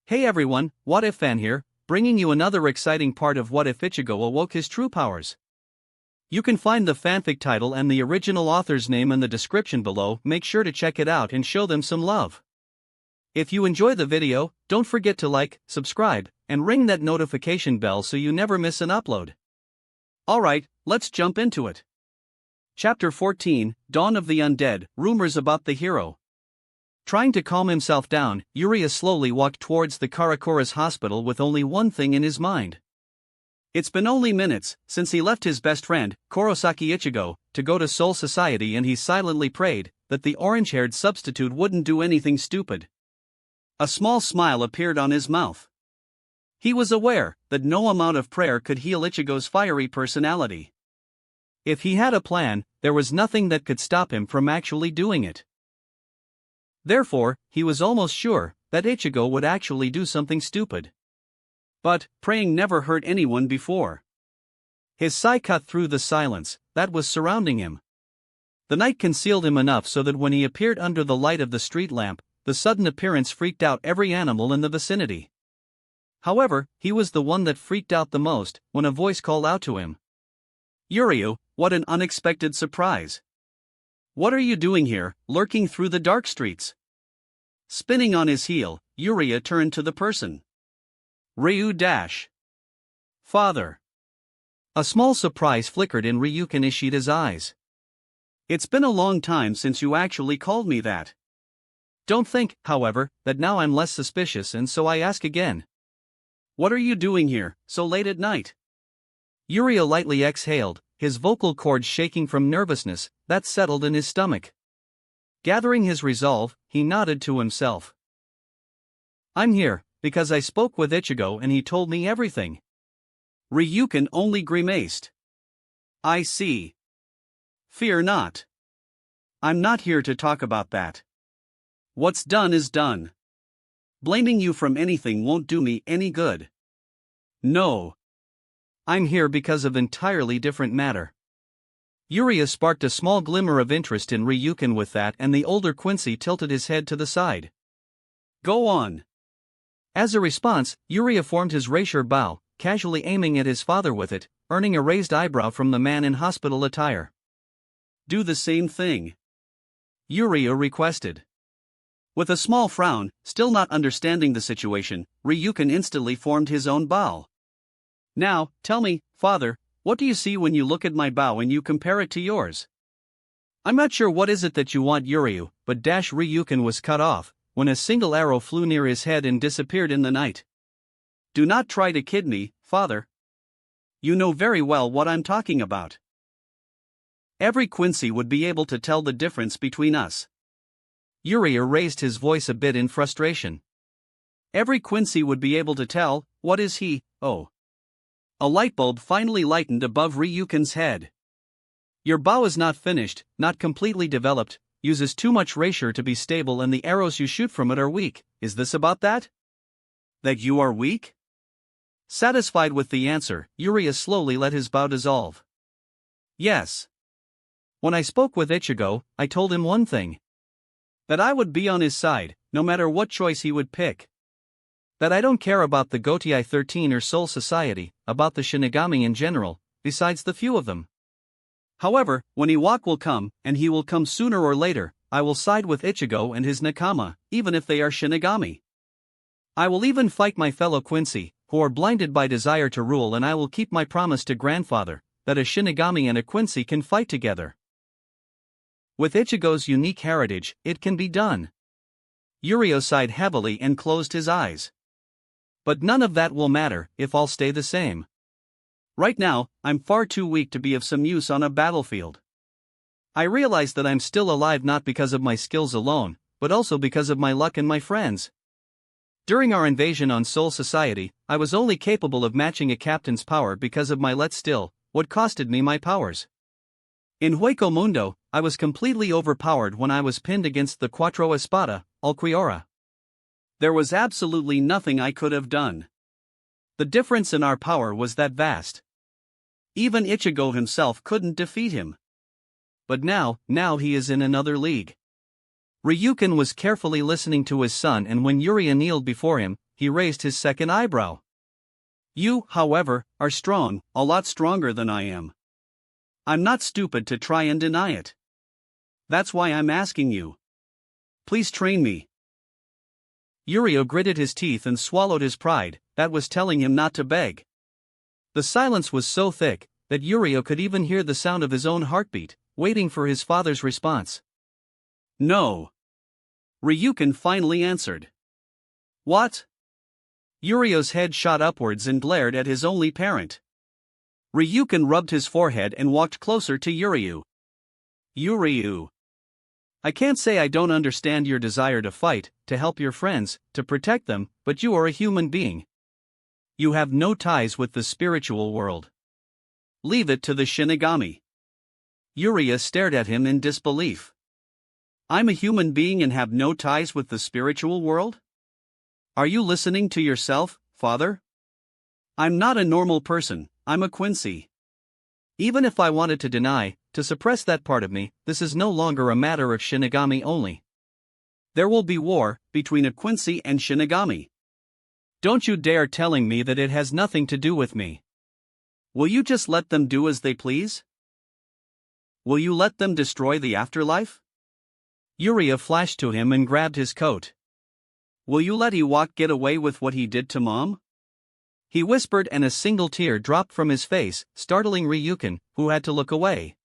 Hey everyone, What If Fan here, bringing you another exciting part of What If Ichigo awoke his true powers. You can find the fanfic title and the original author's name in the description below. Make sure to check it out and show them some love. If you enjoy the video, don't forget to like, subscribe, and ring that notification bell so you never miss an upload. Alright, let's jump into it. Chapter 14, Dawn of the Undead, Rumors About the Hero. Trying to calm himself down, Uriah slowly walked towards the Karakura's hospital with only one thing in his mind. It's been only minutes since he left his best friend, Kurosaki Ichigo, to go to Soul Society, and he silently prayed that the orange-haired substitute wouldn't do anything stupid. A small smile appeared on his mouth. He was aware that no amount of prayer could heal Ichigo's fiery personality. If he had a plan, there was nothing that could stop him from actually doing it. Therefore, he was almost sure that Ichigo would actually do something stupid. But praying never hurt anyone before. His sigh cut through the silence that was surrounding him. The night concealed him enough so that when he appeared under the light of the street lamp, the sudden appearance freaked out every animal in the vicinity. However, he was the one that freaked out the most when a voice called out to him. "Uriah, what an unexpected surprise! What are you doing here, lurking through the dark streets?" Spinning on his heel, Uriah turned to the person. Ryu dash. Father. A small surprise flickered in Ryukin Ishida's eyes. It's been a long time since you actually called me that. Don't think, however, that now I'm less suspicious, and so I ask again. What are you doing here, so late at night? Uriah lightly exhaled, his vocal cords shaking from nervousness that settled in his stomach. Gathering his resolve, he nodded to himself. I'm here because I spoke with Ichigo and he told me everything. Ryukin only grimaced. I see. Fear not. I'm not here to talk about that. What's done is done. Blaming you from anything won't do me any good. No. I'm here because of entirely different matter. Uriah sparked a small glimmer of interest in Ryukin with that, and the older Quincy tilted his head to the side. Go on. As a response, Uriah formed his rapier bow, casually aiming at his father with it, earning a raised eyebrow from the man in hospital attire. Do the same thing. Uriah requested. With a small frown, still not understanding the situation, Ryukin instantly formed his own bow. Now, tell me, father, what do you see when you look at my bow and you compare it to yours? I'm not sure what is it that you want, Uriah, but Ryukin was cut off when a single arrow flew near his head and disappeared in the night. Do not try to kid me, father. You know very well what I'm talking about. Every Quincy would be able to tell the difference between us. Uriah raised his voice a bit in frustration. Every Quincy would be able to tell, what is he, oh. A light bulb finally lightened above Ryukin's head. Your bow is not finished, not completely developed, uses too much rapier to be stable, and the arrows you shoot from it are weak. Is this about that? That you are weak? Satisfied with the answer, Uriah slowly let his bow dissolve. Yes. When I spoke with Ichigo, I told him one thing. That I would be on his side, no matter what choice he would pick. That I don't care about the Gotei 13 or Soul Society, about the Shinigami in general, besides the few of them. However, when Iwak will come, and he will come sooner or later, I will side with Ichigo and his Nakama, even if they are Shinigami. I will even fight my fellow Quincy, who are blinded by desire to rule, and I will keep my promise to grandfather, that a Shinigami and a Quincy can fight together. With Ichigo's unique heritage, it can be done. Uriah sighed heavily and closed his eyes. But none of that will matter if I'll stay the same. Right now, I'm far too weak to be of some use on a battlefield. I realize that I'm still alive not because of my skills alone, but also because of my luck and my friends. During our invasion on Soul Society, I was only capable of matching a captain's power because of my let still, what costed me my powers. In Hueco Mundo, I was completely overpowered when I was pinned against the Quattro Espada, Alquiora. There was absolutely nothing I could have done. The difference in our power was that vast. Even Ichigo himself couldn't defeat him. But now he is in another league. Ryukin was carefully listening to his son, and when Uriah kneeled before him, he raised his second eyebrow. You, however, are strong, a lot stronger than I am. I'm not stupid to try and deny it. That's why I'm asking you. Please train me. Yurio gritted his teeth and swallowed his pride, that was telling him not to beg. The silence was so thick that Yurio could even hear the sound of his own heartbeat, waiting for his father's response. No. Ryukin finally answered. What? Yurio's head shot upwards and glared at his only parent. Ryukin rubbed his forehead and walked closer to Yuryu. Yuryu. I can't say I don't understand your desire to fight, to help your friends, to protect them, but you are a human being. You have no ties with the spiritual world. Leave it to the Shinigami. Yuria stared at him in disbelief. I'm a human being and have no ties with the spiritual world? Are you listening to yourself, father? I'm not a normal person, I'm a Quincy. Even if I wanted to deny, to suppress that part of me, this is no longer a matter of Shinigami only. There will be war between a Quincy and Shinigami. Don't you dare telling me that it has nothing to do with me. Will you just let them do as they please? Will you let them destroy the afterlife? Yuria flashed to him and grabbed his coat. Will you let Iwak get away with what he did to Mom? He whispered, and a single tear dropped from his face, startling Ryukin, who had to look away.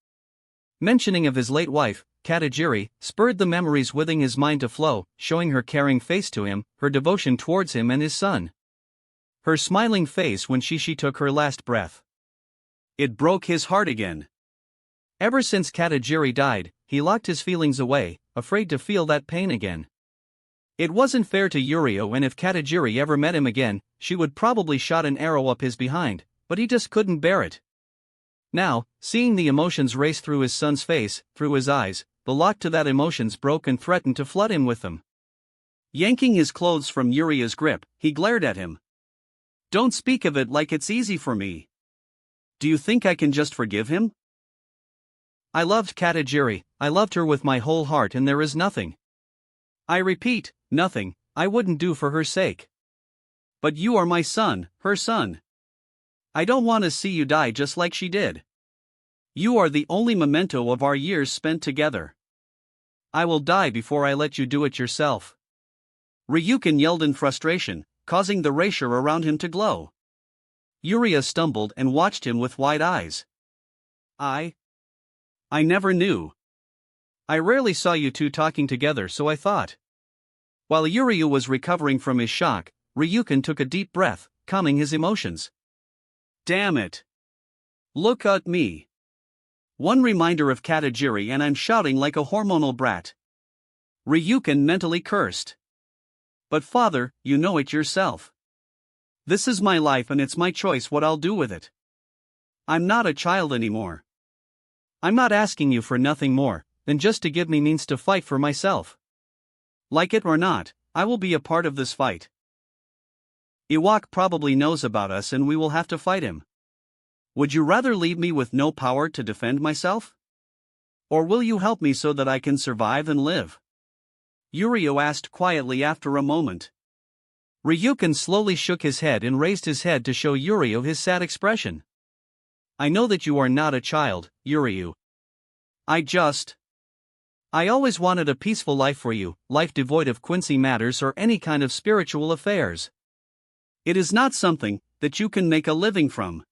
Mentioning of his late wife, Katajiri, spurred the memories within his mind to flow, showing her caring face to him, her devotion towards him and his son. Her smiling face when she took her last breath. It broke his heart again. Ever since Katajiri died, he locked his feelings away, afraid to feel that pain again. It wasn't fair to Yurio, and if Katajiri ever met him again, she would probably shot an arrow up his behind, but he just couldn't bear it. Now, seeing the emotions race through his son's face, through his eyes, the lock to that emotions broke and threatened to flood him with them. Yanking his clothes from Yuria's grip, he glared at him. Don't speak of it like it's easy for me. Do you think I can just forgive him? I loved Katajiri, I loved her with my whole heart, and there is nothing. I repeat, nothing I wouldn't do for her sake. But you are my son, her son. I don't want to see you die just like she did. You are the only memento of our years spent together. I will die before I let you do it yourself. Ryukin yelled in frustration, causing the rapier around him to glow. Yuria stumbled and watched him with wide eyes. I never knew. I rarely saw you two talking together, so I thought. While Yuryu was recovering from his shock, Ryukin took a deep breath, calming his emotions. Damn it. Look at me. One reminder of Katajiri and I'm shouting like a hormonal brat. Ryukin mentally cursed. But father, you know it yourself. This is my life and it's my choice what I'll do with it. I'm not a child anymore. I'm not asking you for nothing more than just to give me means to fight for myself. Like it or not, I will be a part of this fight. Iwak probably knows about us and we will have to fight him. Would you rather leave me with no power to defend myself? Or will you help me so that I can survive and live? Yurio asked quietly after a moment. Ryukin slowly shook his head and raised his head to show Yurio his sad expression. I know that you are not a child, Yurio. I always wanted a peaceful life for you, life devoid of Quincy matters or any kind of spiritual affairs. It is not something that you can make a living from.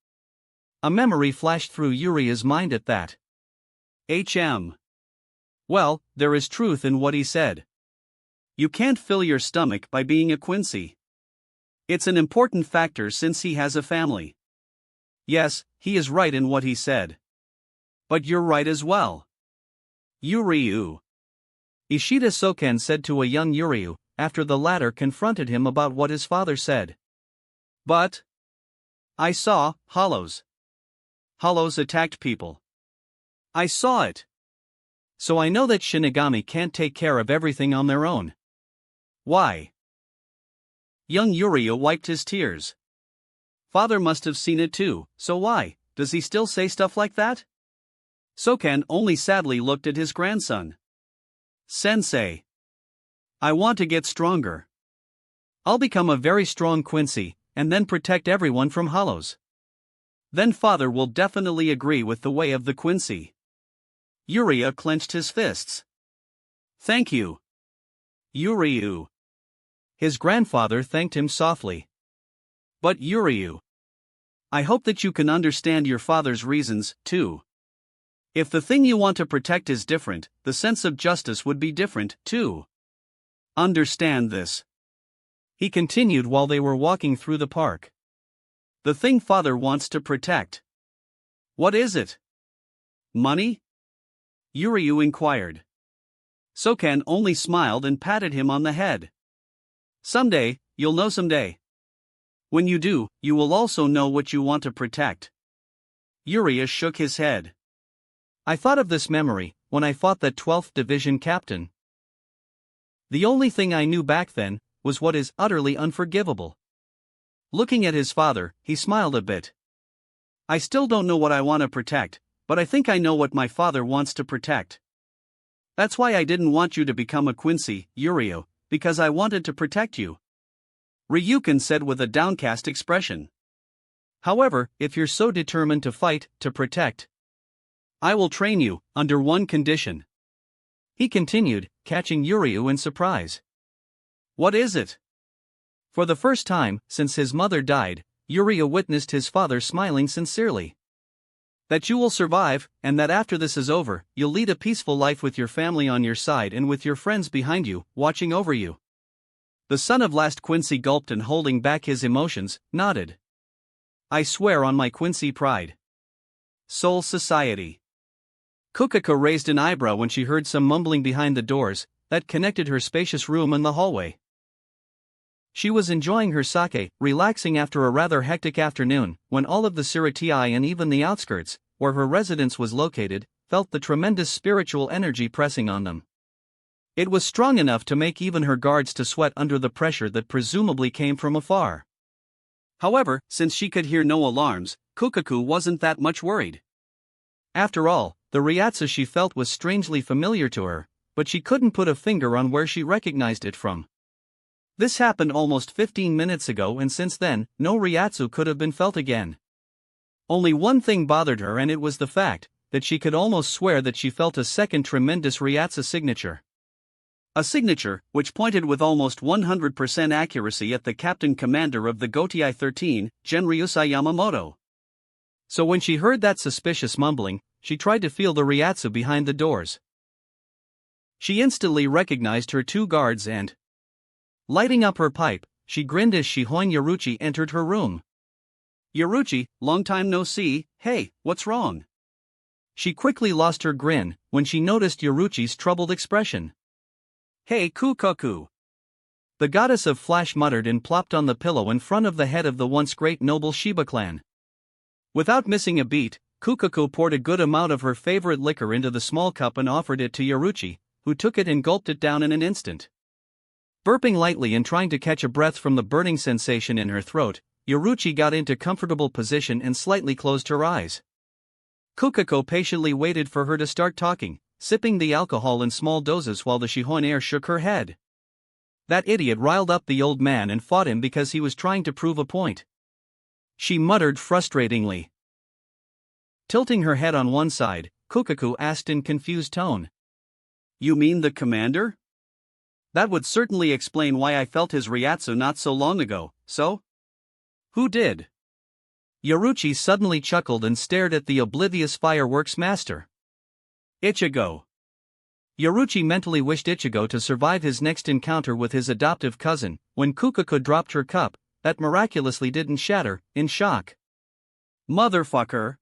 A memory flashed through Yuria's mind at that. Well, there is truth in what he said. You can't fill your stomach by being a Quincy. It's an important factor since he has a family. Yes, he is right in what he said. But you're right as well. Yuryu. Ishida Soken said to a young Yuryu, after the latter confronted him about what his father said. But I saw hollows. Hollows attacked people. I saw it. So I know that Shinigami can't take care of everything on their own. Why? Young Yuryu wiped his tears. Father must have seen it too, so why does he still say stuff like that? Soken only sadly looked at his grandson. Sensei. I want to get stronger. I'll become a very strong Quincy, and then protect everyone from hollows. Then father will definitely agree with the way of the Quincy. Uriya clenched his fists. Thank you, Uriyu. His grandfather thanked him softly. But Uriyu, I hope that you can understand your father's reasons, too. If the thing you want to protect is different, the sense of justice would be different, too. Understand this. He continued while they were walking through the park. The thing father wants to protect. What is it? Money? Uriyu inquired. Sokan only smiled and patted him on the head. Someday, you'll know someday. When you do, you will also know what you want to protect. Uriya shook his head. I thought of this memory when I fought that 12th Division captain. The only thing I knew back then was what is utterly unforgivable. Looking at his father, he smiled a bit. I still don't know what I want to protect, but I think I know what my father wants to protect. That's why I didn't want you to become a Quincy, Uriyu, because I wanted to protect you. Ryukin said with a downcast expression. However, if you're so determined to fight, to protect, I will train you, under one condition. He continued, catching Uriyu in surprise. What is it? For the first time, since his mother died, Uriyu witnessed his father smiling sincerely. That you will survive, and that after this is over, you'll lead a peaceful life with your family on your side and with your friends behind you, watching over you. The son of last Quincy gulped and holding back his emotions, nodded. I swear on my Quincy pride. Soul Society. Kukako raised an eyebrow when she heard some mumbling behind the doors that connected her spacious room and the hallway. She was enjoying her sake, relaxing after a rather hectic afternoon, when all of the Siratii and even the outskirts, where her residence was located, felt the tremendous spiritual energy pressing on them. It was strong enough to make even her guards to sweat under the pressure that presumably came from afar. However, since she could hear no alarms, Kukaku wasn't that much worried. After all, the Ryatsu she felt was strangely familiar to her, but she couldn't put a finger on where she recognized it from. This happened almost 15 minutes ago, and since then, no Ryatsu could have been felt again. Only one thing bothered her, and it was the fact that she could almost swear that she felt a second tremendous Ryatsu signature. A signature which pointed with almost 100% accuracy at the captain commander of the Gotai 13, Genryusai Yamamoto. So when she heard that suspicious mumbling, she tried to feel the Ryatsu behind the doors. She instantly recognized her two guards and, lighting up her pipe, she grinned as Shihoin Yoruchi entered her room. Yoruchi, long time no see, hey, what's wrong? She quickly lost her grin when she noticed Yoruchi's troubled expression. Hey Kukoku. The goddess of flash muttered and plopped on the pillow in front of the head of the once great noble Shiba clan. Without missing a beat, Kukoku poured a good amount of her favorite liquor into the small cup and offered it to Yoruchi, who took it and gulped it down in an instant. Burping lightly and trying to catch a breath from the burning sensation in her throat, Yoruchi got into comfortable position and slightly closed her eyes. Kukako patiently waited for her to start talking, sipping the alcohol in small doses while the Shihoin heir shook her head. That idiot riled up the old man and fought him because he was trying to prove a point. She muttered frustratingly. Tilting her head on one side, Kukaku asked in confused tone. You mean the commander? That would certainly explain why I felt his Ryatsu not so long ago, so? Who did? Yoruchi suddenly chuckled and stared at the oblivious fireworks master. Ichigo. Yoruchi mentally wished Ichigo to survive his next encounter with his adoptive cousin, when Kukaku dropped her cup, that miraculously didn't shatter, in shock. Motherfucker!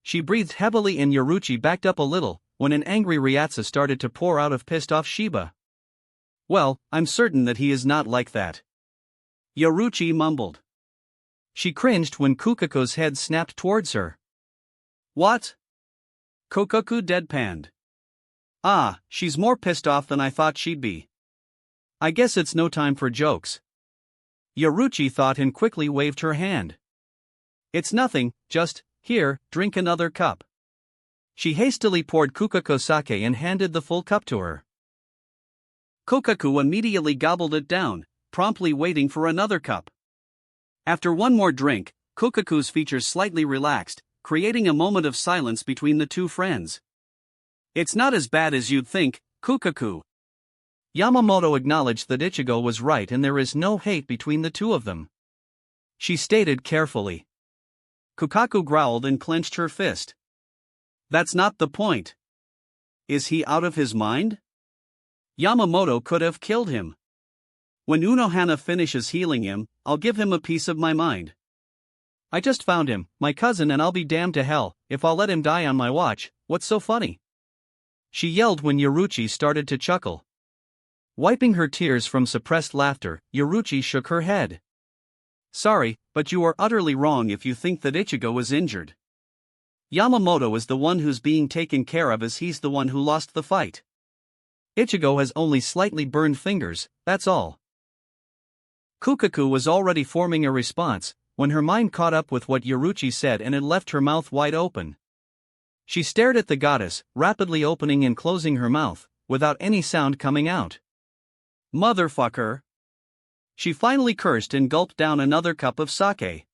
She breathed heavily and Yoruchi backed up a little, when an angry Ryatsu started to pour out of pissed-off Shiba. Well, I'm certain that he is not like that. Yoruchi mumbled. She cringed when Kukaku's head snapped towards her. What? Kukaku deadpanned. Ah, she's more pissed off than I thought she'd be. I guess it's no time for jokes. Yoruchi thought and quickly waved her hand. It's nothing, just, here, drink another cup. She hastily poured Kukaku sake and handed the full cup to her. Kukaku immediately gobbled it down, promptly waiting for another cup. After one more drink, Kukaku's features slightly relaxed, creating a moment of silence between the two friends. "It's not as bad as you'd think, Kukaku." Yamamoto acknowledged that Ichigo was right and there is no hate between the two of them. She stated carefully. Kukaku growled and clenched her fist. "That's not the point. Is he out of his mind? Yamamoto could have killed him. When Unohana finishes healing him, I'll give him a piece of my mind. I just found him, my cousin, and I'll be damned to hell if I'll let him die on my watch. What's so funny?" she yelled when Yoruchi started to chuckle. Wiping her tears from suppressed laughter, Yoruchi shook her head. "Sorry, but you are utterly wrong if you think that Ichigo is injured. Yamamoto is the one who's being taken care of as he's the one who lost the fight. Ichigo has only slightly burned fingers, that's all." Kukaku was already forming a response when her mind caught up with what Yoruchi said and it left her mouth wide open. She stared at the goddess, rapidly opening and closing her mouth, without any sound coming out. "Motherfucker!" She finally cursed and gulped down another cup of sake.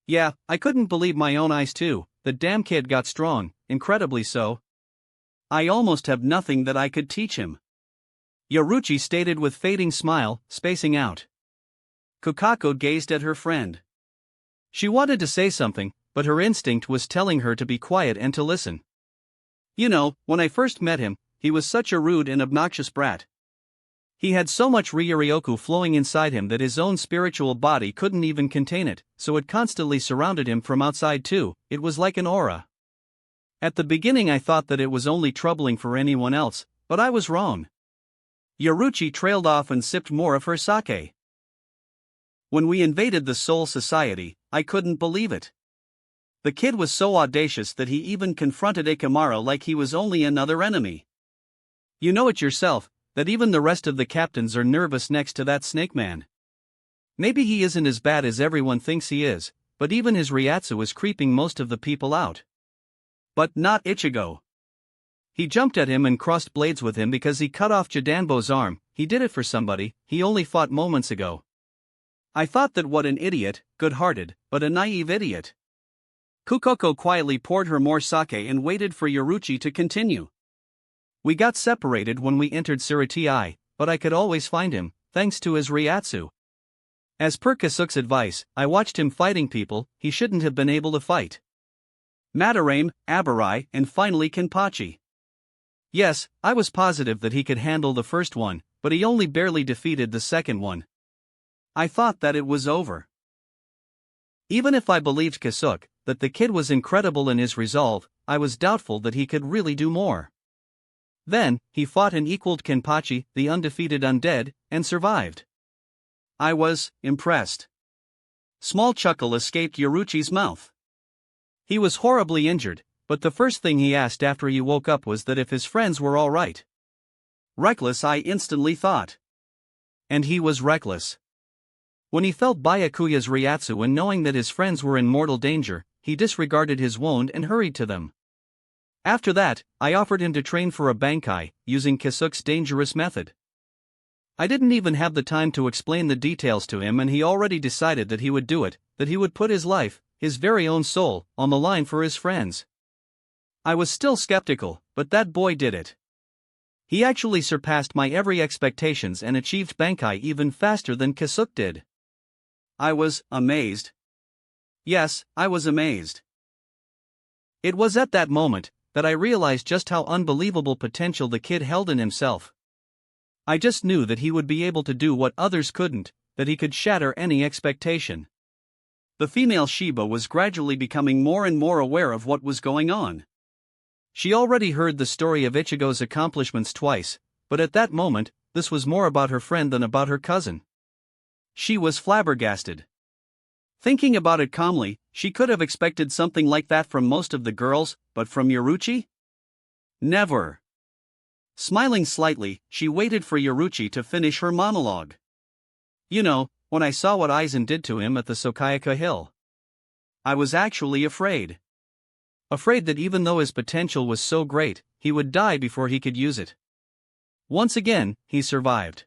"Yeah, I couldn't believe my own eyes too. The damn kid got strong, incredibly so. I almost have nothing that I could teach him," Yoruchi stated with fading smile, spacing out. Kukaku gazed at her friend. She wanted to say something, but her instinct was telling her to be quiet and to listen. "You know, when I first met him, he was such a rude and obnoxious brat. He had so much Ryuryoku flowing inside him that his own spiritual body couldn't even contain it, so it constantly surrounded him from outside too. It was like an aura. At the beginning I thought that it was only troubling for anyone else, but I was wrong." Yoruchi trailed off and sipped more of her sake. "When we invaded the Soul Society, I couldn't believe it. The kid was so audacious that he even confronted Ikamaru like he was only another enemy. You know it yourself, that even the rest of the captains are nervous next to that snake man. Maybe he isn't as bad as everyone thinks he is, but even his Ryatsu is creeping most of the people out. But not Ichigo. He jumped at him and crossed blades with him because he cut off Jidanbo's arm. He did it for somebody, he only fought moments ago. I thought that what an idiot, good-hearted, but a naive idiot." Kukoko quietly poured her more sake and waited for Yoruchi to continue. "We got separated when we entered Suritii, but I could always find him, thanks to his Ryatsu. As per Kasuke's advice, I watched him fighting people he shouldn't have been able to fight. Madarame, Abarai, and finally Kenpachi. Yes, I was positive that he could handle the first one, but he only barely defeated the second one. I thought that it was over. Even if I believed Kasuke, that the kid was incredible in his resolve, I was doubtful that he could really do more. Then, he fought and equaled Kenpachi, the undefeated undead, and survived. I was impressed." Small chuckle escaped Yoruchi's mouth. "He was horribly injured, but the first thing he asked after he woke up was that if his friends were all right. Reckless, I instantly thought. And he was reckless. When he felt Byakuya's Ryatsu and knowing that his friends were in mortal danger, he disregarded his wound and hurried to them. After that, I offered him to train for a Bankai, using Kasuke's dangerous method. I didn't even have the time to explain the details to him and he already decided that he would do it, that he would put his life, his very own soul, on the line for his friends. I was still skeptical, but that boy did it. He actually surpassed my every expectations and achieved Bankai even faster than Kasuke did. I was amazed. Yes, I was amazed. It was at that moment that I realized just how unbelievable potential the kid held in himself. I just knew that he would be able to do what others couldn't, that he could shatter any expectation." The female Shiba was gradually becoming more and more aware of what was going on. She already heard the story of Ichigo's accomplishments twice, but at that moment, this was more about her friend than about her cousin. She was flabbergasted. Thinking about it calmly, she could have expected something like that from most of the girls, but from Yoruchi? Never. Smiling slightly, she waited for Yoruchi to finish her monologue. "You know, when I saw what Aizen did to him at the Sokayaka Hill, I was actually afraid. Afraid that even though his potential was so great, he would die before he could use it. Once again, he survived.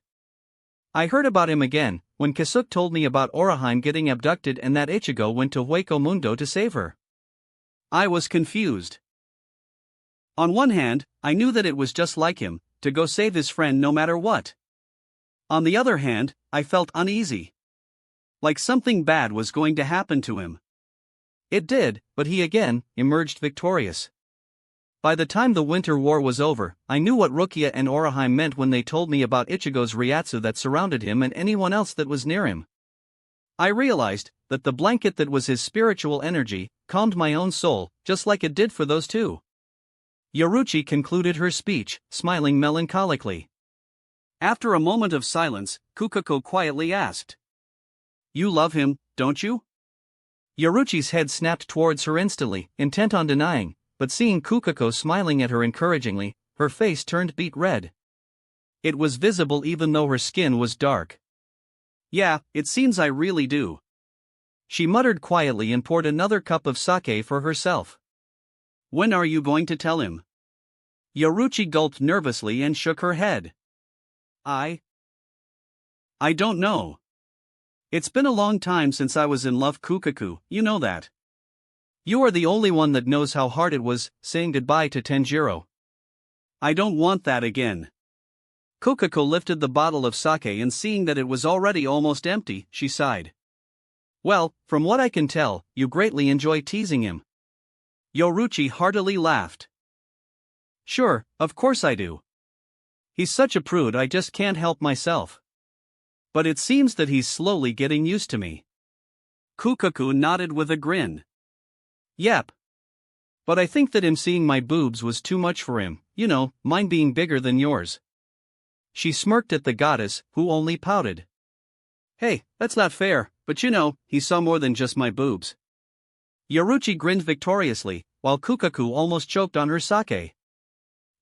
I heard about him again, when Kasuke told me about Orihime getting abducted and that Ichigo went to Hueco Mundo to save her. I was confused. On one hand, I knew that it was just like him, to go save his friend no matter what. On the other hand, I felt uneasy. Like something bad was going to happen to him. It did, but he again emerged victorious. By the time the Winter War was over, I knew what Rukia and Orihime meant when they told me about Ichigo's Ryatsu that surrounded him and anyone else that was near him. I realized that the blanket that was his spiritual energy calmed my own soul, just like it did for those two. Yoruchi concluded her speech, smiling melancholically. After a moment of silence, Kukako quietly asked, "You love him, don't you?" Yoruchi's head snapped towards her instantly, intent on denying, but seeing Kukako smiling at her encouragingly, her face turned beet red. It was visible even though her skin was dark. "Yeah, it seems I really do." She muttered quietly and poured another cup of sake for herself. "When are you going to tell him?" Yoruchi gulped nervously and shook her head. I don't know. It's been a long time since I was in love, Kukaku, you know that. You are the only one that knows how hard it was, saying goodbye to Tenjiro. I don't want that again. Kukaku lifted the bottle of sake and seeing that it was already almost empty, she sighed. Well, from what I can tell, you greatly enjoy teasing him. Yoruchi heartily laughed. Sure, of course I do. He's such a prude I just can't help myself. But it seems that he's slowly getting used to me. Kukaku nodded with a grin. Yep. But I think that him seeing my boobs was too much for him, you know, mine being bigger than yours. She smirked at the goddess, who only pouted. Hey, that's not fair, but you know, he saw more than just my boobs. Yoruchi grinned victoriously, while Kukaku almost choked on her sake.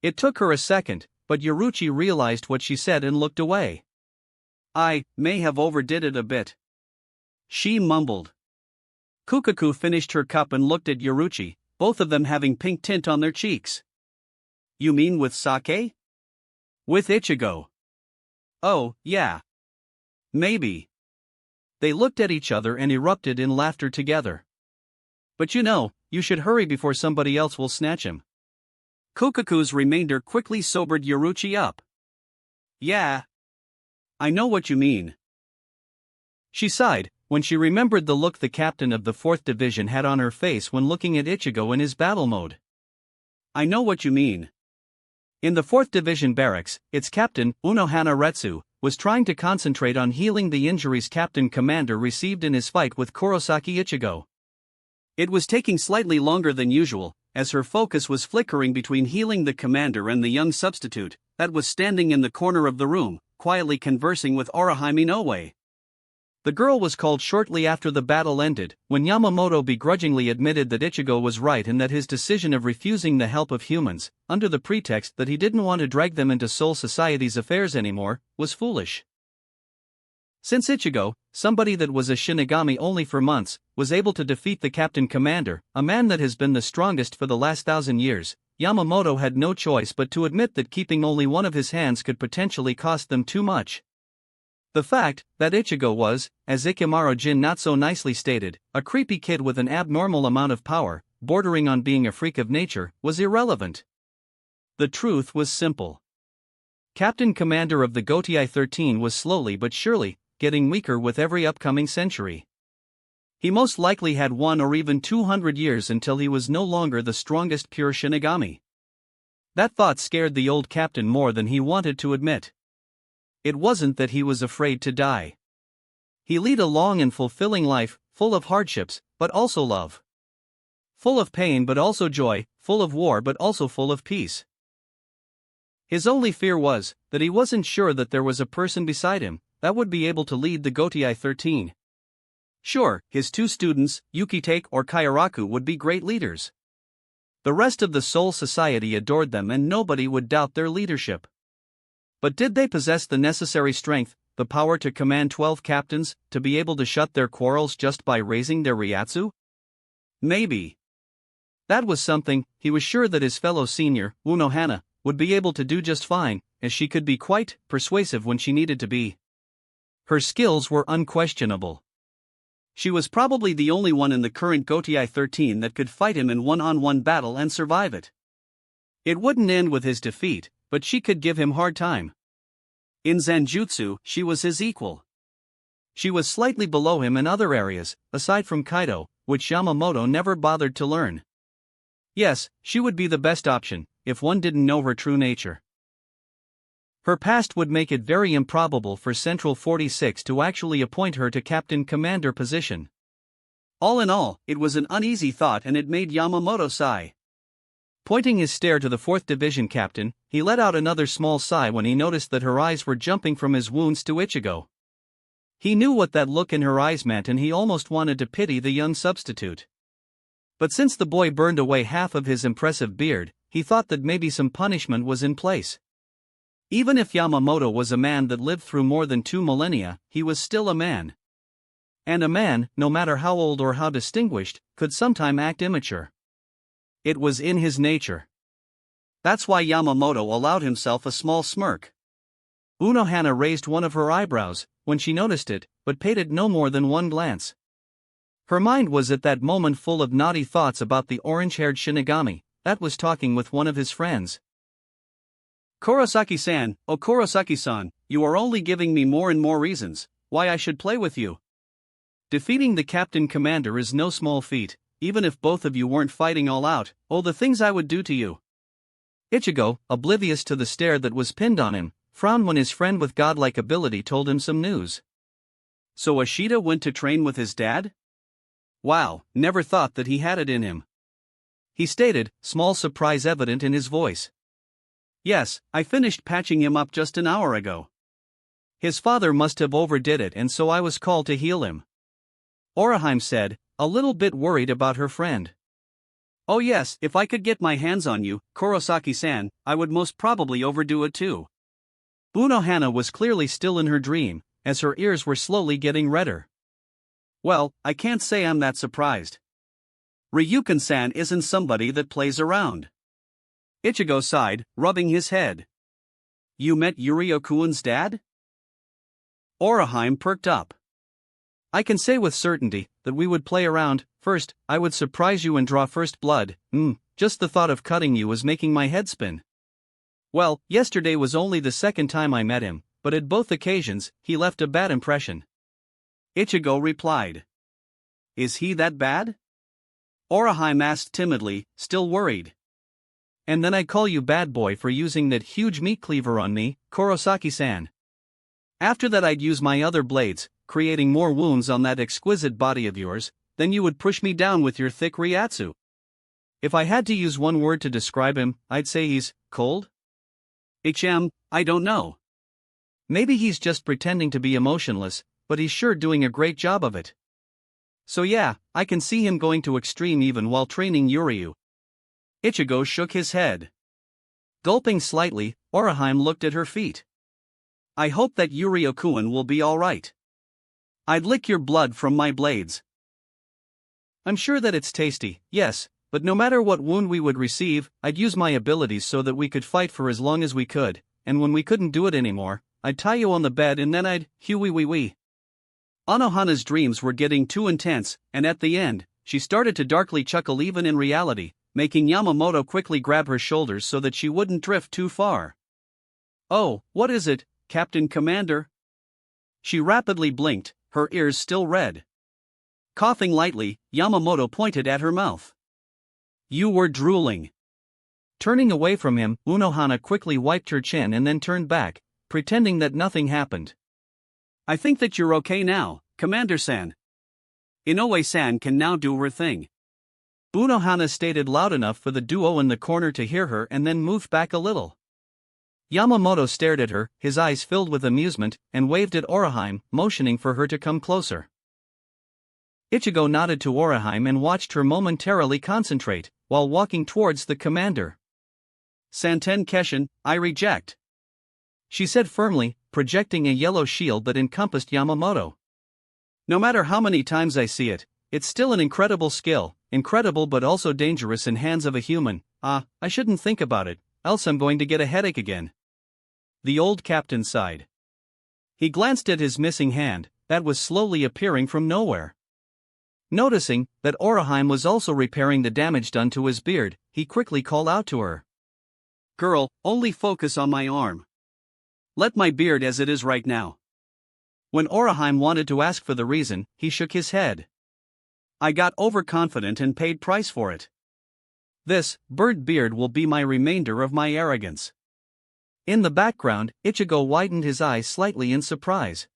It took her a second, but Yoruchi realized what she said and looked away. I may have overdid it a bit. She mumbled. Kukaku finished her cup and looked at Yoruchi, both of them having pink tint on their cheeks. You mean with sake? With Ichigo. Oh, yeah. Maybe. They looked at each other and erupted in laughter together. But you know, you should hurry before somebody else will snatch him. Kukaku's remainder quickly sobered Yoruchi up. Yeah. I know what you mean. She sighed, when she remembered the look the captain of the 4th Division had on her face when looking at Ichigo in his battle mode. I know what you mean. In the 4th Division barracks, its captain, Unohana Retsu, was trying to concentrate on healing the injuries Captain Commander received in his fight with Kurosaki Ichigo. It was taking slightly longer than usual, as her focus was flickering between healing the commander and the young substitute, that was standing in the corner of the room, quietly conversing with Orihime Inoue. The girl was called shortly after the battle ended, when Yamamoto begrudgingly admitted that Ichigo was right and that his decision of refusing the help of humans, under the pretext that he didn't want to drag them into Soul Society's affairs anymore, was foolish. Since Ichigo, somebody that was a Shinigami only for months, was able to defeat the Captain Commander, a man that has been the strongest for the last 1,000 years, Yamamoto had no choice but to admit that keeping only one of his hands could potentially cost them too much. The fact that Ichigo was, as Ikemaro Jin not so nicely stated, a creepy kid with an abnormal amount of power, bordering on being a freak of nature, was irrelevant. The truth was simple. Captain Commander of the Gotei 13 was slowly but surely getting weaker with every upcoming century. He most likely had 1 or even 200 years until he was no longer the strongest pure Shinigami. That thought scared the old captain more than he wanted to admit. It wasn't that he was afraid to die. He led a long and fulfilling life, full of hardships, but also love. Full of pain but also joy, full of war but also full of peace. His only fear was that he wasn't sure that there was a person beside him that would be able to lead the Gotei 13. Sure, his 2 students, Yukitake or Kairaku, would be great leaders. The rest of the Soul Society adored them and nobody would doubt their leadership. But did they possess the necessary strength, the power to command 12 captains, to be able to shut their quarrels just by raising their Ryatsu? Maybe. That was something he was sure that his fellow senior, Unohana, would be able to do just fine, as she could be quite persuasive when she needed to be. Her skills were unquestionable. She was probably the only one in the current Gotei 13 that could fight him in one-on-one battle and survive it. It wouldn't end with his defeat, but she could give him hard time. In Zanjutsu, she was his equal. She was slightly below him in other areas, aside from Kaido, which Yamamoto never bothered to learn. Yes, she would be the best option, if one didn't know her true nature. Her past would make it very improbable for Central 46 to actually appoint her to Captain Commander position. All in all, it was an uneasy thought and it made Yamamoto sigh. Pointing his stare to the 4th Division captain, he let out another small sigh when he noticed that her eyes were jumping from his wounds to Ichigo. He knew what that look in her eyes meant and he almost wanted to pity the young substitute. But since the boy burned away half of his impressive beard, he thought that maybe some punishment was in place. Even if Yamamoto was a man that lived through more than 2 millennia, he was still a man. And a man, no matter how old or how distinguished, could sometime act immature. It was in his nature. That's why Yamamoto allowed himself a small smirk. Unohana raised one of her eyebrows when she noticed it, but paid it no more than one glance. Her mind was at that moment full of naughty thoughts about the orange-haired Shinigami that was talking with one of his friends. "Kurosaki-san, oh Kurosaki-san, you are only giving me more and more reasons why I should play with you. Defeating the Captain Commander is no small feat, even if both of you weren't fighting all out. Oh, the things I would do to you." Ichigo, oblivious to the stare that was pinned on him, frowned when his friend with godlike ability told him some news. So Ashita went to train with his dad? Wow, never thought that he had it in him. He stated, small surprise evident in his voice. "Yes, I finished patching him up just an hour ago. His father must have overdid it and so I was called to heal him," Oraheim said, a little bit worried about her friend. "Oh yes, if I could get my hands on you, Kurosaki-san, I would most probably overdo it too." Unohana was clearly still in her dream, as her ears were slowly getting redder. "Well, I can't say I'm that surprised. Ryuken-san isn't somebody that plays around." Ichigo sighed, rubbing his head. "You met Yuriokuin's dad?" Oraheim perked up. "I can say with certainty that we would play around. First, I would surprise you and draw first blood. Just the thought of cutting you is making my head spin. Well, yesterday was only the second time I met him, but at both occasions, he left a bad impression." Ichigo replied. "Is he that bad?" Oraheim asked timidly, still worried. "And then I'd call you bad boy for using that huge meat cleaver on me, Kurosaki-san. After that I'd use my other blades, creating more wounds on that exquisite body of yours, then you would push me down with your thick Ryatsu. If I had to use one word to describe him, I'd say he's cold? I don't know. Maybe he's just pretending to be emotionless, but he's sure doing a great job of it. So yeah, I can see him going to extreme even while training Yuryu." Ichigo shook his head. Gulping slightly, Oraheim looked at her feet. "I hope that Yuriokuin will be alright. I'd lick your blood from my blades." "I'm sure that it's tasty, yes, but no matter what wound we would receive, I'd use my abilities so that we could fight for as long as we could, and when we couldn't do it anymore, I'd tie you on the bed and then I'd wee. Anohana's dreams were getting too intense, and at the end, she started to darkly chuckle even in reality, making Yamamoto quickly grab her shoulders so that she wouldn't drift too far. "Oh, what is it, Captain Commander?" She rapidly blinked, her ears still red. Coughing lightly, Yamamoto pointed at her mouth. "You were drooling." Turning away from him, Unohana quickly wiped her chin and then turned back, pretending that nothing happened. "I think that you're okay now, Commander-san. Inoue-san can now do her thing." Unohana stated loud enough for the duo in the corner to hear her and then moved back a little. Yamamoto stared at her, his eyes filled with amusement, and waved at Oraheim, motioning for her to come closer. Ichigo nodded to Oraheim and watched her momentarily concentrate, while walking towards the commander. "Santen Keshin, I reject," she said firmly, projecting a yellow shield that encompassed Yamamoto. "No matter how many times I see it, it's still an incredible skill, incredible but also dangerous in hands of a human. I shouldn't think about it, else I'm going to get a headache again." The old captain sighed. He glanced at his missing hand, that was slowly appearing from nowhere. Noticing that Oraheim was also repairing the damage done to his beard, he quickly called out to her. "Girl, only focus on my arm. Let my beard as it is right now." When Oraheim wanted to ask for the reason, he shook his head. "I got overconfident and paid price for it. This bird beard will be my remainder of my arrogance." In the background, Ichigo widened his eyes slightly in surprise.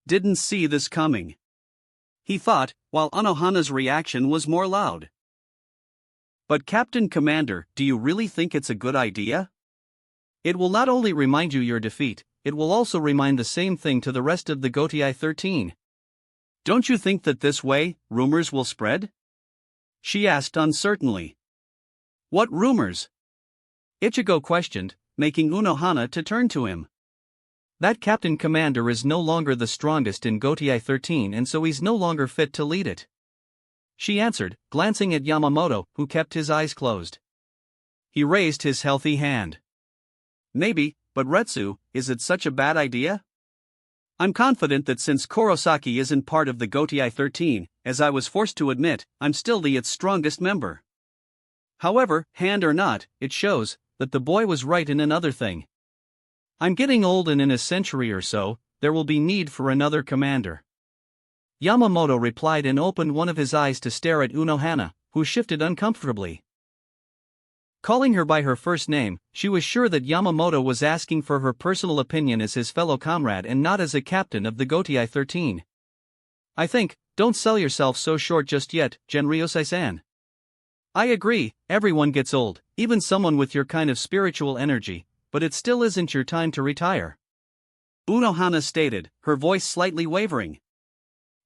Didn't see this coming," he thought, while Anohana's reaction was more loud. "But Captain Commander, do you really think it's a good idea? It will not only remind you your defeat, it will also remind the same thing to the rest of the Gotei 13. Don't you think that this way, rumors will spread?" she asked uncertainly. "What rumors?" Ichigo questioned, making Unohana to turn to him. "That Captain Commander is no longer the strongest in Gotei 13 and so he's no longer fit to lead it," she answered, glancing at Yamamoto, who kept his eyes closed. He raised his healthy hand. "Maybe, but Retsu, is it such a bad idea? I'm confident that since Kurosaki isn't part of the Gotei 13, as I was forced to admit, I'm still its strongest member. However, hand or not, it shows that the boy was right in another thing. I'm getting old and in a century or so, there will be need for another commander." Yamamoto replied and opened one of his eyes to stare at Unohana, who shifted uncomfortably. Calling her by her first name, she was sure that Yamamoto was asking for her personal opinion as his fellow comrade and not as a captain of the Gotei 13. "I think, don't sell yourself so short just yet, Genryosei-san. I agree, everyone gets old, even someone with your kind of spiritual energy, but it still isn't your time to retire," Unohana stated, her voice slightly wavering.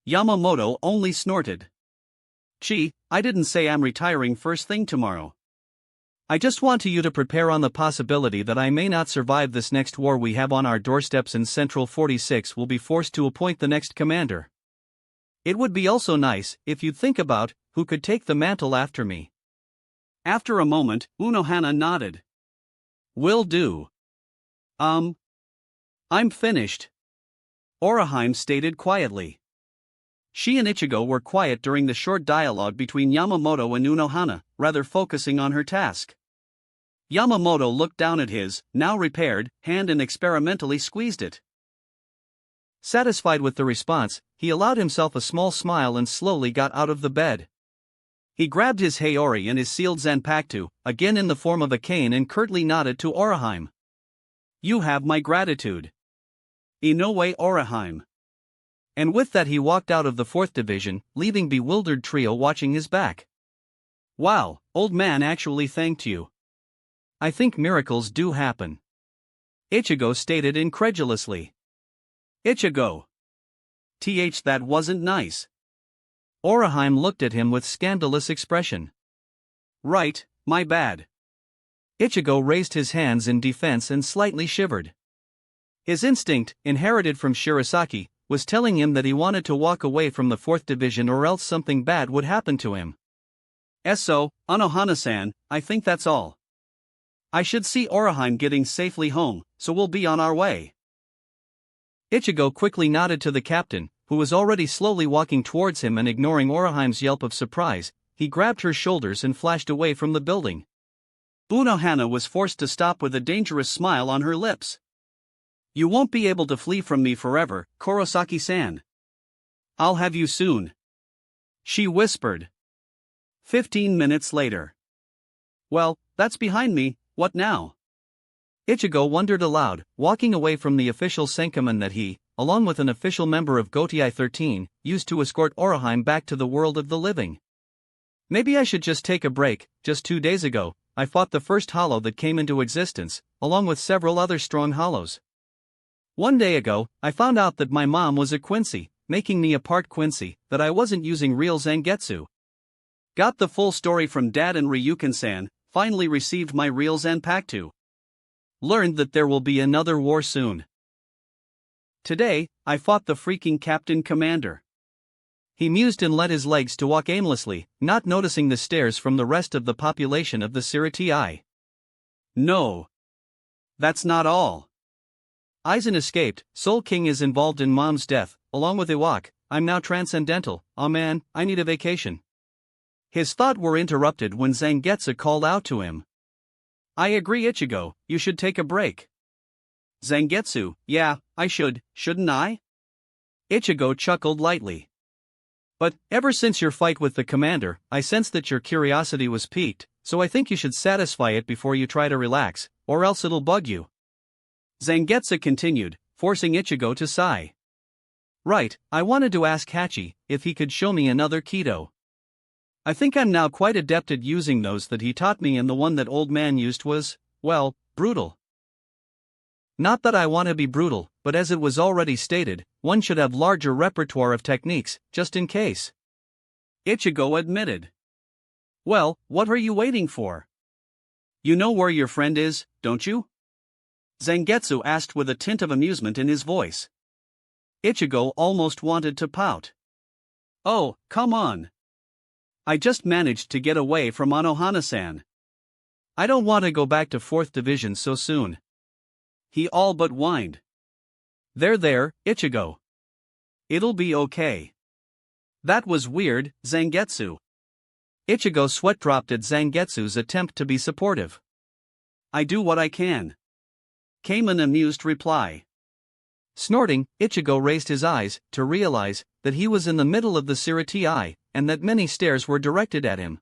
Yamamoto only snorted. "Gee, I didn't say I'm retiring first thing tomorrow. I just want you to prepare on the possibility that I may not survive this next war we have on our doorsteps and Central 46 will be forced to appoint the next commander. It would be also nice if you'd think about who could take the mantle after me." After a moment, Unohana nodded. "Will do. I'm finished," Oraheim stated quietly. She and Ichigo were quiet during the short dialogue between Yamamoto and Unohana, rather focusing on her task. Yamamoto looked down at his, now repaired, hand and experimentally squeezed it. Satisfied with the response, he allowed himself a small smile and slowly got out of the bed. He grabbed his Haori and his sealed Zanpakuto, again in the form of a cane, and curtly nodded to Oraheim. "You have my gratitude. Inoue Oraheim." And with that he walked out of the 4th Division, leaving bewildered trio watching his back. "Wow, old man actually thanked you. I think miracles do happen," Ichigo stated incredulously. "Ichigo. That wasn't nice." Oraheim looked at him with scandalous expression. "Right, my bad." Ichigo raised his hands in defense and slightly shivered. His instinct, inherited from Shirasaki, was telling him that he wanted to walk away from the 4th Division or else something bad would happen to him. "So, Anohana-san, I think that's all. I should see Oraheim getting safely home, so we'll be on our way." Ichigo quickly nodded to the captain, who was already slowly walking towards him, and ignoring Oraheim's yelp of surprise, he grabbed her shoulders and flashed away from the building. Unohana was forced to stop with a dangerous smile on her lips. "You won't be able to flee from me forever, Kurosaki-san. I'll have you soon," she whispered. 15 minutes later. "Well, that's behind me, what now?" Ichigo wondered aloud, walking away from the official Senkaman that he, along with an official member of Gotei 13, used to escort Oraheim back to the world of the living. "Maybe I should just take a break. Just 2 days ago, I fought the first hollow that came into existence, along with several other strong hollows. 1 day ago, I found out that my mom was a Quincy, making me a part Quincy, that I wasn't using real Zangetsu. Got the full story from Dad and Ryukin-san, finally received my real Zanpakuto. Learned that there will be another war soon. Today, I fought the freaking Captain Commander." He mused and let his legs to walk aimlessly, not noticing the stares from the rest of the population of the Siritii. "No. That's not all. Aizen escaped, Soul King is involved in Mom's death, along with Iwak, I'm now transcendental, oh man, I need a vacation. His thoughts were interrupted when Zangetsu called out to him. I agree Ichigo, you should take a break. Zangetsu, yeah, I should, shouldn't I? Ichigo chuckled lightly. But, ever since your fight with the commander, I sense that your curiosity was piqued, so I think you should satisfy it before you try to relax, or else it'll bug you. Zangetsu continued, forcing Ichigo to sigh. Right, I wanted to ask Hachi if he could show me another Kido. I think I'm now quite adept at using those that he taught me, and the one that old man used was, well, brutal. Not that I want to be brutal, but as it was already stated, one should have larger repertoire of techniques, just in case. Ichigo admitted. Well, what are you waiting for? You know where your friend is, don't you? Zangetsu asked with a tint of amusement in his voice. Ichigo almost wanted to pout. Oh, come on. I just managed to get away from Anohana-san. I don't want to go back to 4th Division so soon. He all but whined. There, Ichigo. It'll be okay. That was weird, Zangetsu. Ichigo sweat dropped at Zangetsu's attempt to be supportive. I do what I can. Came an amused reply. Snorting, Ichigo raised his eyes to realize that he was in the middle of the Siriti, and that many stares were directed at him.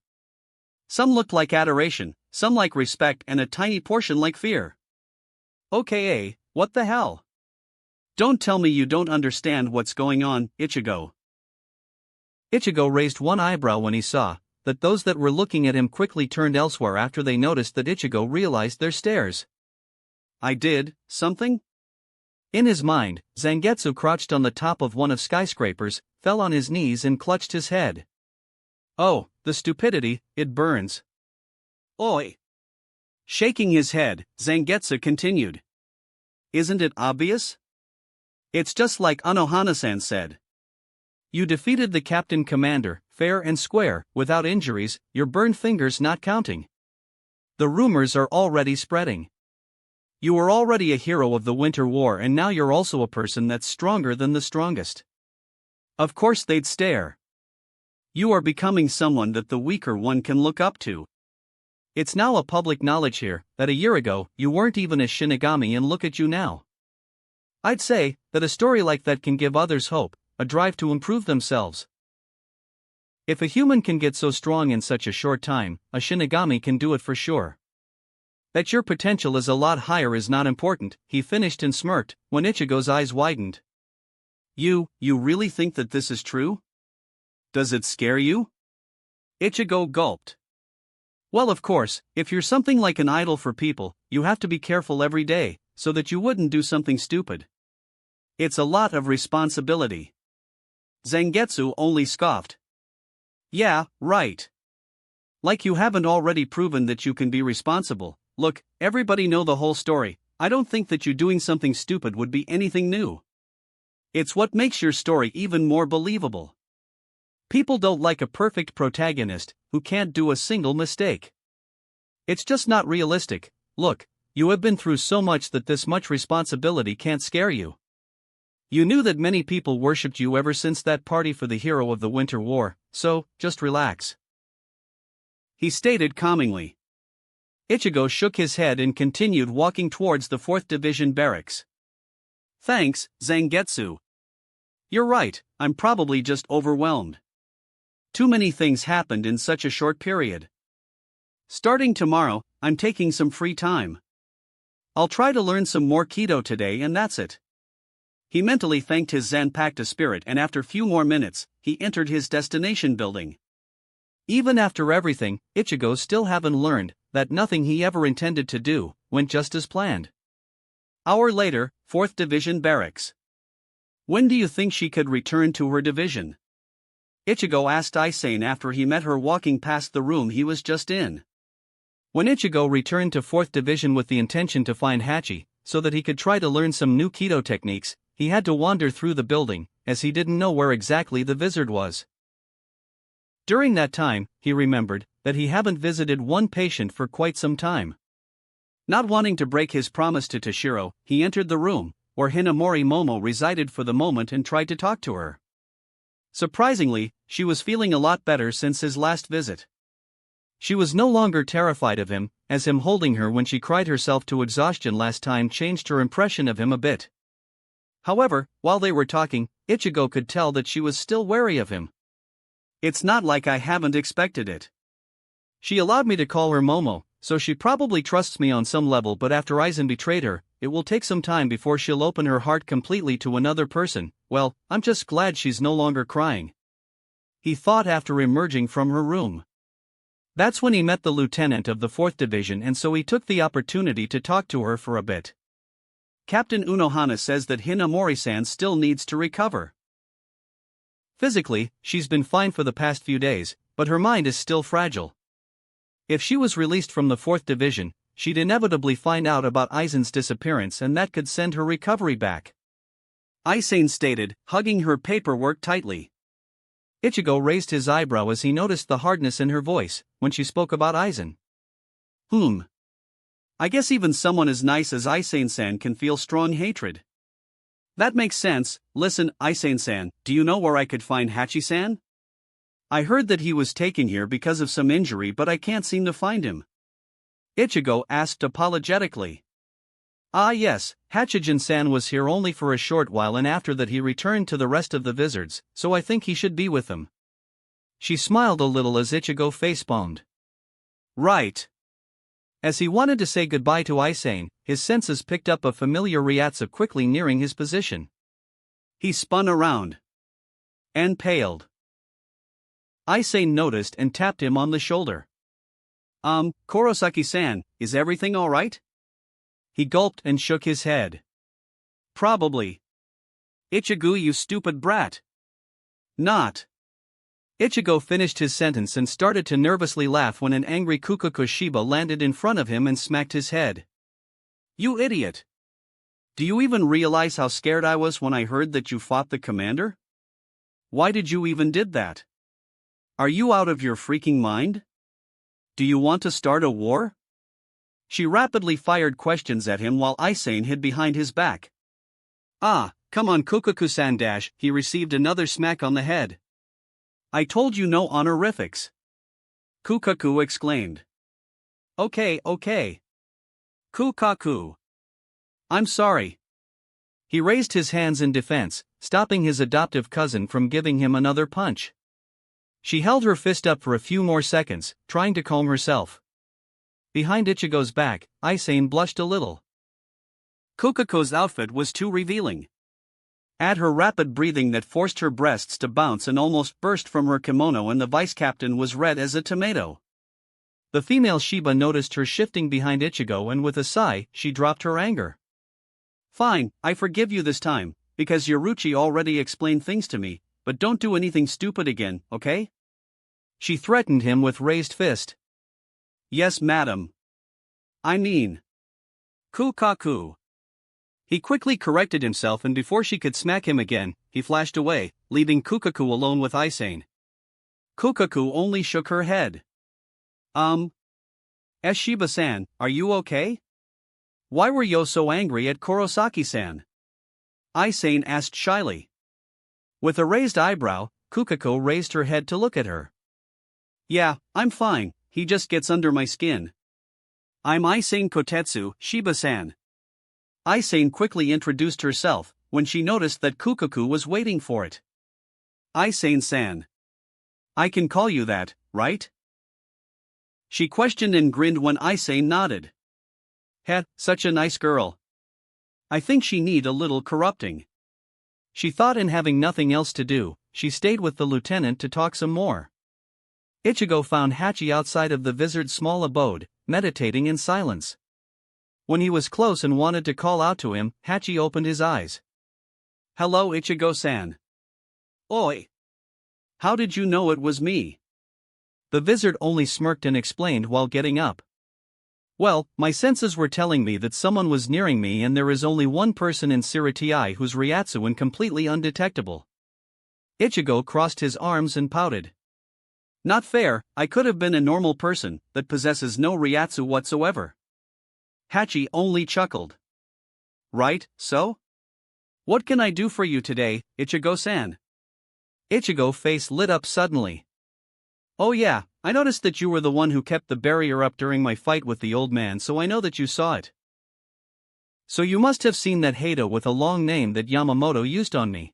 Some looked like adoration, some like respect, and a tiny portion like fear. Okay, what the hell? Don't tell me you don't understand what's going on, Ichigo. Ichigo raised one eyebrow when he saw that those that were looking at him quickly turned elsewhere after they noticed that Ichigo realized their stares. I did something? In his mind, Zangetsu crouched on the top of one of skyscrapers, fell on his knees and clutched his head. Oh, the stupidity, it burns. Oi! Shaking his head, Zangetsu continued. Isn't it obvious? It's just like Anohana-san said. You defeated the captain commander, fair and square, without injuries, your burned fingers not counting. The rumors are already spreading. You were already a hero of the Winter War, and now you're also a person that's stronger than the strongest. Of course they'd stare. You are becoming someone that the weaker one can look up to. It's now a public knowledge here that a year ago you weren't even a Shinigami, and look at you now. I'd say that a story like that can give others hope, a drive to improve themselves. If a human can get so strong in such a short time, a Shinigami can do it for sure. That your potential is a lot higher is not important, he finished and smirked, when Ichigo's eyes widened. You really think that this is true? Does it scare you? Ichigo gulped. Well, of course, if you're something like an idol for people, you have to be careful every day, so that you wouldn't do something stupid. It's a lot of responsibility. Zangetsu only scoffed. Yeah, right. Like you haven't already proven that you can be responsible. Look, everybody know the whole story. I don't think that you doing something stupid would be anything new. It's what makes your story even more believable. People don't like a perfect protagonist who can't do a single mistake. It's just not realistic. Look, you have been through so much that this much responsibility can't scare you. You knew that many people worshipped you ever since that party for the hero of the Winter War, so just relax. He stated calmingly. Ichigo shook his head and continued walking towards the 4th Division barracks. Thanks, Zangetsu. You're right, I'm probably just overwhelmed. Too many things happened in such a short period. Starting tomorrow, I'm taking some free time. I'll try to learn some more Kido today, and that's it. He mentally thanked his Zanpakuto spirit, and after few more minutes, he entered his destination building. Even after everything, Ichigo still haven't learned that nothing he ever intended to do went just as planned. Hour later, 4th Division barracks. When do you think she could return to her division? Ichigo asked Aisane after he met her walking past the room he was just in. When Ichigo returned to 4th Division with the intention to find Hachi, so that he could try to learn some new Kido techniques, he had to wander through the building, as he didn't know where exactly the wizard was. During that time, he remembered that he hadn't visited one patient for quite some time. Not wanting to break his promise to Toshiro, he entered the room, where Hinamori Momo resided for the moment, and tried to talk to her. Surprisingly, she was feeling a lot better since his last visit. She was no longer terrified of him, as him holding her when she cried herself to exhaustion last time changed her impression of him a bit. However, while they were talking, Ichigo could tell that she was still wary of him. "It's not like I haven't expected it. She allowed me to call her Momo, so she probably trusts me on some level, but after Aizen betrayed her, it will take some time before she'll open her heart completely to another person. Well, I'm just glad she's no longer crying," he thought after emerging from her room. That's when he met the lieutenant of the 4th Division, and so he took the opportunity to talk to her for a bit. "Captain Unohana says that Hinamori-san still needs to recover. Physically, she's been fine for the past few days, but her mind is still fragile. If she was released from the 4th Division, she'd inevitably find out about Aizen's disappearance, and that could send her recovery back," Aizen stated, hugging her paperwork tightly. Ichigo raised his eyebrow as he noticed the hardness in her voice when she spoke about Aizen. I guess even someone as nice as Aizen-san can feel strong hatred. That makes sense. Listen, Aizen-san, do you know where I could find Hachi-san? I heard that he was taken here because of some injury, but I can't seem to find him," Ichigo asked apologetically. "Ah yes, Hachijin-san was here only for a short while, and after that he returned to the rest of the wizards, so I think he should be with them." She smiled a little as Ichigo facepalmed. "Right." As he wanted to say goodbye to Aizen, his senses picked up a familiar Ryatsu quickly nearing his position. He spun around and paled. Aizen noticed and tapped him on the shoulder. Kurosaki-san, is everything alright?" He gulped and shook his head. "Probably. Ichigo, you stupid brat." "Not." Ichigo finished his sentence and started to nervously laugh when an angry Kukaku Shiba landed in front of him and smacked his head. "You idiot! Do you even realize how scared I was when I heard that you fought the commander? Why did you even did that? Are you out of your freaking mind? Do you want to start a war?" She rapidly fired questions at him while Aizen hid behind his back. "Ah, come on Kukaku-san dash," he received another smack on the head. "I told you no honorifics," Kukaku exclaimed. Okay. Kukaku. I'm sorry." He raised his hands in defense, stopping his adoptive cousin from giving him another punch. She held her fist up for a few more seconds, trying to calm herself. Behind Ichigo's back, Aizen blushed a little. Kukaku's outfit was too revealing. Add her rapid breathing that forced her breasts to bounce and almost burst from her kimono, and the vice-captain was red as a tomato. The female Shiba noticed her shifting behind Ichigo, and with a sigh, she dropped her anger. "Fine, I forgive you this time, because Yoruchi already explained things to me, but don't do anything stupid again, okay?" She threatened him with raised fist. "Yes, madam. I mean, Kukaku." He quickly corrected himself, and before she could smack him again, he flashed away, leaving Kukaku alone with Aizen. Kukaku only shook her head. Shiba-san, are you okay? Why were you so angry at Kurosaki-san?" Aizen asked shyly. With a raised eyebrow, Kukaku raised her head to look at her. "Yeah, I'm fine, he just gets under my skin. I'm Aizen Kotetsu, Shiba-san." Aizen quickly introduced herself, when she noticed that Kukaku was waiting for it. "Aizen-san. I can call you that, right?" She questioned and grinned when Aizen nodded. "Heh, such a nice girl. I think she need a little corrupting." She thought, and having nothing else to do, she stayed with the lieutenant to talk some more. Ichigo found Hachi outside of the wizard's small abode, meditating in silence. When he was close and wanted to call out to him, Hachi opened his eyes. "Hello, Ichigo-san." "Oi. How did you know it was me?" The wizard only smirked and explained while getting up. "Well, my senses were telling me that someone was nearing me, and there is only one person in Siritii who's Ryatsu and completely undetectable." Ichigo crossed his arms and pouted. "Not fair, I could have been a normal person that possesses no Ryatsu whatsoever." Hachi only chuckled. "Right, so? What can I do for you today, Ichigo-san? Ichigo's face lit up suddenly. Oh yeah, I noticed that you were the one who kept the barrier up during my fight with the old man, so I know that you saw it. So you must have seen that Hado with a long name that Yamamoto used on me.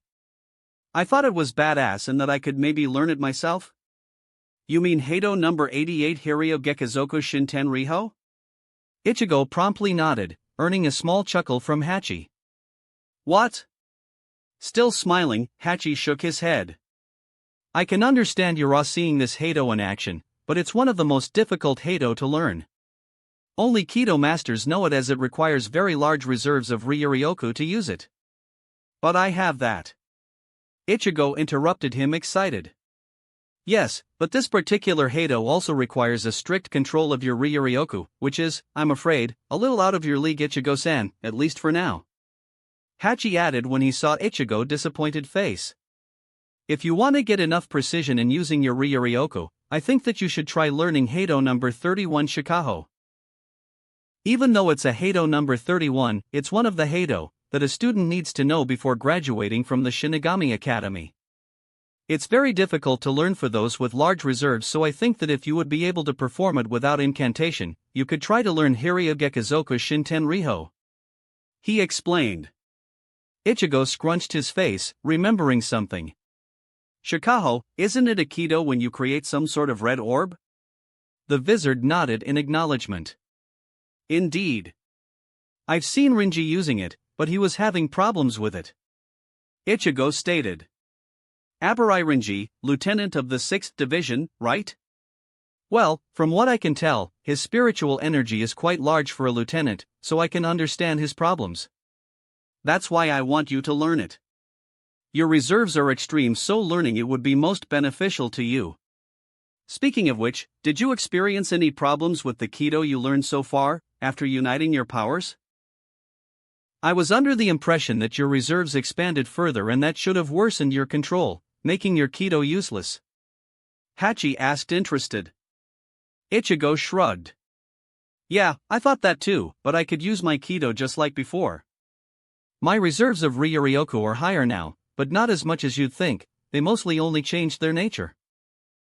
I thought it was badass and that I could maybe learn it myself? You mean Hado number 88 Hiryo Gekizoku Shinten Riho? Ichigo promptly nodded, earning a small chuckle from Hachi. What? Still smiling, Hachi shook his head. I can understand you're seeing this Hado in action, but it's one of the most difficult Hado to learn. Only Kido masters know it, as it requires very large reserves of Ryuryoku to use it. But I have that. Ichigo interrupted him, excited. Yes, but this particular Hado also requires a strict control of your Ryuryoku, which is, I'm afraid, a little out of your league, Ichigo-san, at least for now. Hachi added when he saw Ichigo's disappointed face. If you want to get enough precision in using your Ryuryoku, I think that you should try learning Hado number 31 Shikaho. Even though it's a Hado number 31, it's one of the Hado that a student needs to know before graduating from the Shinigami Academy. It's very difficult to learn for those with large reserves, so I think that if you would be able to perform it without incantation, you could try to learn Hiryo Gekizoku Shinten Riho. He explained. Ichigo scrunched his face, remembering something. Shikaho, isn't it a Kido when you create some sort of red orb? The wizard nodded in acknowledgement. Indeed. I've seen Rinji using it, but he was having problems with it. Ichigo stated. Abarai Rinji, lieutenant of the 6th Division, right? Well, from what I can tell, his spiritual energy is quite large for a lieutenant, so I can understand his problems. That's why I want you to learn it. Your reserves are extreme, so learning it would be most beneficial to you. Speaking of which, did you experience any problems with the Kido you learned so far, after uniting your powers? I was under the impression that your reserves expanded further and that should have worsened your control, making your Kido useless. Hachi asked, interested. Ichigo shrugged. Yeah, I thought that too, but I could use my Kido just like before. My reserves of Ryuryoku are higher now, but not as much as you'd think. They mostly only changed their nature.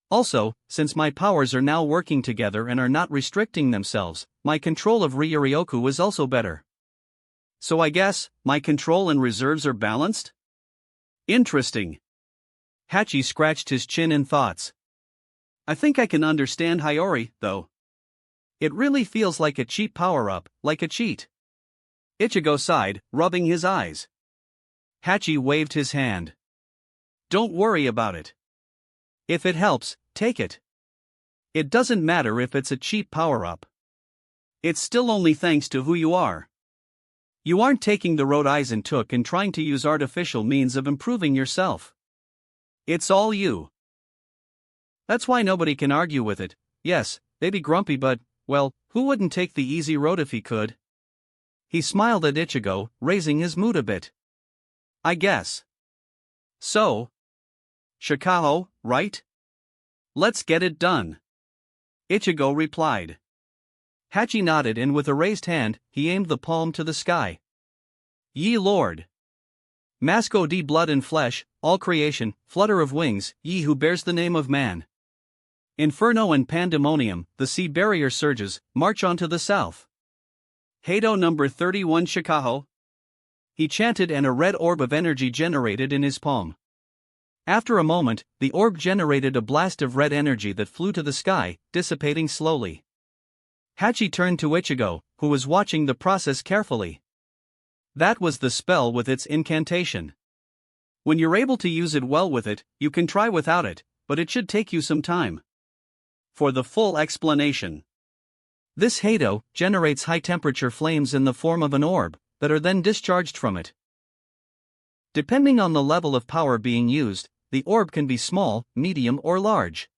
Also, since my powers are now working together and are not restricting themselves, my control of Ryuryoku is also better. So I guess, my control and reserves are balanced? Interesting. Hachi scratched his chin in thoughts. I think I can understand Hiyori, though. It really feels like a cheap power-up, like a cheat. Ichigo sighed, rubbing his eyes. Hachi waved his hand. Don't worry about it. If it helps, take it. It doesn't matter if it's a cheap power-up. It's still only thanks to who you are. You aren't taking the road Aizen took and trying to use artificial means of improving yourself. It's all you. That's why nobody can argue with it. Yes, they'd be grumpy, but, well, who wouldn't take the easy road if he could? He smiled at Ichigo, raising his mood a bit. I guess. So? Shikaho, right? Let's get it done. Ichigo replied. Hachi nodded, and with a raised hand, he aimed the palm to the sky. Ye Lord! Masco d blood and flesh, all creation, flutter of wings, ye who bears the name of man. Inferno and pandemonium, the sea barrier surges, march on to the south. Hado number 31 Shikaho. He chanted, and a red orb of energy generated in his palm. After a moment, the orb generated a blast of red energy that flew to the sky, dissipating slowly. Hachi turned to Ichigo, who was watching the process carefully. That was the spell with its incantation. When you're able to use it well with it, you can try without it, but it should take you some time. For the full explanation. This Hado generates high-temperature flames in the form of an orb, that are then discharged from it. Depending on the level of power being used, the orb can be small, medium, or large.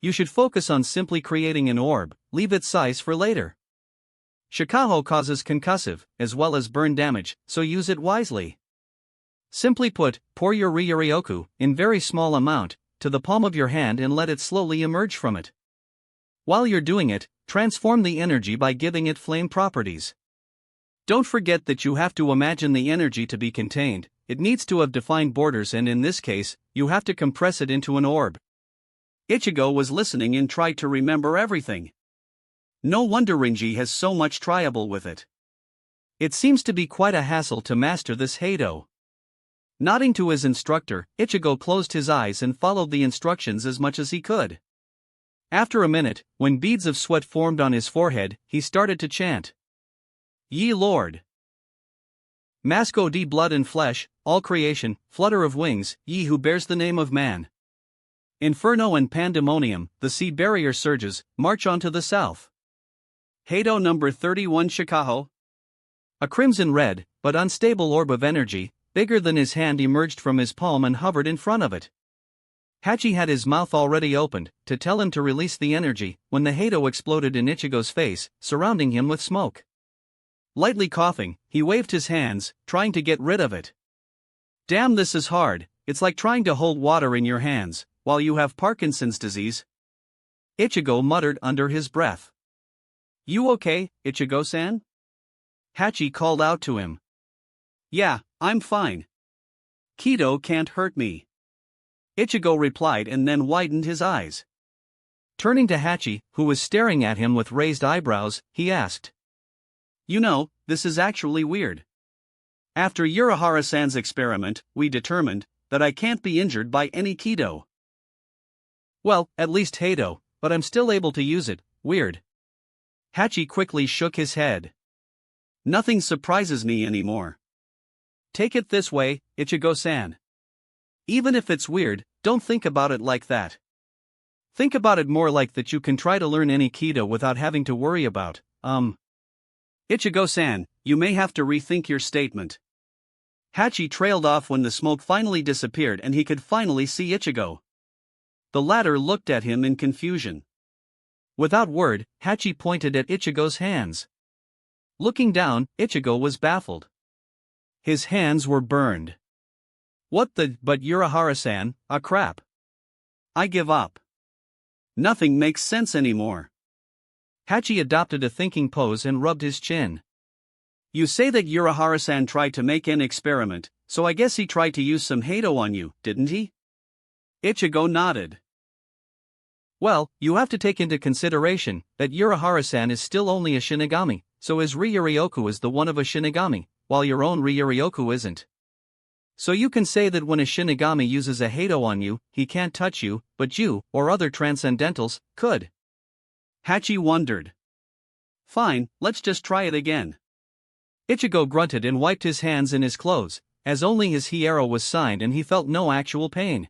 You should focus on simply creating an orb, leave its size for later. Shikaho causes concussive, as well as burn damage, so use it wisely. Simply put, pour your Ryuryoku, in very small amount, to the palm of your hand and let it slowly emerge from it. While you're doing it, transform the energy by giving it flame properties. Don't forget that you have to imagine the energy to be contained, it needs to have defined borders, and in this case, you have to compress it into an orb. Ichigo was listening and tried to remember everything. No wonder Rinji has so much trouble with it. It seems to be quite a hassle to master this Heido. Nodding to his instructor, Ichigo closed his eyes and followed the instructions as much as he could. After a minute, when beads of sweat formed on his forehead, he started to chant. Ye Lord! Masco de blood and flesh, all creation, flutter of wings, ye who bears the name of man. Inferno and pandemonium, the sea barrier surges, march on to the south. Heido number 31 Shikaho. A crimson red, but unstable orb of energy, bigger than his hand, emerged from his palm and hovered in front of it. Hachi had his mouth already opened, to tell him to release the energy, when the Heido exploded in Ichigo's face, surrounding him with smoke. Lightly coughing, he waved his hands, trying to get rid of it. Damn, this is hard, it's like trying to hold water in your hands, while you have Parkinson's disease. Ichigo muttered under his breath. You okay, Ichigo-san? Hachi called out to him. Yeah, I'm fine. Kido can't hurt me. Ichigo replied and then widened his eyes. Turning to Hachi, who was staring at him with raised eyebrows, he asked. You know, this is actually weird. After Urahara-san's experiment, we determined that I can't be injured by any Kido. Well, at least Heido, but I'm still able to use it, weird. Hachi quickly shook his head. Nothing surprises me anymore. Take it this way, Ichigo-san. Even if it's weird, don't think about it like that. Think about it more like that you can try to learn any Kido without having to worry about, Ichigo-san, you may have to rethink your statement. Hachi trailed off when the smoke finally disappeared and he could finally see Ichigo. The latter looked at him in confusion. Without word, Hachi pointed at Ichigo's hands. Looking down, Ichigo was baffled. His hands were burned. What the, but Urahara-san, crap. I give up. Nothing makes sense anymore. Hachi adopted a thinking pose and rubbed his chin. You say that Urahara-san tried to make an experiment, so I guess he tried to use some Heido on you, didn't he? Ichigo nodded. Well, you have to take into consideration that Urahara-san is still only a Shinigami, so his Ryuryoku is the one of a Shinigami, while your own Ryuryoku isn't. So you can say that when a Shinigami uses a Heido on you, he can't touch you, but you, or other transcendentals, could. Hachi wondered. Fine, let's just try it again. Ichigo grunted and wiped his hands in his clothes, as only his Hiero was signed and he felt no actual pain.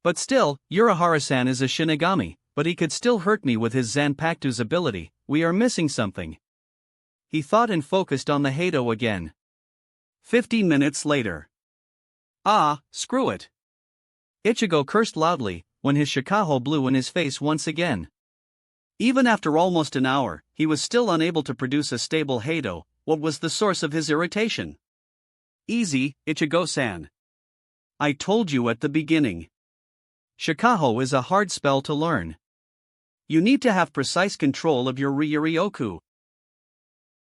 But still, Urahara-san is a Shinigami, but he could still hurt me with his Zanpakuto's ability, we are missing something. He thought and focused on the Heido again. 15 minutes later. Ah, screw it. Ichigo cursed loudly, when his Shikaho blew in his face once again. Even after almost an hour, he was still unable to produce a stable Heido. What was the source of his irritation? Easy, Ichigo-san. I told you at the beginning. Shikaho is a hard spell to learn. You need to have precise control of your Ryuryoku.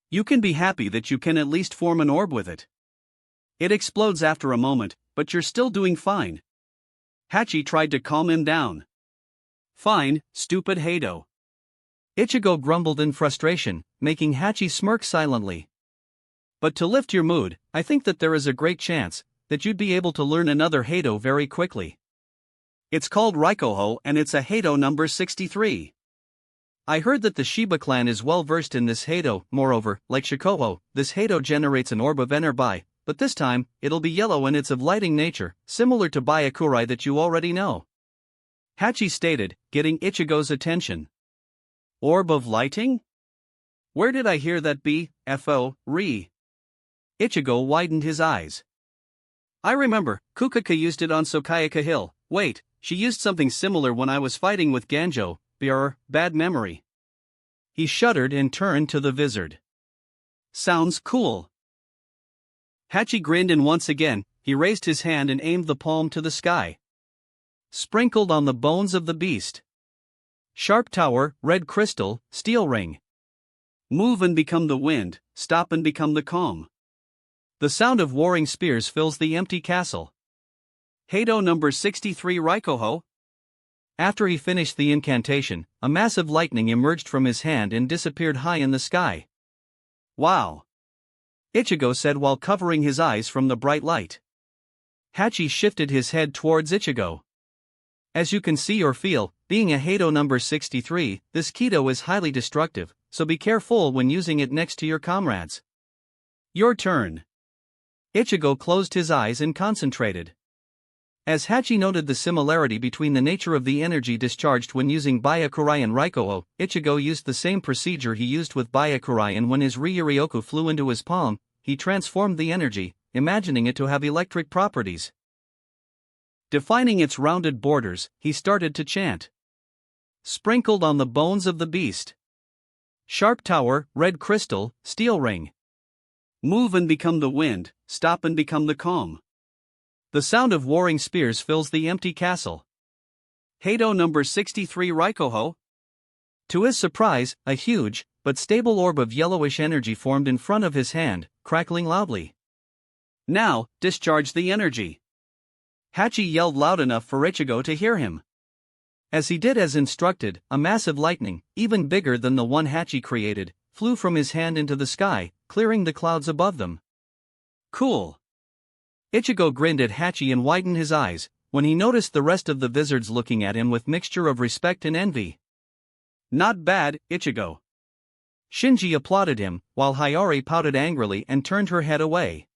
You can be happy that you can at least form an orb with it. It explodes after a moment, but you're still doing fine. Hachi tried to calm him down. Fine, stupid Heido. Ichigo grumbled in frustration, making Hachi smirk silently. But to lift your mood, I think that there is a great chance that you'd be able to learn another Heido very quickly. It's called Raikoho and it's a Heido number 63. I heard that the Shiba clan is well versed in this Heido. Moreover, like Shikoho, this Heido generates an orb of energy, but this time, it'll be yellow and it's of lighting nature, similar to Byakurai that you already know. Hachi stated, getting Ichigo's attention. Orb of lighting? Where did I hear that be, Re? Ichigo widened his eyes. I remember, Kukaka used it on Sokayaka Hill. Wait, she used something similar when I was fighting with Ganjo. Bad memory. He shuddered and turned to the wizard. Sounds cool. Hachi grinned and once again, he raised his hand and aimed the palm to the sky. Sprinkled on the bones of the beast. Sharp tower, red crystal, steel ring. Move and become the wind, stop and become the calm. The sound of warring spears fills the empty castle. Hado number 63 Raikoho. After he finished the incantation, a massive lightning emerged from his hand and disappeared high in the sky. Wow! Ichigo said while covering his eyes from the bright light. Hachi shifted his head towards Ichigo. As you can see or feel, being a Hado number 63, this Kido is highly destructive, so be careful when using it next to your comrades. Your turn. Ichigo closed his eyes and concentrated. As Hachi noted the similarity between the nature of the energy discharged when using Byakurai and Raikoho, Ichigo used the same procedure he used with Byakurai, and when his Ryuryoku flew into his palm, he transformed the energy, imagining it to have electric properties. Defining its rounded borders, he started to chant. Sprinkled on the bones of the beast. Sharp tower, red crystal, steel ring. Move and become the wind, stop and become the calm. The sound of warring spears fills the empty castle. Hado number 63 Raikoho. To his surprise, a huge, but stable orb of yellowish energy formed in front of his hand, crackling loudly. Now, discharge the energy. Hachi yelled loud enough for Ichigo to hear him. As he did as instructed, a massive lightning, even bigger than the one Hachi created, flew from his hand into the sky, clearing the clouds above them. Cool. Ichigo grinned at Hachi and widened his eyes, when he noticed the rest of the wizards looking at him with mixture of respect and envy. Not bad, Ichigo. Shinji applauded him, while Hayari pouted angrily and turned her head away.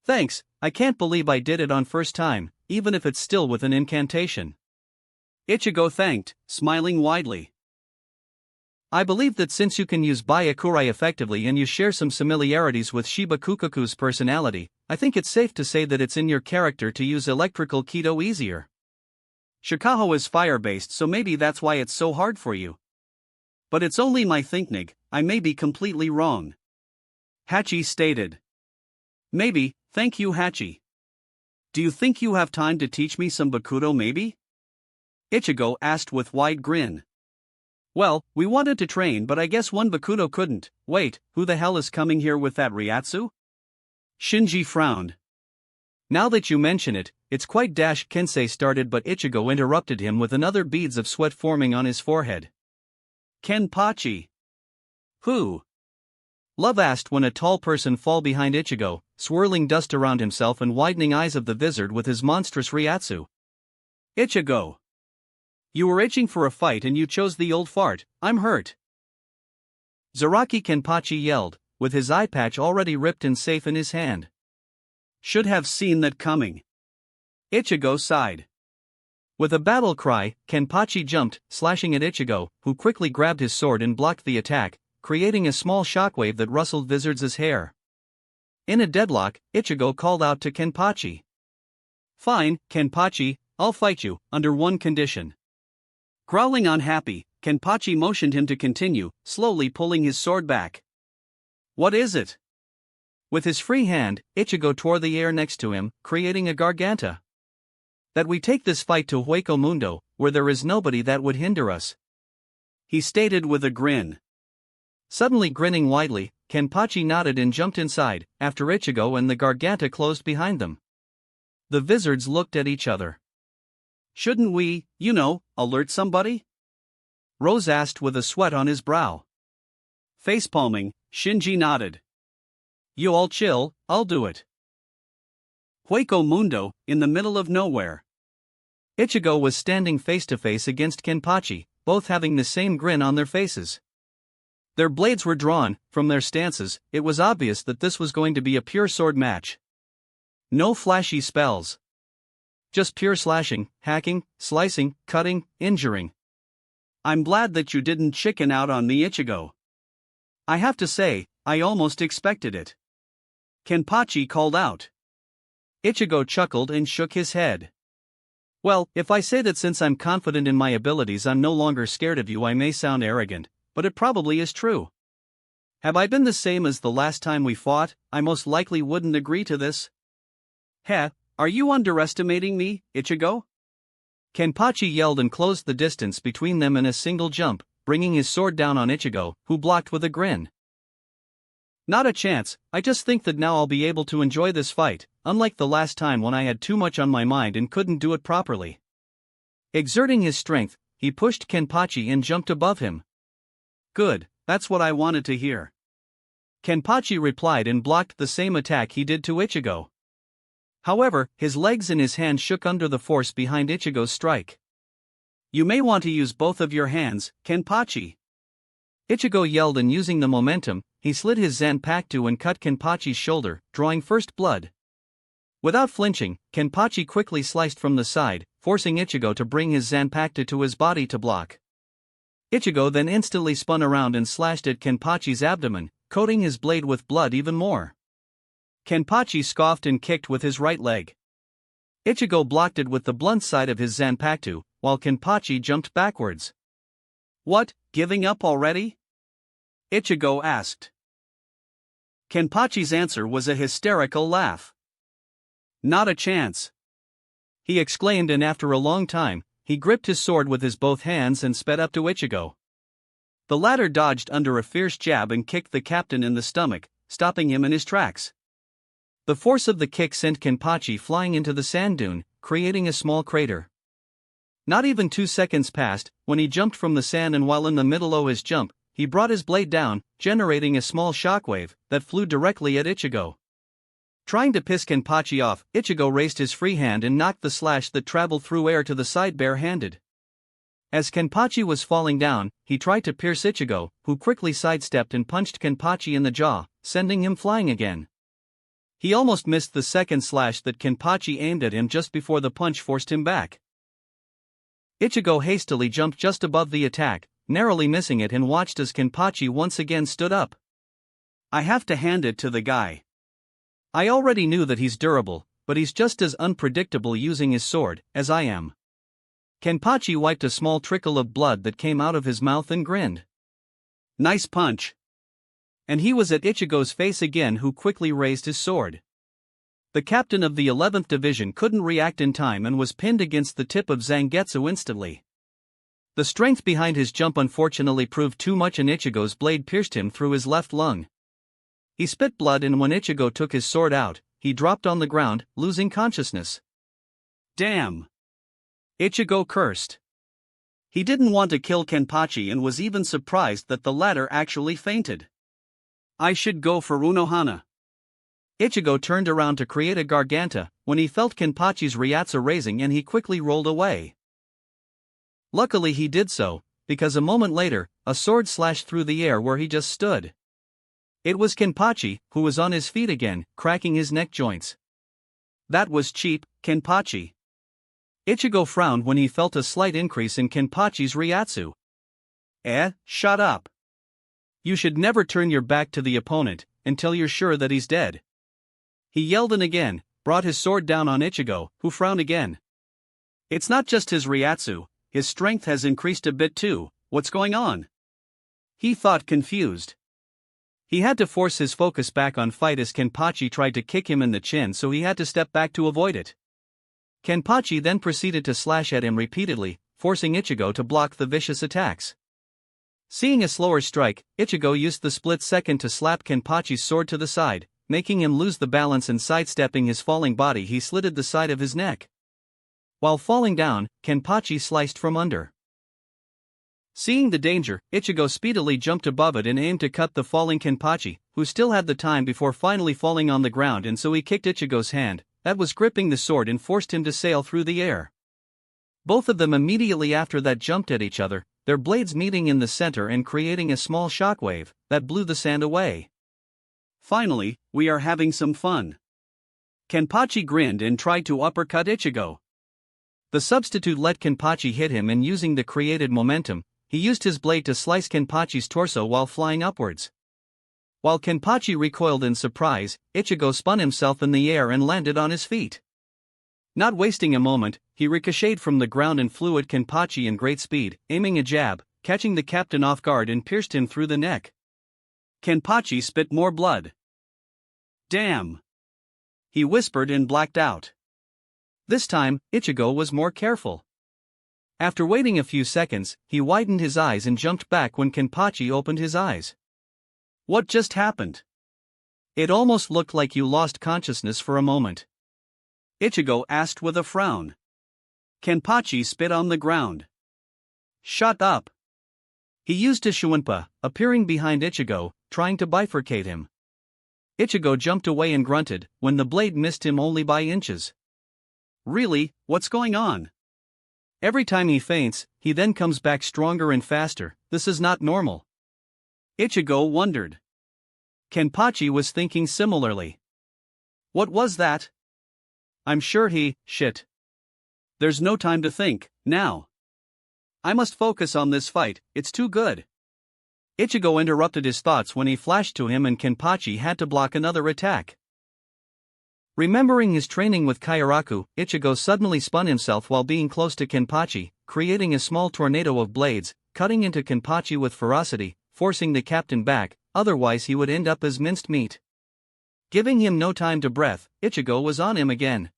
Thanks, I can't believe I did it on first time, even if it's still with an incantation. Ichigo thanked, smiling widely. I believe that since you can use Byakurai effectively and you share some similarities with Shiba Kukaku's personality, I think it's safe to say that it's in your character to use electrical Kido easier. Shikaho is fire-based, so maybe that's why it's so hard for you. But it's only my thinknig, I may be completely wrong. Hachi stated. Maybe, thank you Hachi. Do you think you have time to teach me some Bakudo maybe? Ichigo asked with wide grin. Well, we wanted to train but I guess one Bakudo couldn't. Wait, who the hell is coming here with that Ryatsu? Shinji frowned. Now that you mention it, it's quite dash Kensei started, but Ichigo interrupted him with another beads of sweat forming on his forehead. Kenpachi. Who? Love asked when a tall person fall behind Ichigo, swirling dust around himself and widening eyes of the wizard with his monstrous Ryatsu. Ichigo. You were itching for a fight and you chose the old fart, I'm hurt. Zaraki Kenpachi yelled, with his eye patch already ripped and safe in his hand. Should have seen that coming. Ichigo sighed. With a battle cry, Kenpachi jumped, slashing at Ichigo, who quickly grabbed his sword and blocked the attack, creating a small shockwave that rustled Wizard's hair. In a deadlock, Ichigo called out to Kenpachi. Fine, Kenpachi, I'll fight you, under one condition. Growling unhappy, Kenpachi motioned him to continue, slowly pulling his sword back. What is it? With his free hand, Ichigo tore the air next to him, creating a garganta. That we take this fight to Hueco Mundo, where there is nobody that would hinder us. He stated with a grin. Suddenly grinning widely, Kenpachi nodded and jumped inside, after Ichigo and the garganta closed behind them. The wizards looked at each other. Shouldn't we, alert somebody? Rose asked with a sweat on his brow. Facepalming, Shinji nodded. You all chill, I'll do it. Hueco Mundo, in the middle of nowhere. Ichigo was standing face to face against Kenpachi, both having the same grin on their faces. Their blades were drawn. From their stances, it was obvious that this was going to be a pure sword match. No flashy spells. Just pure slashing, hacking, slicing, cutting, injuring. I'm glad that you didn't chicken out on me, Ichigo. I have to say, I almost expected it. Kenpachi called out. Ichigo chuckled and shook his head. Well, if I say that since I'm confident in my abilities I'm no longer scared of you, I may sound arrogant, but it probably is true. Have I been the same as the last time we fought? I most likely wouldn't agree to this. Heh, are you underestimating me, Ichigo? Kenpachi yelled and closed the distance between them in a single jump, bringing his sword down on Ichigo, who blocked with a grin. "Not a chance, I just think that now I'll be able to enjoy this fight, unlike the last time when I had too much on my mind and couldn't do it properly." Exerting his strength, he pushed Kenpachi and jumped above him. "Good, that's what I wanted to hear." Kenpachi replied and blocked the same attack he did to Ichigo. However, his legs and his hand shook under the force behind Ichigo's strike. "You may want to use both of your hands, Kenpachi." Ichigo yelled, and using the momentum, he slid his Zanpakuto and cut Kenpachi's shoulder, drawing first blood. Without flinching, Kenpachi quickly sliced from the side, forcing Ichigo to bring his Zanpakuto to his body to block. Ichigo then instantly spun around and slashed at Kenpachi's abdomen, coating his blade with blood even more. Kenpachi scoffed and kicked with his right leg. Ichigo blocked it with the blunt side of his Zanpakuto, while Kenpachi jumped backwards. "What, giving up already?" Ichigo asked. Kenpachi's answer was a hysterical laugh. "Not a chance," he exclaimed, and after a long time, he gripped his sword with his both hands and sped up to Ichigo. The latter dodged under a fierce jab and kicked the captain in the stomach, stopping him in his tracks. The force of the kick sent Kenpachi flying into the sand dune, creating a small crater. Not even 2 seconds passed when he jumped from the sand, and while in the middle of his jump, he brought his blade down, generating a small shockwave that flew directly at Ichigo. Trying to piss Kenpachi off, Ichigo raised his free hand and knocked the slash that traveled through air to the side bare-handed. As Kenpachi was falling down, he tried to pierce Ichigo, who quickly sidestepped and punched Kenpachi in the jaw, sending him flying again. He almost missed the second slash that Kenpachi aimed at him just before the punch forced him back. Ichigo hastily jumped just above the attack, narrowly missing it, and watched as Kenpachi once again stood up. "I have to hand it to the guy. I already knew that he's durable, but he's just as unpredictable using his sword as I am." Kenpachi wiped a small trickle of blood that came out of his mouth and grinned. "Nice punch." And he was at Ichigo's face again, who quickly raised his sword. The captain of the 11th Division couldn't react in time and was pinned against the tip of Zangetsu instantly. The strength behind his jump unfortunately proved too much, and Ichigo's blade pierced him through his left lung. He spit blood, and when Ichigo took his sword out, he dropped on the ground, losing consciousness. "Damn!" Ichigo cursed. He didn't want to kill Kenpachi and was even surprised that the latter actually fainted. "I should go for Unohana." Ichigo turned around to create a Garganta when he felt Kenpachi's Ryatsu raising, and he quickly rolled away. Luckily he did so, because a moment later, a sword slashed through the air where he just stood. It was Kenpachi, who was on his feet again, cracking his neck joints. "That was cheap, Kenpachi." Ichigo frowned when he felt a slight increase in Kenpachi's Ryatsu. Shut up. You should never turn your back to the opponent until you're sure that he's dead." He yelled and again brought his sword down on Ichigo, who frowned again. "It's not just his Ryatsu, his strength has increased a bit too. What's going on?" he thought, confused. He had to force his focus back on fight as Kenpachi tried to kick him in the chin, so he had to step back to avoid it. Kenpachi then proceeded to slash at him repeatedly, forcing Ichigo to block the vicious attacks. Seeing a slower strike, Ichigo used the split second to slap Kenpachi's sword to the side, making him lose the balance, and sidestepping his falling body, he slitted the side of his neck. While falling down, Kenpachi sliced from under. Seeing the danger, Ichigo speedily jumped above it and aimed to cut the falling Kenpachi, who still had the time before finally falling on the ground, and so he kicked Ichigo's hand that was gripping the sword and forced him to sail through the air. Both of them immediately after that jumped at each other, their blades meeting in the center and creating a small shockwave that blew the sand away. "Finally, we are having some fun." Kenpachi grinned and tried to uppercut Ichigo. The substitute let Kenpachi hit him, and using the created momentum, he used his blade to slice Kenpachi's torso while flying upwards. While Kenpachi recoiled in surprise, Ichigo spun himself in the air and landed on his feet. Not wasting a moment, he ricocheted from the ground and flew at Kenpachi in great speed, aiming a jab, catching the captain off guard, and pierced him through the neck. Kenpachi spit more blood. "Damn!" he whispered and blacked out. This time, Ichigo was more careful. After waiting a few seconds, he widened his eyes and jumped back when Kenpachi opened his eyes. What just happened? It almost looked like you lost consciousness for a moment, Ichigo asked with a frown. Kenpachi spit on the ground. Shut up. He used his Shuinpa, appearing behind Ichigo, trying to bifurcate him. Ichigo jumped away and grunted, when the blade missed him only by inches. Really, what's going on? Every time he faints, he then comes back stronger and faster. This is not normal. Ichigo wondered. Kenpachi was thinking similarly. What was that? I'm sure shit. There's no time to think, now. I must focus on this fight, it's too good. Ichigo interrupted his thoughts when he flashed to him and Kenpachi had to block another attack. Remembering his training with Kairaku, Ichigo suddenly spun himself while being close to Kenpachi, creating a small tornado of blades, cutting into Kenpachi with ferocity, forcing the captain back, otherwise he would end up as minced meat. Giving him no time to breath, Ichigo was on him again.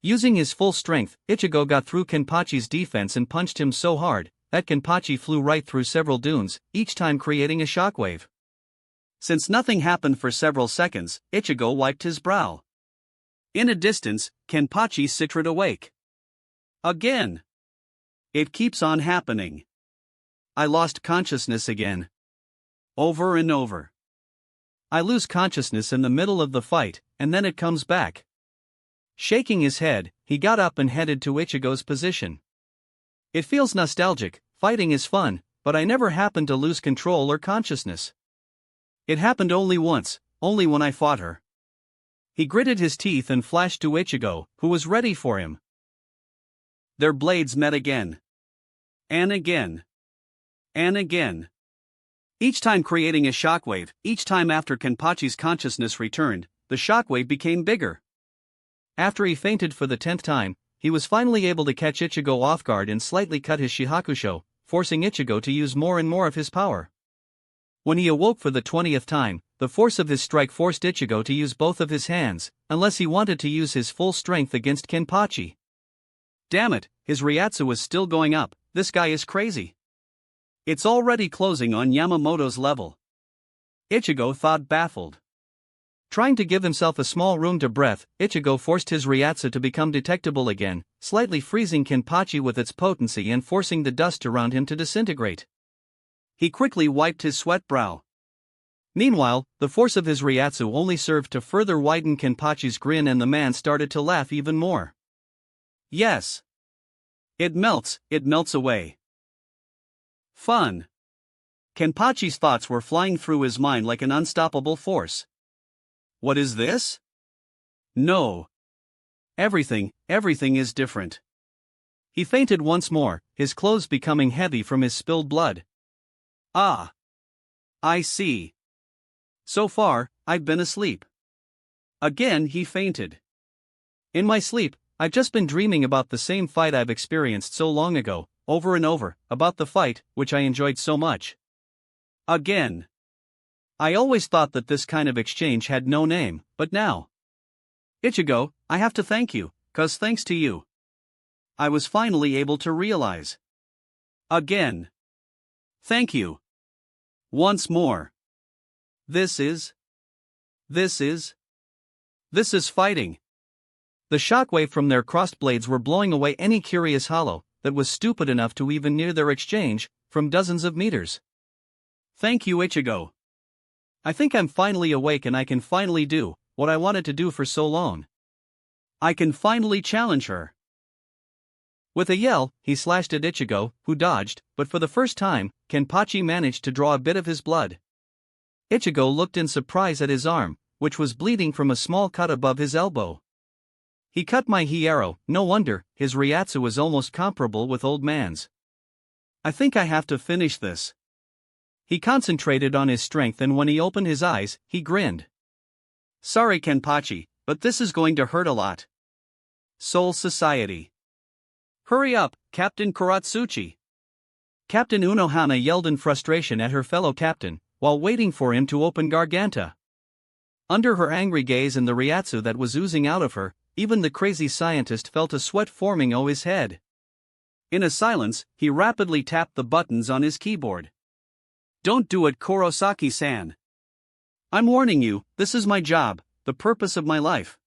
Using his full strength, Ichigo got through Kenpachi's defense and punched him so hard that Kenpachi flew right through several dunes, each time creating a shockwave. Since nothing happened for several seconds, Ichigo wiped his brow. In a distance, Kenpachi cittered awake. Again. It keeps on happening. I lost consciousness again. Over and over. I lose consciousness in the middle of the fight, and then it comes back. Shaking his head, he got up and headed to Ichigo's position. It feels nostalgic, fighting is fun, but I never happened to lose control or consciousness. It happened only once, only when I fought her. He gritted his teeth and flashed to Ichigo, who was ready for him. Their blades met again. And again. And again. Each time creating a shockwave, each time after Kenpachi's consciousness returned, the shockwave became bigger. After he fainted for the 10th time, he was finally able to catch Ichigo off guard and slightly cut his Shihakusho, forcing Ichigo to use more and more of his power. When he awoke for the 20th time, the force of his strike forced Ichigo to use both of his hands, unless he wanted to use his full strength against Kenpachi. Damn it, his Ryatsu was still going up, this guy is crazy. It's already closing on Yamamoto's level. Ichigo thought, baffled. Trying to give himself a small room to breath, Ichigo forced his Ryatsu to become detectable again, slightly freezing Kenpachi with its potency and forcing the dust around him to disintegrate. He quickly wiped his sweat brow. Meanwhile, the force of his Ryatsu only served to further widen Kenpachi's grin and the man started to laugh even more. Yes. It melts away. Fun. Kenpachi's thoughts were flying through his mind like an unstoppable force. What is this? No. Everything is different. He fainted once more, his clothes becoming heavy from his spilled blood. Ah. I see. So far, I've been asleep. Again he fainted. In my sleep, I've just been dreaming about the same fight I've experienced so long ago, over and over, about the fight, which I enjoyed so much. Again. I always thought that this kind of exchange had no name, but now. Ichigo, I have to thank you, 'cause thanks to you, I was finally able to realize. Again. Thank you. Once more. This is fighting. The shockwave from their crossed blades were blowing away any curious hollow that was stupid enough to even near their exchange, from dozens of meters. Thank you, Ichigo. I think I'm finally awake and I can finally do what I wanted to do for so long. I can finally challenge her. With a yell, he slashed at Ichigo, who dodged, but for the first time, Kenpachi managed to draw a bit of his blood. Ichigo looked in surprise at his arm, which was bleeding from a small cut above his elbow. He cut my Hiero, no wonder, his Ryatsu was almost comparable with old man's. I think I have to finish this. He concentrated on his strength and when he opened his eyes, he grinned. Sorry Kenpachi, but this is going to hurt a lot. Soul Society. Hurry up, Captain Kuratsuchi. Captain Unohana yelled in frustration at her fellow captain, while waiting for him to open Garganta. Under her angry gaze and the Ryatsu that was oozing out of her, even the crazy scientist felt a sweat forming on his head. In a silence, he rapidly tapped the buttons on his keyboard. Don't do it, Kurosaki-san. I'm warning you, this is my job, the purpose of my life.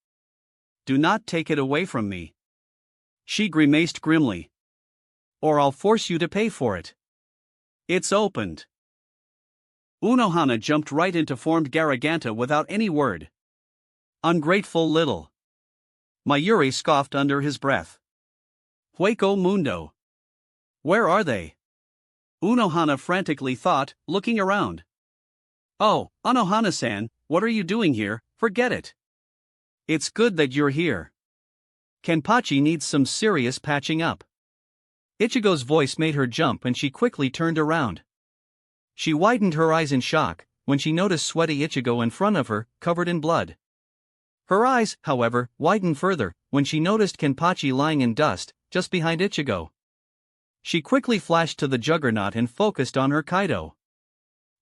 Do not take it away from me. She grimaced grimly. Or I'll force you to pay for it. It's opened. Unohana jumped right into formed Garganta without any word. Ungrateful little. Mayuri scoffed under his breath. Hueco Mundo. Where are they? Unohana frantically thought, looking around. Oh, Unohana-san, what are you doing here? Forget it. It's good that you're here. Kenpachi needs some serious patching up. Ichigo's voice made her jump and she quickly turned around. She widened her eyes in shock when she noticed sweaty Ichigo in front of her, covered in blood. Her eyes, however, widened further when she noticed Kenpachi lying in dust, just behind Ichigo. She quickly flashed to the juggernaut and focused on her Kaido.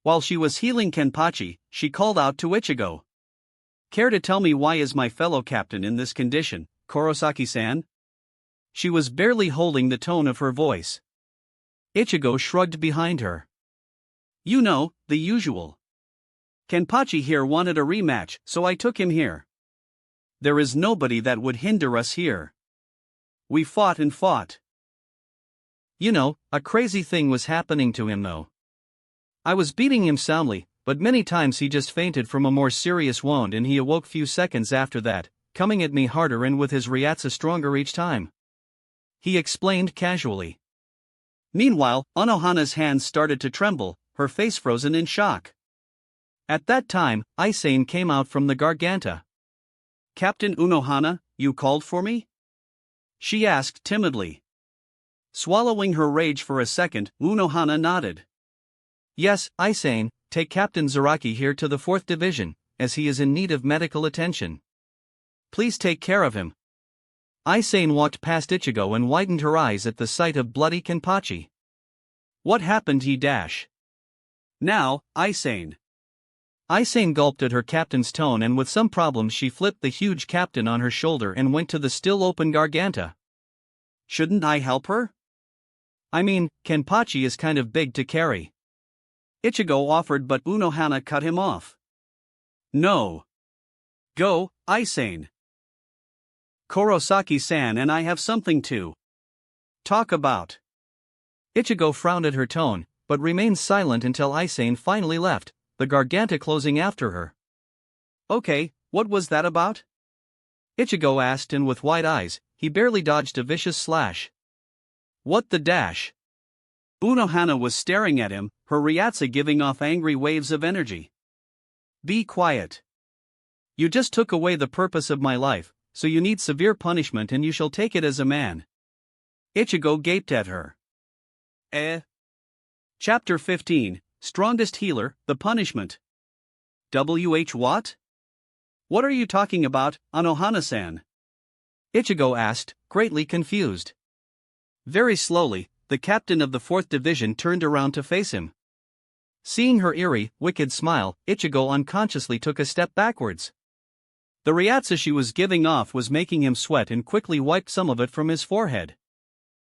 While she was healing Kenpachi, she called out to Ichigo. Care to tell me why is my fellow captain in this condition, Kurosaki-san? She was barely holding the tone of her voice. Ichigo shrugged behind her. You know, the usual. Kenpachi here wanted a rematch, so I took him here. There is nobody that would hinder us here. We fought and fought. You know, a crazy thing was happening to him though. I was beating him soundly, but many times he just fainted from a more serious wound and he awoke few seconds after that, coming at me harder and with his Ryatsu stronger each time. He explained casually. Meanwhile, Unohana's hands started to tremble, her face frozen in shock. At that time, Isane came out from the Garganta. Captain Unohana, you called for me? She asked timidly. Swallowing her rage for a second, Unohana nodded. Yes, Isane, take Captain Zaraki here to the 4th Division, as he is in need of medical attention. Please take care of him. Isane walked past Ichigo and widened her eyes at the sight of bloody Kenpachi. What happened? He dash. Now, Isane. Isane gulped at her captain's tone and with some problems she flipped the huge captain on her shoulder and went to the still open Garganta. Shouldn't I help her? I mean, Kenpachi is kind of big to carry. Ichigo offered but Unohana cut him off. No. Go, Isane. Kurosaki-san and I have something to talk about. Ichigo frowned at her tone, but remained silent until Isane finally left, the Garganta closing after her. Okay, what was that about? Ichigo asked and with wide eyes, he barely dodged a vicious slash. What the dash? Unohana was staring at him, her Ryatsu giving off angry waves of energy. Be quiet. You just took away the purpose of my life, so you need severe punishment and you shall take it as a man. Ichigo gaped at her. Chapter 15, Strongest Healer, The Punishment. What? What are you talking about, Unohana-san? Ichigo asked, greatly confused. Very slowly, the captain of the 4th Division turned around to face him. Seeing her eerie, wicked smile, Ichigo unconsciously took a step backwards. The Ryatsu she was giving off was making him sweat and quickly wiped some of it from his forehead.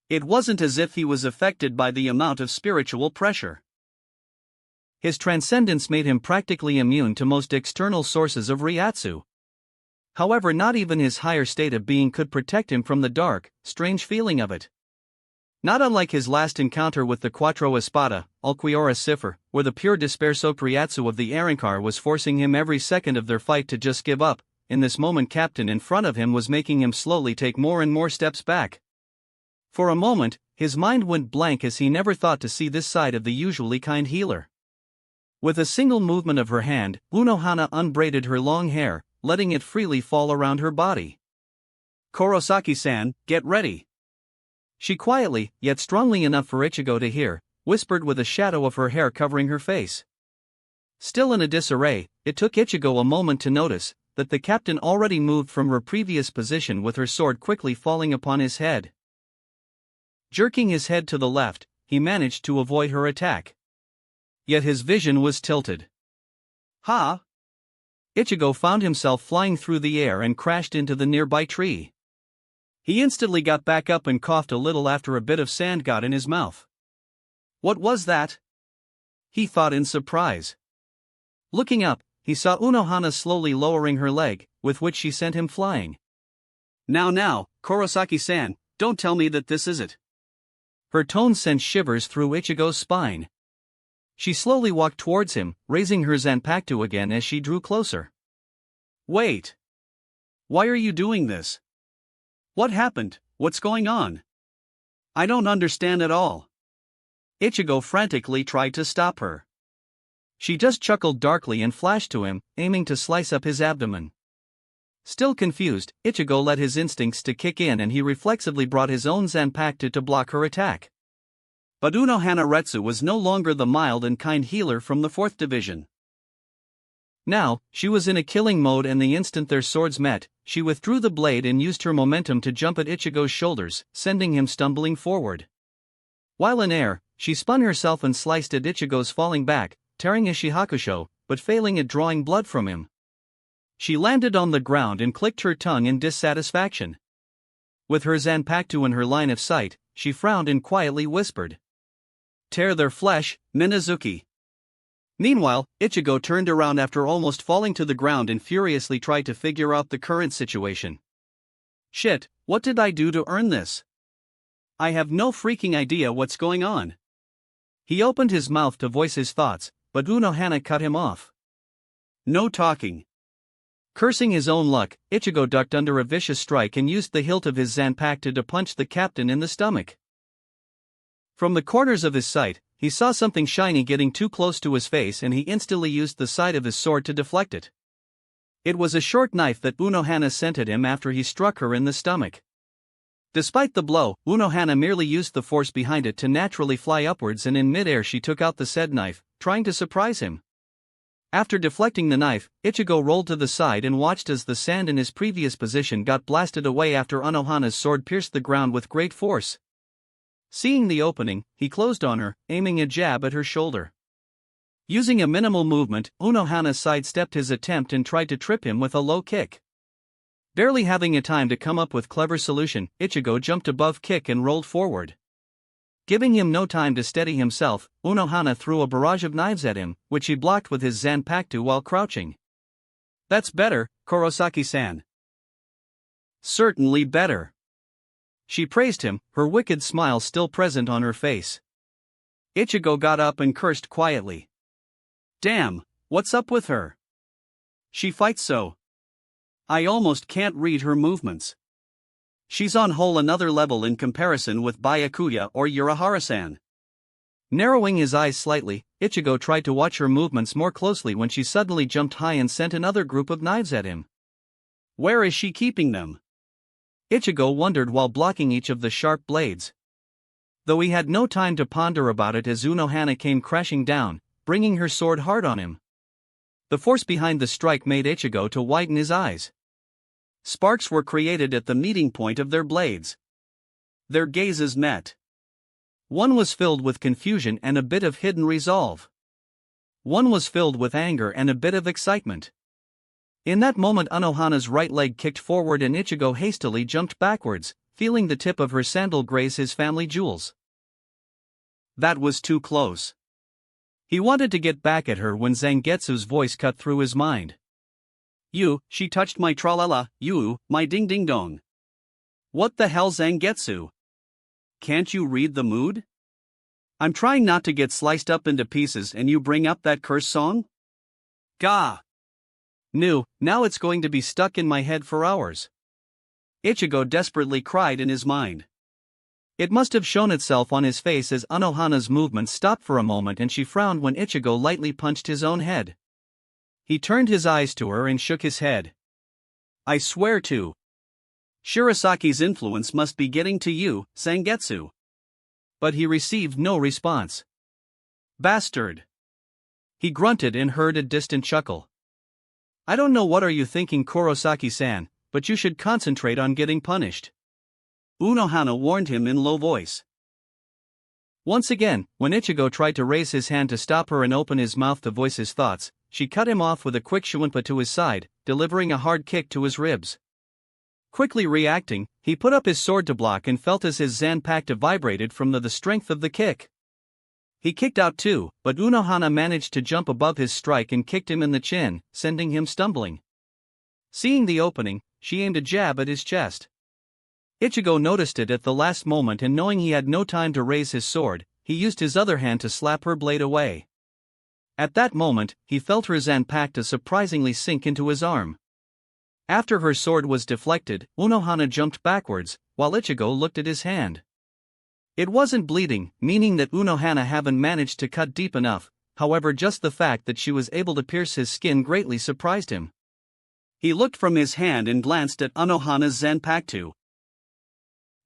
It wasn't as if he was affected by the amount of spiritual pressure. His transcendence made him practically immune to most external sources of Ryatsu. However, not even his higher state of being could protect him from the dark, strange feeling of it. Not unlike his last encounter with the Quattro Espada, Ulquiorra Cipher, where the pure despair-soaked Ryatsu of the Arrancar was forcing him every second of their fight to just give up, in this moment Captain in front of him was making him slowly take more and more steps back. For a moment, his mind went blank as he never thought to see this side of the usually kind healer. With a single movement of her hand, Unohana unbraided her long hair, letting it freely fall around her body. Kurosaki-san, get ready. She quietly, yet strongly enough for Ichigo to hear, whispered with a shadow of her hair covering her face. Still in a disarray, it took Ichigo a moment to notice that the captain already moved from her previous position with her sword quickly falling upon his head. Jerking his head to the left, he managed to avoid her attack. Yet his vision was tilted. Ha! Ichigo found himself flying through the air and crashed into the nearby tree. He instantly got back up and coughed a little after a bit of sand got in his mouth. What was that? He thought in surprise. Looking up, he saw Unohana slowly lowering her leg, with which she sent him flying. Now, Kurosaki-san, don't tell me that this is it. Her tone sent shivers through Ichigo's spine. She slowly walked towards him, raising her Zanpakuto again as she drew closer. Wait. Why are you doing this? What happened? What's going on? I don't understand at all. Ichigo frantically tried to stop her. She just chuckled darkly and flashed to him, aiming to slice up his abdomen. Still confused, Ichigo let his instincts to kick in and he reflexively brought his own Zanpakuto to block her attack. But Unohana Retsu was no longer the mild and kind healer from the 4th division. Now, she was in a killing mode, and the instant their swords met, she withdrew the blade and used her momentum to jump at Ichigo's shoulders, sending him stumbling forward. While in air, she spun herself and sliced at Ichigo's falling back, tearing his Shihakusho, but failing at drawing blood from him. She landed on the ground and clicked her tongue in dissatisfaction. With her Zanpakuto in her line of sight, she frowned and quietly whispered, "Tear their flesh, Minazuki." Meanwhile, Ichigo turned around after almost falling to the ground and furiously tried to figure out the current situation. Shit, what did I do to earn this? I have no freaking idea what's going on. He opened his mouth to voice his thoughts, but Unohana cut him off. No talking. Cursing his own luck, Ichigo ducked under a vicious strike and used the hilt of his Zanpakuto to punch the captain in the stomach. From the corners of his sight, he saw something shiny getting too close to his face and he instantly used the side of his sword to deflect it. It was a short knife that Unohana sent at him after he struck her in the stomach. Despite the blow, Unohana merely used the force behind it to naturally fly upwards, and in midair she took out the said knife, trying to surprise him. After deflecting the knife, Ichigo rolled to the side and watched as the sand in his previous position got blasted away after Unohana's sword pierced the ground with great force. Seeing the opening, he closed on her, aiming a jab at her shoulder. Using a minimal movement, Unohana sidestepped his attempt and tried to trip him with a low kick. Barely having a time to come up with clever solution, Ichigo jumped above kick and rolled forward. Giving him no time to steady himself, Unohana threw a barrage of knives at him, which he blocked with his Zanpakuto while crouching. That's better, Kurosaki-san. Certainly better. She praised him, her wicked smile still present on her face. Ichigo got up and cursed quietly. Damn, what's up with her? She fights so. I almost can't read her movements. She's on whole another level in comparison with Byakuya or Urahara-san. Narrowing his eyes slightly, Ichigo tried to watch her movements more closely when she suddenly jumped high and sent another group of knives at him. Where is she keeping them? Ichigo wondered while blocking each of the sharp blades. Though he had no time to ponder about it as Unohana came crashing down, bringing her sword hard on him. The force behind the strike made Ichigo to widen his eyes. Sparks were created at the meeting point of their blades. Their gazes met. One was filled with confusion and a bit of hidden resolve. One was filled with anger and a bit of excitement. In that moment, Unohana's right leg kicked forward and Ichigo hastily jumped backwards, feeling the tip of her sandal graze his family jewels. That was too close. He wanted to get back at her when Zangetsu's voice cut through his mind. She touched my tralala, my ding-ding-dong. What the hell, Zangetsu? Can't you read the mood? I'm trying not to get sliced up into pieces and you bring up that curse song? Gah! Now it's going to be stuck in my head for hours. Ichigo desperately cried in his mind. It must have shown itself on his face as Unohana's movement stopped for a moment and she frowned when Ichigo lightly punched his own head. He turned his eyes to her and shook his head. I swear to Shirasaki's influence must be getting to you, Zangetsu. But he received no response. Bastard! He grunted and heard a distant chuckle. I don't know what are you thinking, Kurosaki-san, but you should concentrate on getting punished. Unohana warned him in low voice. Once again, when Ichigo tried to raise his hand to stop her and open his mouth to voice his thoughts, she cut him off with a quick shunpa to his side, delivering a hard kick to his ribs. Quickly reacting, he put up his sword to block and felt as his Zanpakuto vibrated from the strength of the kick. He kicked out too, but Unohana managed to jump above his strike and kicked him in the chin, sending him stumbling. Seeing the opening, she aimed a jab at his chest. Ichigo noticed it at the last moment, and knowing he had no time to raise his sword, he used his other hand to slap her blade away. At that moment, he felt her Zanpakuto surprisingly sink into his arm. After her sword was deflected, Unohana jumped backwards, while Ichigo looked at his hand. It wasn't bleeding, meaning that Unohana hadn't managed to cut deep enough, however just the fact that she was able to pierce his skin greatly surprised him. He looked from his hand and glanced at Unohana's Zanpakuto.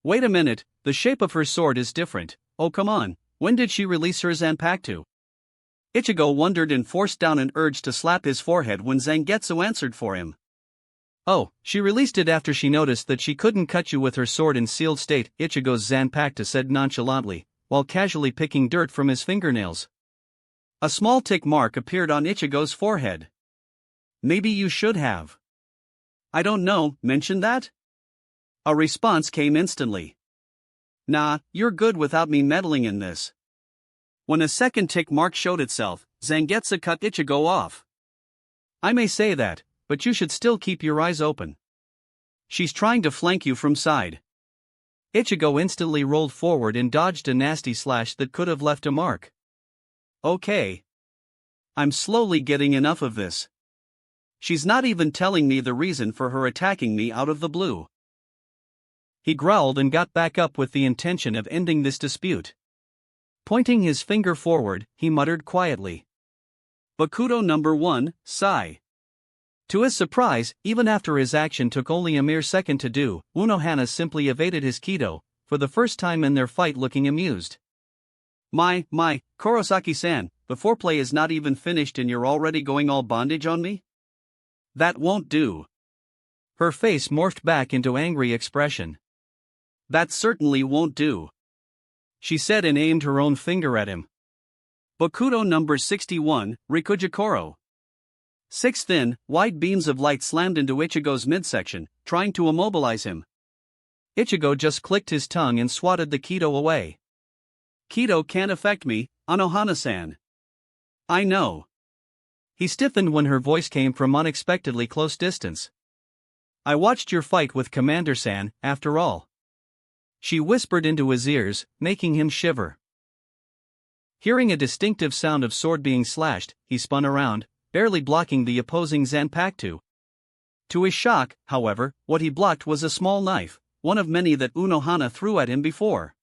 Wait a minute, the shape of her sword is different. Oh come on, when did she release her Zanpakuto? Ichigo wondered and forced down an urge to slap his forehead when Zangetsu answered for him. Oh, she released it after she noticed that she couldn't cut you with her sword in sealed state, Ichigo's Zanpakuto said nonchalantly, while casually picking dirt from his fingernails. A small tick mark appeared on Ichigo's forehead. Maybe you should have. I don't know, mention that? A response came instantly. Nah, you're good without me meddling in this. When a second tick mark showed itself, Zangetsu cut Ichigo off. I may say that, but you should still keep your eyes open. She's trying to flank you from side. Ichigo instantly rolled forward and dodged a nasty slash that could have left a mark. Okay. I'm slowly getting enough of this. She's not even telling me the reason for her attacking me out of the blue. He growled and got back up with the intention of ending this dispute. Pointing his finger forward, he muttered quietly. Bakuto number 1, Sai. To his surprise, even after his action took only a mere second to do, Unohana simply evaded his Kido, for the first time in their fight looking amused. My, Kurosaki-san, the foreplay is not even finished and you're already going all bondage on me? That won't do. Her face morphed back into angry expression. That certainly won't do. She said and aimed her own finger at him. Bakuto number 61, Rikujikoro. 6 thin, wide beams of light slammed into Ichigo's midsection, trying to immobilize him. Ichigo just clicked his tongue and swatted the Kido away. Kido can't affect me, Unohana-san. I know. He stiffened when her voice came from unexpectedly close distance. I watched your fight with Commander-san, after all. She whispered into his ears, making him shiver. Hearing a distinctive sound of sword being slashed, he spun around, barely blocking the opposing Zanpakuto. To his shock, however, what he blocked was a small knife, one of many that Unohana threw at him before.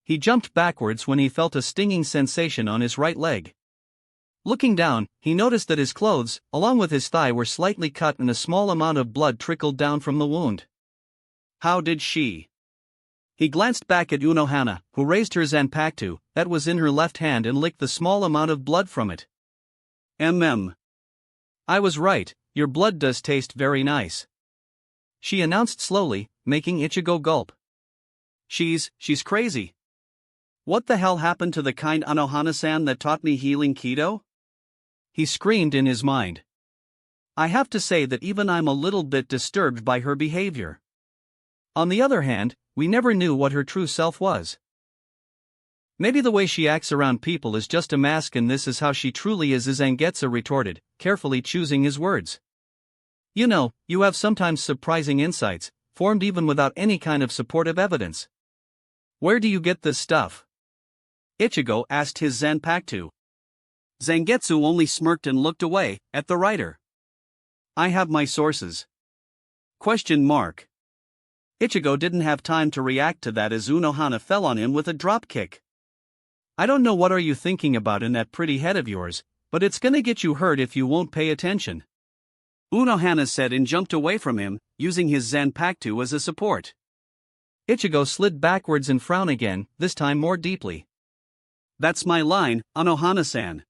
He jumped backwards when he felt a stinging sensation on his right leg. Looking down, he noticed that his clothes, along with his thigh, were slightly cut and a small amount of blood trickled down from the wound. How did she? He glanced back at Unohana, who raised her Zanpakuto, that was in her left hand, and licked the small amount of blood from it. I was right, your blood does taste very nice. She announced slowly, making Ichigo gulp. She's crazy. What the hell happened to the kind Unohana-san that taught me healing Kido? He screamed in his mind. I have to say that even I'm a little bit disturbed by her behavior. On the other hand, we never knew what her true self was. Maybe the way she acts around people is just a mask and this is how she truly is, Zangetsu retorted, carefully choosing his words. You know, you have sometimes surprising insights, formed even without any kind of supportive evidence. Where do you get this stuff? Ichigo asked his Zanpakuto. Zangetsu only smirked and looked away, at the writer. I have my sources. ? Ichigo didn't have time to react to that as Unohana fell on him with a drop kick. I don't know what are you thinking about in that pretty head of yours, but it's gonna get you hurt if you won't pay attention. Unohana said and jumped away from him, using his Zanpakuto as a support. Ichigo slid backwards and frowned again, this time more deeply. That's my line, Unohana-san.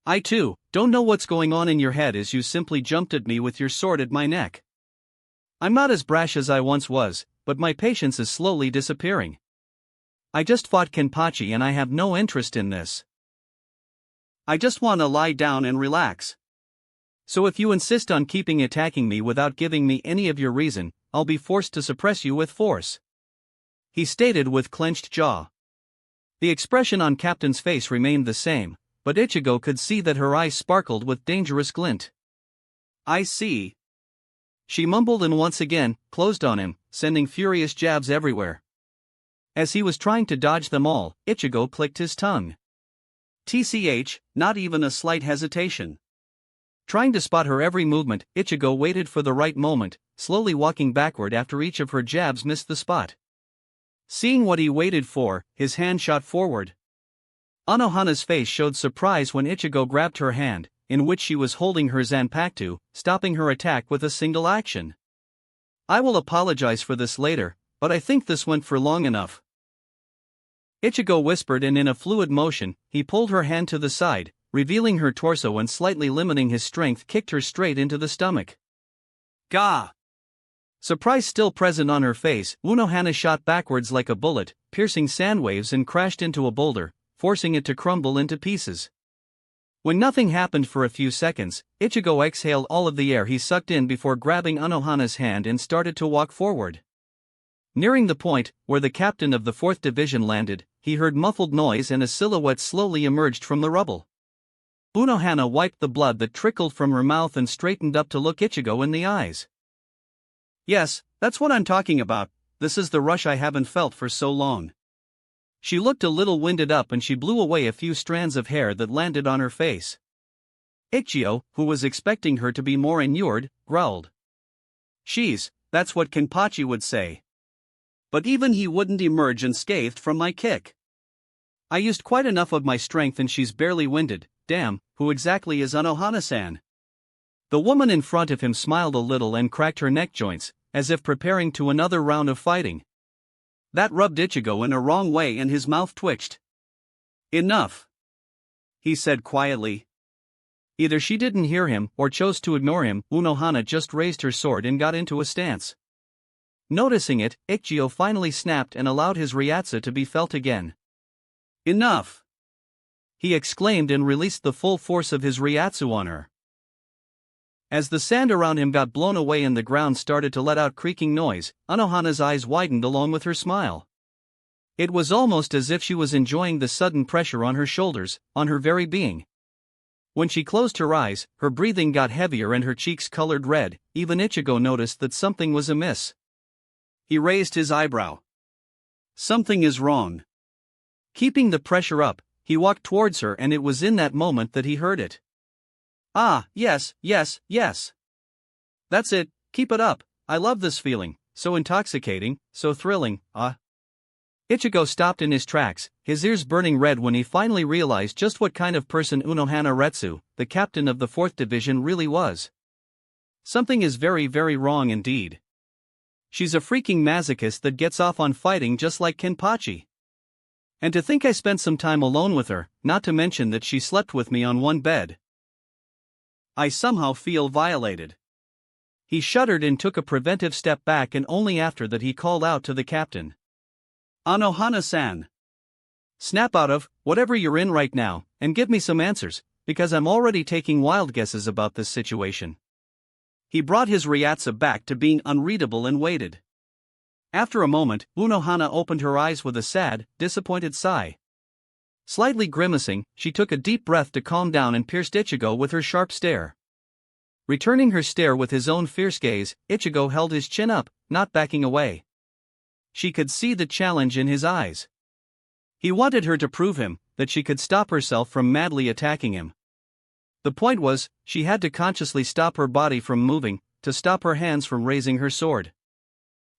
I too don't know what's going on in your head as you simply jumped at me with your sword at my neck. I'm not as brash as I once was, but my patience is slowly disappearing. I just fought Kenpachi and I have no interest in this. I just want to lie down and relax. So if you insist on keeping attacking me without giving me any of your reason, I'll be forced to suppress you with force," he stated with clenched jaw. The expression on Captain's face remained the same, but Ichigo could see that her eyes sparkled with dangerous glint. "I see," she mumbled and once again closed on him, sending furious jabs everywhere. As he was trying to dodge them all, Ichigo clicked his tongue. TCH, not even a slight hesitation. Trying to spot her every movement, Ichigo waited for the right moment, slowly walking backward after each of her jabs missed the spot. Seeing what he waited for, his hand shot forward. Anohana's face showed surprise when Ichigo grabbed her hand, in which she was holding her Zanpakuto, stopping her attack with a single action. "I will apologize for this later, but I think this went for long enough," Ichigo whispered, and in a fluid motion, he pulled her hand to the side, revealing her torso and slightly limiting his strength kicked her straight into the stomach. Gah! Surprise still present on her face, Unohana shot backwards like a bullet, piercing sand waves and crashed into a boulder, forcing it to crumble into pieces. When nothing happened for a few seconds, Ichigo exhaled all of the air he sucked in before grabbing Anohana's hand and started to walk forward. Nearing the point where the captain of the 4th Division landed, he heard muffled noise and a silhouette slowly emerged from the rubble. Unohana wiped the blood that trickled from her mouth and straightened up to look Ichigo in the eyes. "Yes, that's what I'm talking about. This is the rush I haven't felt for so long." She looked a little winded up and she blew away a few strands of hair that landed on her face. Ichigo, who was expecting her to be more inured, growled. "Sheesh, that's what Kenpachi would say. But even he wouldn't emerge unscathed from my kick. I used quite enough of my strength and she's barely winded. Damn, who exactly is Anohana-san?" The woman in front of him smiled a little and cracked her neck joints, as if preparing to another round of fighting. That rubbed Ichigo in a wrong way and his mouth twitched. "Enough," he said quietly. Either she didn't hear him or chose to ignore him. Unohana just raised her sword and got into a stance. Noticing it, Ichigo finally snapped and allowed his Ryatsu to be felt again. "Enough," he exclaimed and released the full force of his Ryatsu on her. As the sand around him got blown away and the ground started to let out creaking noise, Anohana's eyes widened along with her smile. It was almost as if she was enjoying the sudden pressure on her shoulders, on her very being. When she closed her eyes, her breathing got heavier and her cheeks colored red. Even Ichigo noticed that something was amiss. He raised his eyebrow. "Something is wrong." Keeping the pressure up, he walked towards her and it was in that moment that he heard it. "Ah, yes, yes, yes. That's it, keep it up, I love this feeling, so intoxicating, so thrilling, ah." Ichigo stopped in his tracks, his ears burning red when he finally realized just what kind of person Unohana Retsu, the captain of the 4th Division, really was. Something is very, very wrong indeed. She's a freaking masochist that gets off on fighting just like Kenpachi. And to think I spent some time alone with her, not to mention that she slept with me on one bed. I somehow feel violated." He shuddered and took a preventive step back, and only after that he called out to the captain. "Anohana-san. Snap out of whatever you're in right now, and give me some answers, because I'm already taking wild guesses about this situation." He brought his Ryatsu back to being unreadable and waited. After a moment, Unohana opened her eyes with a sad, disappointed sigh. Slightly grimacing, she took a deep breath to calm down and pierced Ichigo with her sharp stare. Returning her stare with his own fierce gaze, Ichigo held his chin up, not backing away. She could see the challenge in his eyes. He wanted her to prove him that she could stop herself from madly attacking him. The point was, she had to consciously stop her body from moving, to stop her hands from raising her sword.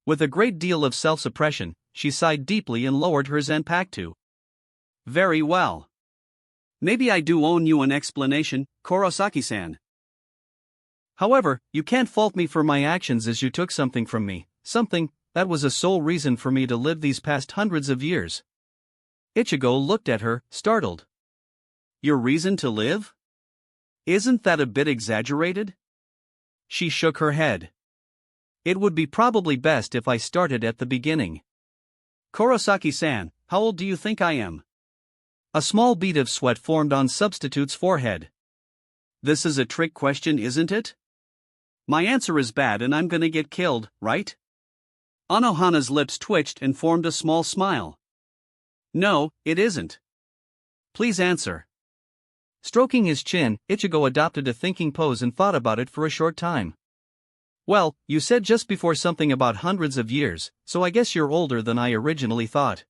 With a great deal of self-suppression, she sighed deeply and lowered her Zanpakuto. "Very well. Maybe I do owe you an explanation, Kurosaki-san. However, you can't fault me for my actions, as you took something from me, something that was a sole reason for me to live these past hundreds of years." Ichigo looked at her, startled. "Your reason to live? Isn't that a bit exaggerated?" She shook her head. "It would be probably best if I started at the beginning." "Kurosaki-san, how old do you think I am?" A small bead of sweat formed on Substitute's forehead. "This is a trick question, isn't it?" My answer is bad and I'm gonna get killed, right? Unohana's lips twitched and formed a small smile. No, it isn't. Please answer. Stroking his chin, Ichigo adopted a thinking pose and thought about it for a short time. Well, you said just before something about hundreds of years, so I guess you're older than I originally thought.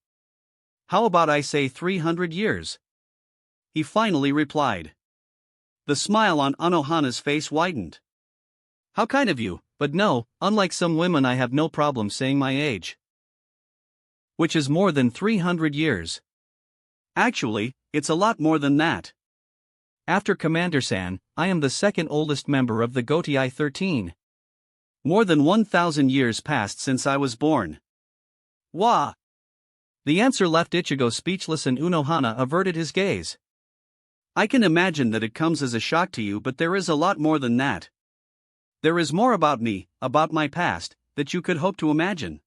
How about I say 300 years? He finally replied. The smile on Unohana's face widened. How kind of you, but no, unlike some women I have no problem saying my age. Which is more than 300 years. Actually, it's a lot more than that. After Commander-san, I am the second oldest member of the Gotei 13. More than 1,000 years passed since I was born. Wah! The answer left Ichigo speechless and Unohana averted his gaze. I can imagine that it comes as a shock to you, but there is a lot more than that. There is more about me, about my past, that you could hope to imagine.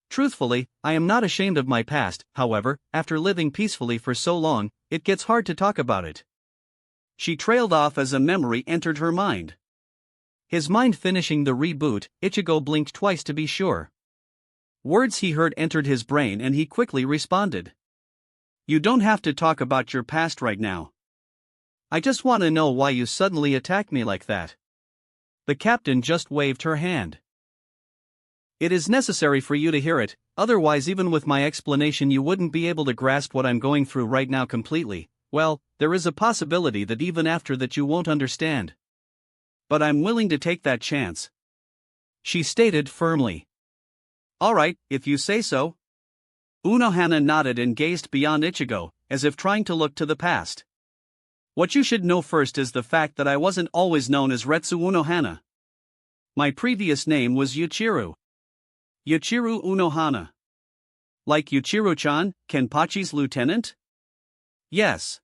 Truthfully, I am not ashamed of my past, however, after living peacefully for so long, it gets hard to talk about it. She trailed off as a memory entered her mind. His mind finishing the reboot, Ichigo blinked twice to be sure. Words he heard entered his brain and he quickly responded. You don't have to talk about your past right now. I just want to know why you suddenly attacked me like that. The captain just waved her hand. It is necessary for you to hear it, otherwise even with my explanation you wouldn't be able to grasp what I'm going through right now completely. Well, there is a possibility that even after that you won't understand. But I'm willing to take that chance, she stated firmly. All right, if you say so. Unohana nodded and gazed beyond Ichigo, as if trying to look to the past. What you should know first is the fact that I wasn't always known as Retsu Unohana. My previous name was Yuichiro. Yuichiro Unohana. Like Yuichiro-chan, Kenpachi's lieutenant? Yes.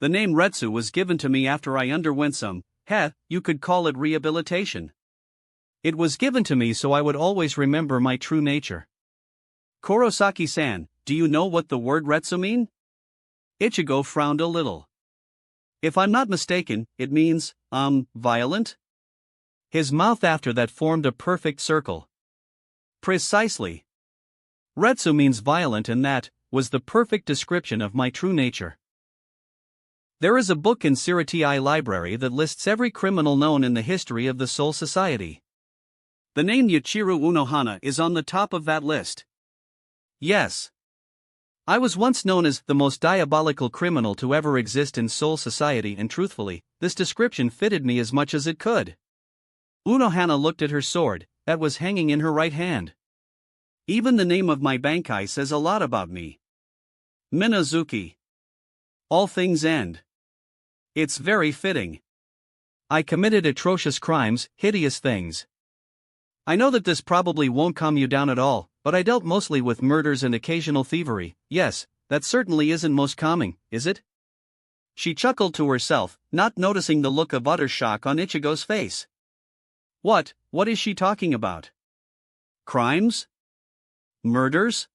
The name Retsu was given to me after I underwent some, you could call it rehabilitation. It was given to me so I would always remember my true nature. Kurosaki-san, do you know what the word Retsu mean? Ichigo frowned a little. If I'm not mistaken, it means, violent? His mouth after that formed a perfect circle. Precisely. Retsu means violent and that was the perfect description of my true nature. There is a book in Siritai Library that lists every criminal known in the history of the Soul Society. The name Yuichiro Unohana is on the top of that list. Yes. I was once known as the most diabolical criminal to ever exist in Soul Society, and truthfully, this description fitted me as much as it could. Unohana looked at her sword, that was hanging in her right hand. Even the name of my bankai says a lot about me. Minazuki. All things end. It's very fitting. I committed atrocious crimes, hideous things. I know that this probably won't calm you down at all, but I dealt mostly with murders and occasional thievery. Yes, that certainly isn't most calming, is it? She chuckled to herself, not noticing the look of utter shock on Ichigo's face. What is she talking about? Crimes? Murders?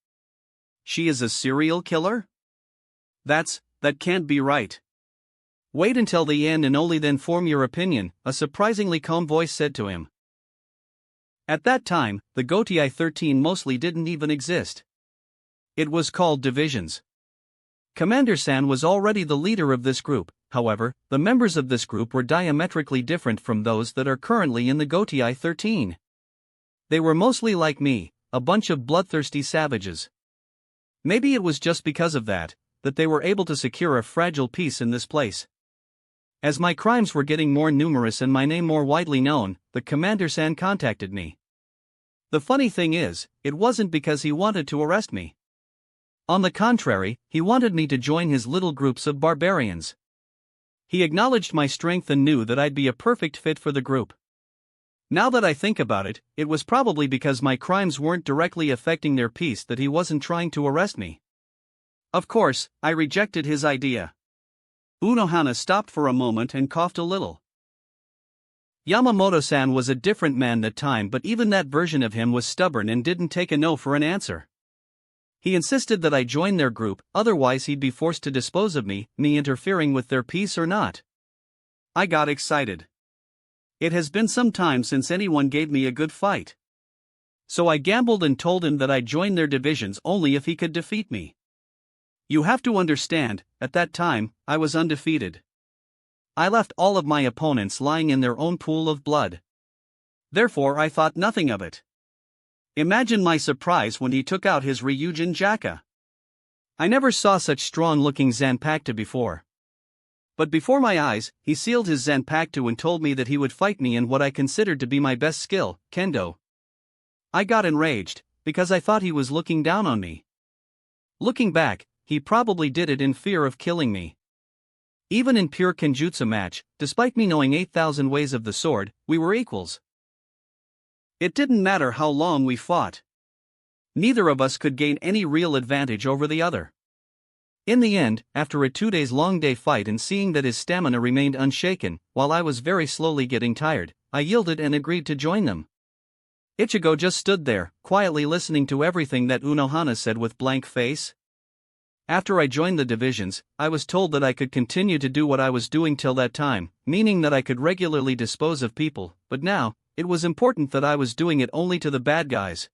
She is a serial killer? That can't be right. Wait until the end and only then form your opinion, a surprisingly calm voice said to him. At that time, the Gotei 13 mostly didn't even exist. It was called divisions. Commander-san was already the leader of this group, however, the members of this group were diametrically different from those that are currently in the Gotei 13. They were mostly like me, a bunch of bloodthirsty savages. Maybe it was just because of that they were able to secure a fragile peace in this place. As my crimes were getting more numerous and my name more widely known, the Commander-san contacted me. The funny thing is, it wasn't because he wanted to arrest me. On the contrary, he wanted me to join his little groups of barbarians. He acknowledged my strength and knew that I'd be a perfect fit for the group. Now that I think about it, it was probably because my crimes weren't directly affecting their peace that he wasn't trying to arrest me. Of course, I rejected his idea. Unohana stopped for a moment and coughed a little. Yamamoto-san was a different man that time, but even that version of him was stubborn and didn't take a no for an answer. He insisted that I join their group, otherwise he'd be forced to dispose of me interfering with their peace or not. I got excited. It has been some time since anyone gave me a good fight. So I gambled and told him that I'd join their divisions only if he could defeat me. You have to understand, at that time, I was undefeated. I left all of my opponents lying in their own pool of blood. Therefore I thought nothing of it. Imagine my surprise when he took out his Ryujin Jaka. I never saw such strong-looking Zanpakuto before. But before my eyes, he sealed his Zanpakuto and told me that he would fight me in what I considered to be my best skill, Kendo. I got enraged, because I thought he was looking down on me. Looking back, he probably did it in fear of killing me. Even in pure Kenjutsu match, despite me knowing 8,000 ways of the sword, we were equals. It didn't matter how long we fought. Neither of us could gain any real advantage over the other. In the end, after a 2-day-long fight and seeing that his stamina remained unshaken, while I was very slowly getting tired, I yielded and agreed to join them. Ichigo just stood there, quietly listening to everything that Unohana said with blank face. After I joined the divisions, I was told that I could continue to do what I was doing till that time, meaning that I could regularly dispose of people, but now, it was important that I was doing it only to the bad guys.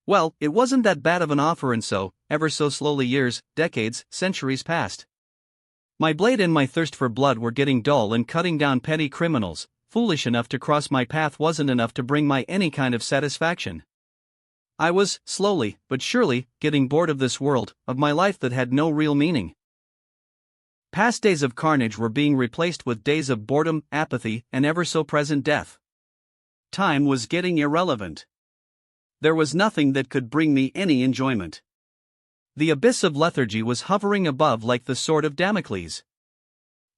Well, it wasn't that bad of an offer, and so, ever so slowly years, decades, centuries passed. My blade and my thirst for blood were getting dull, and cutting down petty criminals, foolish enough to cross my path, wasn't enough to bring my any kind of satisfaction. I was, slowly, but surely, getting bored of this world, of my life that had no real meaning. Past days of carnage were being replaced with days of boredom, apathy, and ever so present death. Time was getting irrelevant. There was nothing that could bring me any enjoyment. The abyss of lethargy was hovering above like the sword of Damocles.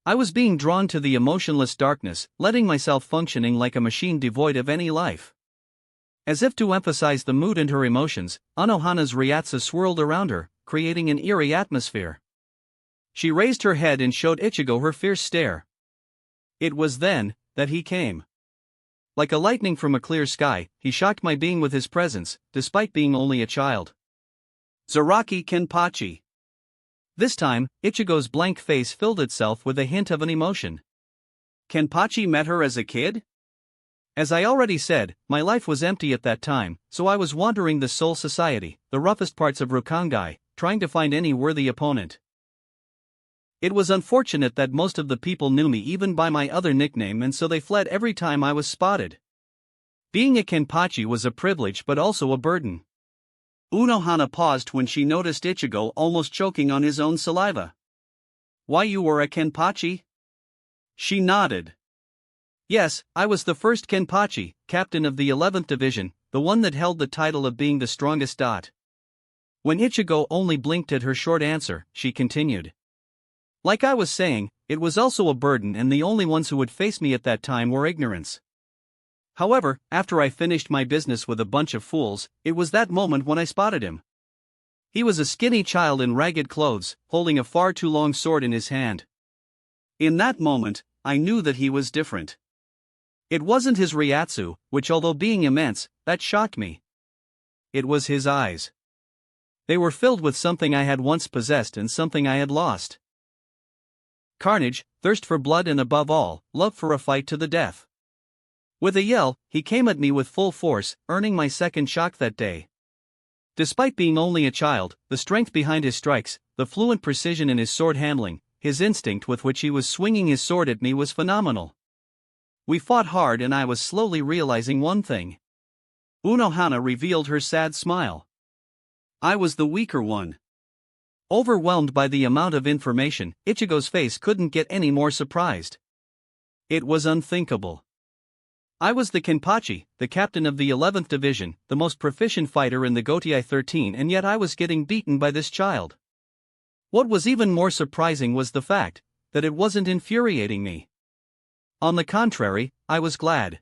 I was being drawn to the emotionless darkness, letting myself functioning like a machine devoid of any life. As if to emphasize the mood and her emotions, Unohana's Ryatsu swirled around her, creating an eerie atmosphere. She raised her head and showed Ichigo her fierce stare. It was then that he came. Like a lightning from a clear sky, he shocked my being with his presence, despite being only a child. Zaraki Kenpachi. This time, Ichigo's blank face filled itself with a hint of an emotion. Kenpachi met her as a kid? As I already said, my life was empty at that time, so I was wandering the Soul Society, the roughest parts of Rukangai, trying to find any worthy opponent. It was unfortunate that most of the people knew me even by my other nickname, and so they fled every time I was spotted. Being a Kenpachi was a privilege but also a burden. Unohana paused when she noticed Ichigo almost choking on his own saliva. Why, you were a Kenpachi? She nodded. Yes, I was the first Kenpachi, captain of the 11th Division, the one that held the title of being the strongest. When Ichigo only blinked at her short answer, she continued. Like I was saying, it was also a burden, and the only ones who would face me at that time were ignorance. However, after I finished my business with a bunch of fools, it was that moment when I spotted him. He was a skinny child in ragged clothes, holding a far too long sword in his hand. In that moment, I knew that he was different. It wasn't his Ryatsu, which, although being immense, that shocked me. It was his eyes. They were filled with something I had once possessed and something I had lost. Carnage, thirst for blood, and above all, love for a fight to the death. With a yell, he came at me with full force, earning my second shock that day. Despite being only a child, the strength behind his strikes, the fluent precision in his sword handling, his instinct with which he was swinging his sword at me was phenomenal. We fought hard, and I was slowly realizing one thing. Unohana revealed her sad smile. I was the weaker one. Overwhelmed by the amount of information, Ichigo's face couldn't get any more surprised. It was unthinkable. I was the Kenpachi, the captain of the 11th Division, the most proficient fighter in the Gotei 13, and yet I was getting beaten by this child. What was even more surprising was the fact that it wasn't infuriating me. On the contrary, I was glad.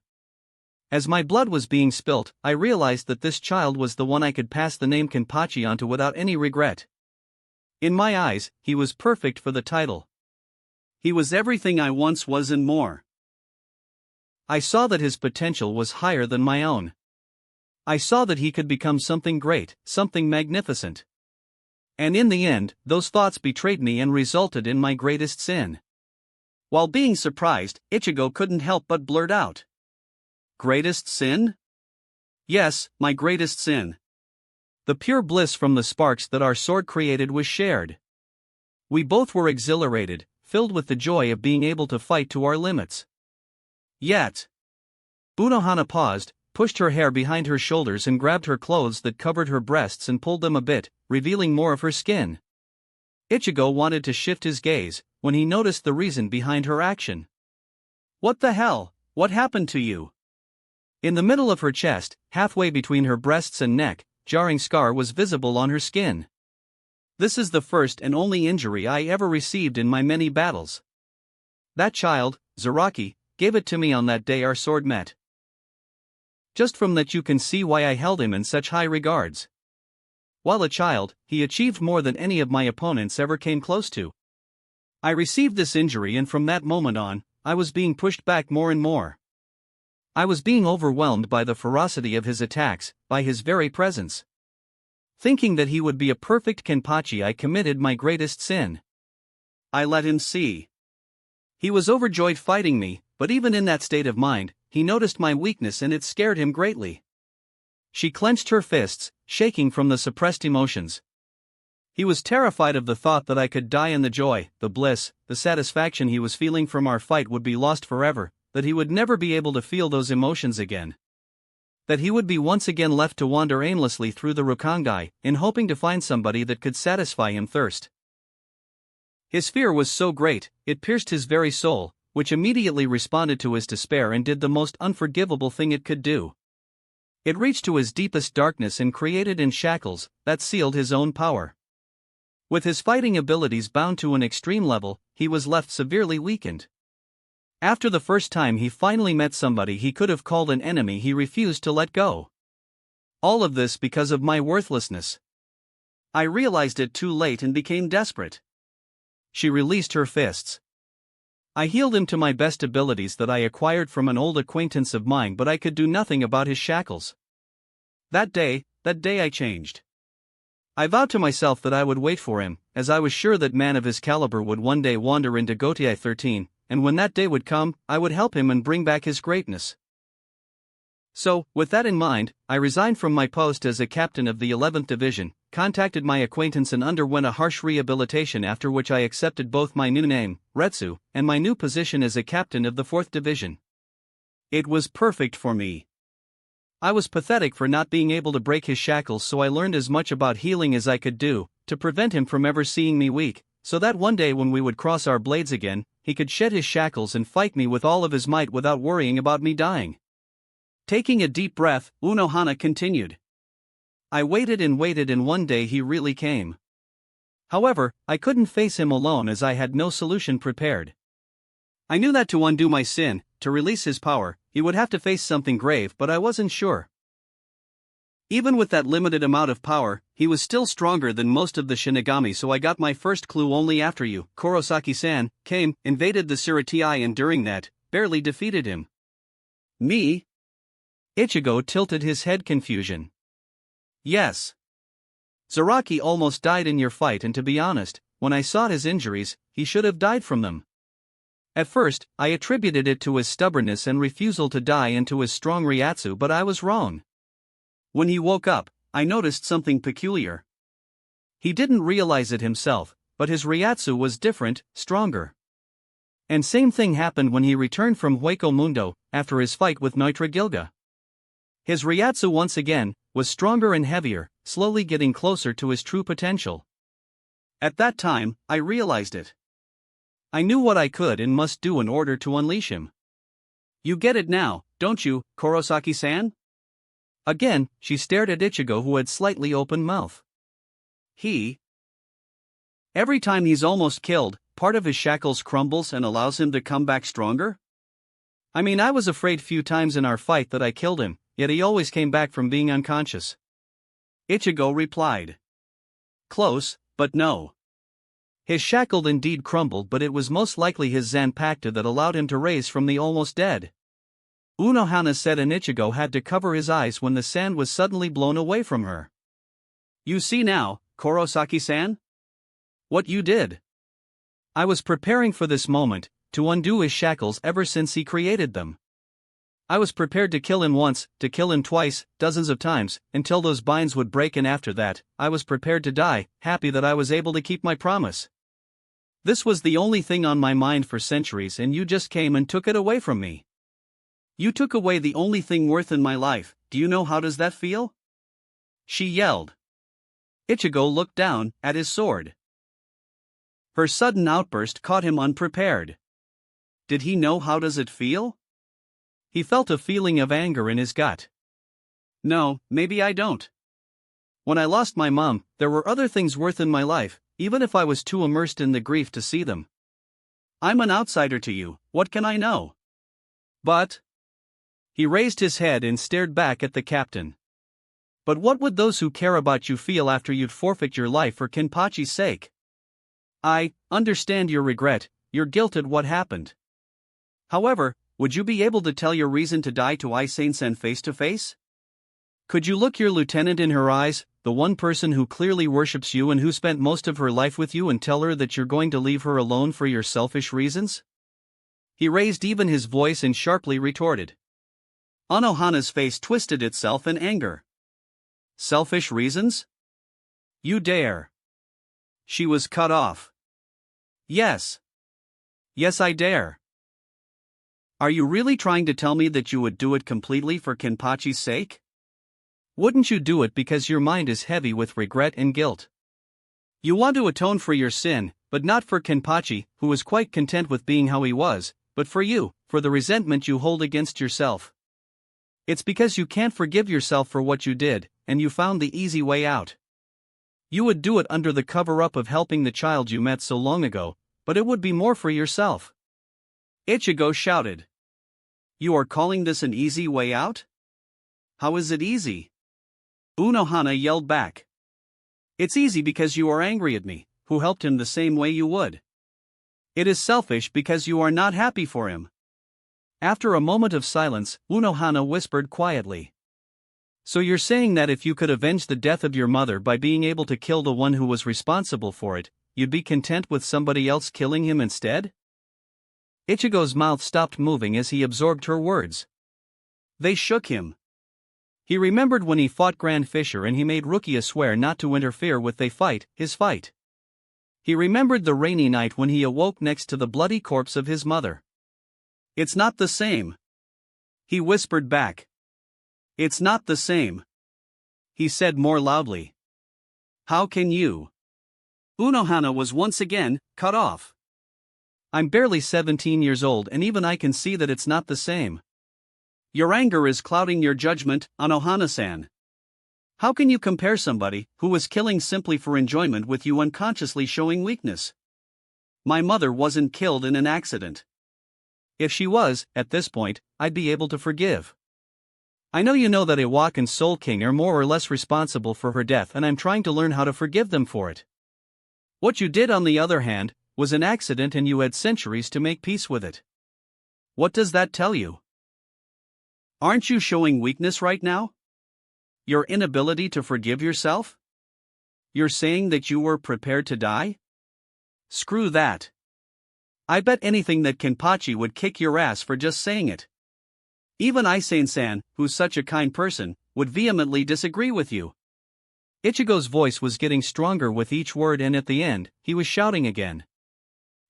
As my blood was being spilt, I realized that this child was the one I could pass the name Kenpachi onto without any regret. In my eyes, he was perfect for the title. He was everything I once was and more. I saw that his potential was higher than my own. I saw that he could become something great, something magnificent. And in the end, those thoughts betrayed me and resulted in my greatest sin. While being surprised, Ichigo couldn't help but blurt out. Greatest sin? Yes, my greatest sin. The pure bliss from the sparks that our sword created was shared. We both were exhilarated, filled with the joy of being able to fight to our limits. Yet. Unohana paused, pushed her hair behind her shoulders and grabbed her clothes that covered her breasts and pulled them a bit, revealing more of her skin. Ichigo wanted to shift his gaze, when he noticed the reason behind her action. What the hell? What happened to you? In the middle of her chest, halfway between her breasts and neck, jarring scar was visible on her skin. This is the first and only injury I ever received in my many battles. That child, Zaraki, gave it to me on that day our sword met. Just from that you can see why I held him in such high regards. While a child, he achieved more than any of my opponents ever came close to. I received this injury and from that moment on, I was being pushed back more and more. I was being overwhelmed by the ferocity of his attacks, by his very presence. Thinking that he would be a perfect Kenpachi, I committed my greatest sin. I let him see. He was overjoyed fighting me, but even in that state of mind, he noticed my weakness and it scared him greatly. She clenched her fists, shaking from the suppressed emotions. He was terrified of the thought that I could die and the joy, the bliss, the satisfaction he was feeling from our fight would be lost forever, that he would never be able to feel those emotions again. That he would be once again left to wander aimlessly through the Rukongai, in hoping to find somebody that could satisfy him thirst. His fear was so great, it pierced his very soul, which immediately responded to his despair and did the most unforgivable thing it could do. It reached to his deepest darkness and created in shackles that sealed his own power. With his fighting abilities bound to an extreme level, he was left severely weakened. After the first time he finally met somebody he could have called an enemy, he refused to let go. All of this because of my worthlessness. I realized it too late and became desperate. She released her fists. I healed him to my best abilities that I acquired from an old acquaintance of mine, but I could do nothing about his shackles. That day I changed. I vowed to myself that I would wait for him, as I was sure that man of his caliber would one day wander into Gotai 13, and when that day would come, I would help him and bring back his greatness. So, with that in mind, I resigned from my post as a captain of the 11th Division, contacted my acquaintance and underwent a harsh rehabilitation, after which I accepted both my new name, Retsu, and my new position as a captain of the 4th Division. It was perfect for me. I was pathetic for not being able to break his shackles, so I learned as much about healing as I could do, to prevent him from ever seeing me weak, so that one day when we would cross our blades again, he could shed his shackles and fight me with all of his might without worrying about me dying. Taking a deep breath, Unohana continued. I waited and one day he really came. However, I couldn't face him alone as I had no solution prepared. I knew that to undo my sin, to release his power, he would have to face something grave, but I wasn't sure. Even with that limited amount of power, he was still stronger than most of the Shinigami, so I got my first clue only after you, Kurosaki-san, came, invaded the Tsurutii and during that, barely defeated him. Me? Ichigo tilted his head confusion. Yes. Zaraki almost died in your fight, and to be honest, when I saw his injuries, he should have died from them. At first, I attributed it to his stubbornness and refusal to die and to his strong Ryatsu, but I was wrong. When he woke up, I noticed something peculiar. He didn't realize it himself, but his Ryatsu was different, stronger. And same thing happened when he returned from Hueco Mundo, after his fight with Neutra Gilga. His Ryatsu once again was stronger and heavier, slowly getting closer to his true potential. At that time, I realized it. I knew what I could and must do in order to unleash him. You get it now, don't you, Kurosaki-san? Again, she stared at Ichigo, who had slightly open mouth. Every time he's almost killed, part of his shackles crumbles and allows him to come back stronger? I mean, I was afraid few times in our fight that I killed him, yet he always came back from being unconscious. Ichigo replied. Close, but no. His shackled indeed crumbled, but it was most likely his Zanpakuto that allowed him to raise from the almost dead. Unohana said, and Ichigo had to cover his eyes when the sand was suddenly blown away from her. You see now, Kurosaki-san? What you did. I was preparing for this moment, to undo his shackles ever since he created them. I was prepared to kill him once, to kill him twice, dozens of times, until those binds would break, and after that, I was prepared to die, happy that I was able to keep my promise. This was the only thing on my mind for centuries, and you just came and took it away from me. You took away the only thing worth in my life. Do you know how does that feel?" she yelled. Ichigo looked down at his sword. Her sudden outburst caught him unprepared. Did he know how does it feel? He felt a feeling of anger in his gut. "No, maybe I don't. When I lost my mom, there were other things worth in my life, even if I was too immersed in the grief to see them. I'm an outsider to you, what can I know?" "But..." He raised his head and stared back at the captain. "But what would those who care about you feel after you'd forfeit your life for Kenpachi's sake? I understand your regret, your guilt at what happened. However, would you be able to tell your reason to die to Aizen-san face to face? Could you look your lieutenant in her eyes, the one person who clearly worships you and who spent most of her life with you, and tell her that you're going to leave her alone for your selfish reasons?" He raised even his voice and sharply retorted. Anohana's face twisted itself in anger. "Selfish reasons? You dare?" She was cut off. Yes. Yes, I dare. Are you really trying to tell me that you would do it completely for Kenpachi's sake? Wouldn't you do it because your mind is heavy with regret and guilt? You want to atone for your sin, but not for Kenpachi, who was quite content with being how he was, but for you, for the resentment you hold against yourself. It's because you can't forgive yourself for what you did, and you found the easy way out. You would do it under the cover-up of helping the child you met so long ago, but it would be more for yourself. Ichigo shouted. You are calling this an easy way out? How is it easy? Unohana yelled back. It's easy because you are angry at me, who helped him the same way you would. It is selfish because you are not happy for him. After a moment of silence, Unohana whispered quietly. So you're saying that if you could avenge the death of your mother by being able to kill the one who was responsible for it, you'd be content with somebody else killing him instead? Ichigo's mouth stopped moving as he absorbed her words. They shook him. He remembered when he fought Grand Fisher and he made Rukia swear not to interfere with his fight. He remembered the rainy night when he awoke next to the bloody corpse of his mother. It's not the same. He whispered back. It's not the same. He said more loudly. How can you? Unohana was once again cut off. I'm barely 17 years old and even I can see that it's not the same. Your anger is clouding your judgment, Anohana-san. How can you compare somebody who was killing simply for enjoyment with you unconsciously showing weakness? My mother wasn't killed in an accident. If she was, at this point, I'd be able to forgive. I know you know that Awoke and Soul King are more or less responsible for her death and I'm trying to learn how to forgive them for it. What you did on the other hand, was an accident and you had centuries to make peace with it. What does that tell you? Aren't you showing weakness right now? Your inability to forgive yourself? You're saying that you were prepared to die? Screw that. I bet anything that Kenpachi would kick your ass for just saying it. Even Aizen-san, who's such a kind person, would vehemently disagree with you. Ichigo's voice was getting stronger with each word and at the end, he was shouting again.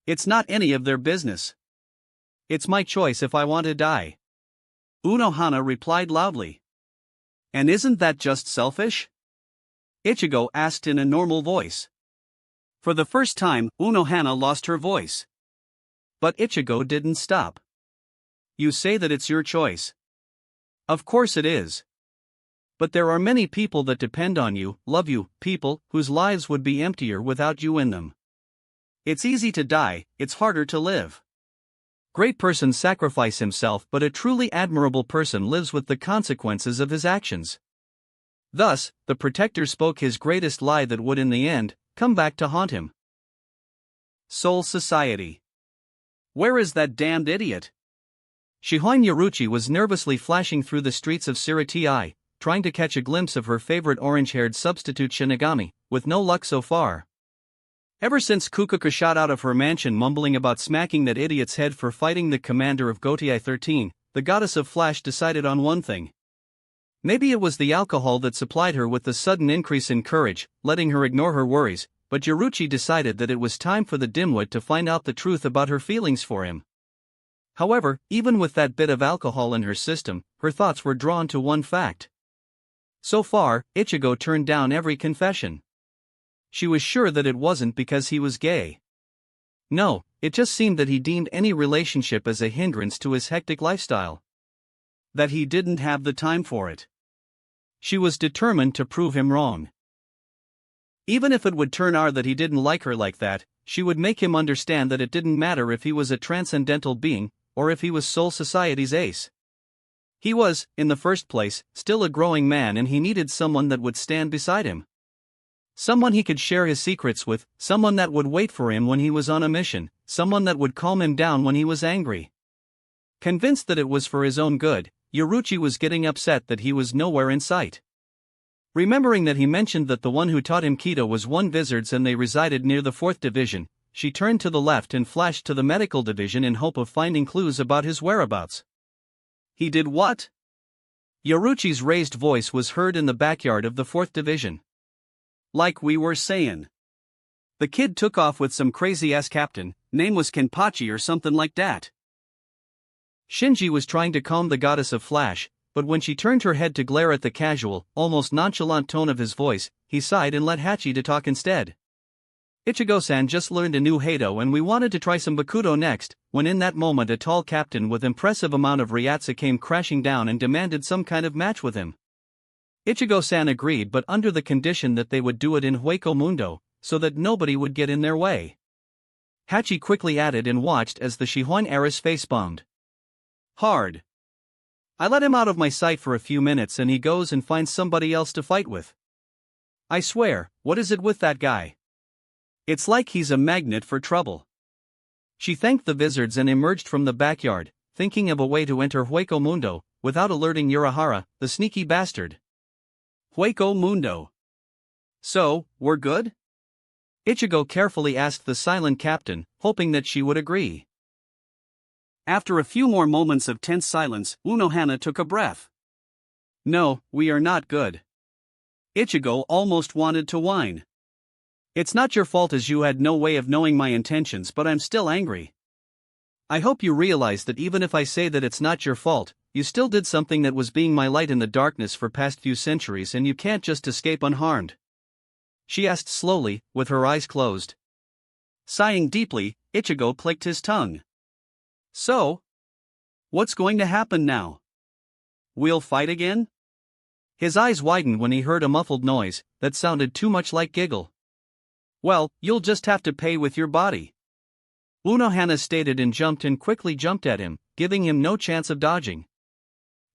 It's not any of their business. It's my choice if I want to die. Unohana replied loudly. And isn't that just selfish? Ichigo asked in a normal voice. For the first time, Unohana lost her voice. But Ichigo didn't stop. You say that it's your choice. Of course it is. But there are many people that depend on you, love you, people whose lives would be emptier without you in them. It's easy to die, it's harder to live. Great person sacrifice himself, but a truly admirable person lives with the consequences of his actions. Thus, the protector spoke his greatest lie that would in the end, come back to haunt him. Soul Society. Where is that damned idiot? Shihoin Yaruchi was nervously flashing through the streets of Siratii, trying to catch a glimpse of her favorite orange-haired substitute Shinigami, with no luck so far. Ever since Kukuka shot out of her mansion mumbling about smacking that idiot's head for fighting the commander of Gotei 13, the goddess of Flash decided on one thing. Maybe it was the alcohol that supplied her with the sudden increase in courage, letting her ignore her worries, but Yoruchi decided that it was time for the dimwit to find out the truth about her feelings for him. However, even with that bit of alcohol in her system, her thoughts were drawn to one fact. So far, Ichigo turned down every confession. She was sure that it wasn't because he was gay. No, it just seemed that he deemed any relationship as a hindrance to his hectic lifestyle. That he didn't have the time for it. She was determined to prove him wrong. Even if it would turn out that he didn't like her like that, she would make him understand that it didn't matter if he was a transcendental being, or if he was Soul Society's ace. He was, in the first place, still a growing man, and he needed someone that would stand beside him. Someone he could share his secrets with, someone that would wait for him when he was on a mission, someone that would calm him down when he was angry. Convinced that it was for his own good, Yoruchi was getting upset that he was nowhere in sight. Remembering that he mentioned that the one who taught him Kido was one Wizards and they resided near the 4th Division, she turned to the left and flashed to the medical division in hope of finding clues about his whereabouts. He did what? Yoruchi's raised voice was heard in the backyard of the 4th Division. Like we were saying. The kid took off with some crazy-ass captain, name was Kenpachi or something like that. Shinji was trying to calm the goddess of Flash, but when she turned her head to glare at the casual, almost nonchalant tone of his voice, he sighed and let Hachi to talk instead. Ichigo-san just learned a new Heido and we wanted to try some Bakudo next, when in that moment a tall captain with impressive amount of Ryatsu came crashing down and demanded some kind of match with him. Ichigo-san agreed, but under the condition that they would do it in Hueco Mundo, so that nobody would get in their way. Hachi quickly added and watched as the Shihuan heiress face-bombed. Hard. I let him out of my sight for a few minutes and he goes and finds somebody else to fight with. I swear, what is it with that guy? It's like he's a magnet for trouble. She thanked the Wizards and emerged from the backyard, thinking of a way to enter Hueco Mundo, without alerting Urahara, the sneaky bastard. Hueco Mundo. So, we're good? Ichigo carefully asked the silent captain, hoping that she would agree. After a few more moments of tense silence, Unohana took a breath. No, we are not good. Ichigo almost wanted to whine. It's not your fault as you had no way of knowing my intentions, but I'm still angry. I hope you realize that even if I say that it's not your fault, you still did something that was being my light in the darkness for past few centuries and you can't just escape unharmed. She asked slowly, with her eyes closed. Sighing deeply, Ichigo clicked his tongue. So? What's going to happen now? We'll fight again? His eyes widened when he heard a muffled noise that sounded too much like giggle. Well, you'll just have to pay with your body. Unohana stated and quickly jumped at him, giving him no chance of dodging.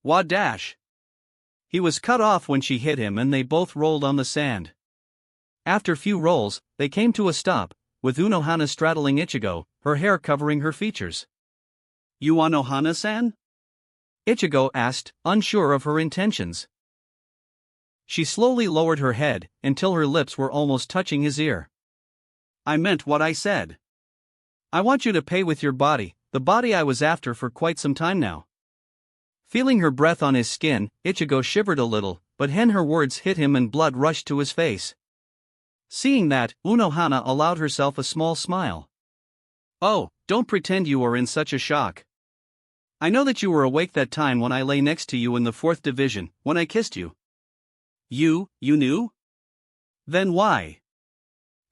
Wadash! He was cut off when she hit him and they both rolled on the sand. After few rolls, they came to a stop, with Unohana straddling Ichigo, her hair covering her features. You Unohana-san? Ichigo asked, unsure of her intentions. She slowly lowered her head, until her lips were almost touching his ear. I meant what I said. I want you to pay with your body, the body I was after for quite some time now. Feeling her breath on his skin, Ichigo shivered a little, but her words hit him and blood rushed to his face. Seeing that, Unohana allowed herself a small smile. Oh, don't pretend you are in such a shock. I know that you were awake that time when I lay next to you in the 4th Division, when I kissed you. You knew? Then why?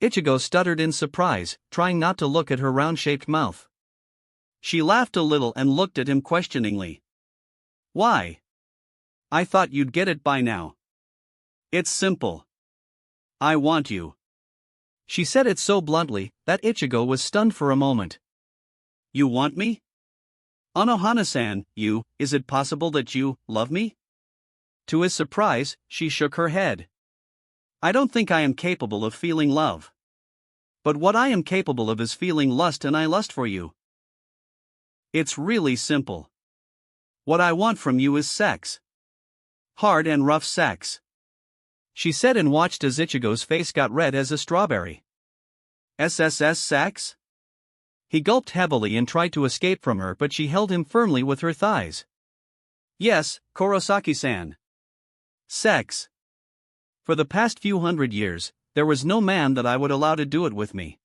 Ichigo stuttered in surprise, trying not to look at her round-shaped mouth. She laughed a little and looked at him questioningly. Why? I thought you'd get it by now. It's simple. I want you. She said it so bluntly that Ichigo was stunned for a moment. You want me? Unohana-san, is it possible that you love me? To his surprise, she shook her head. I don't think I am capable of feeling love. But what I am capable of is feeling lust, and I lust for you. It's really simple. What I want from you is sex. Hard and rough sex. She said and watched as Ichigo's face got red as a strawberry. SSS sex? He gulped heavily and tried to escape from her, but she held him firmly with her thighs. Yes, Kurosaki-san. Sex. For the past few hundred years, there was no man that I would allow to do it with me.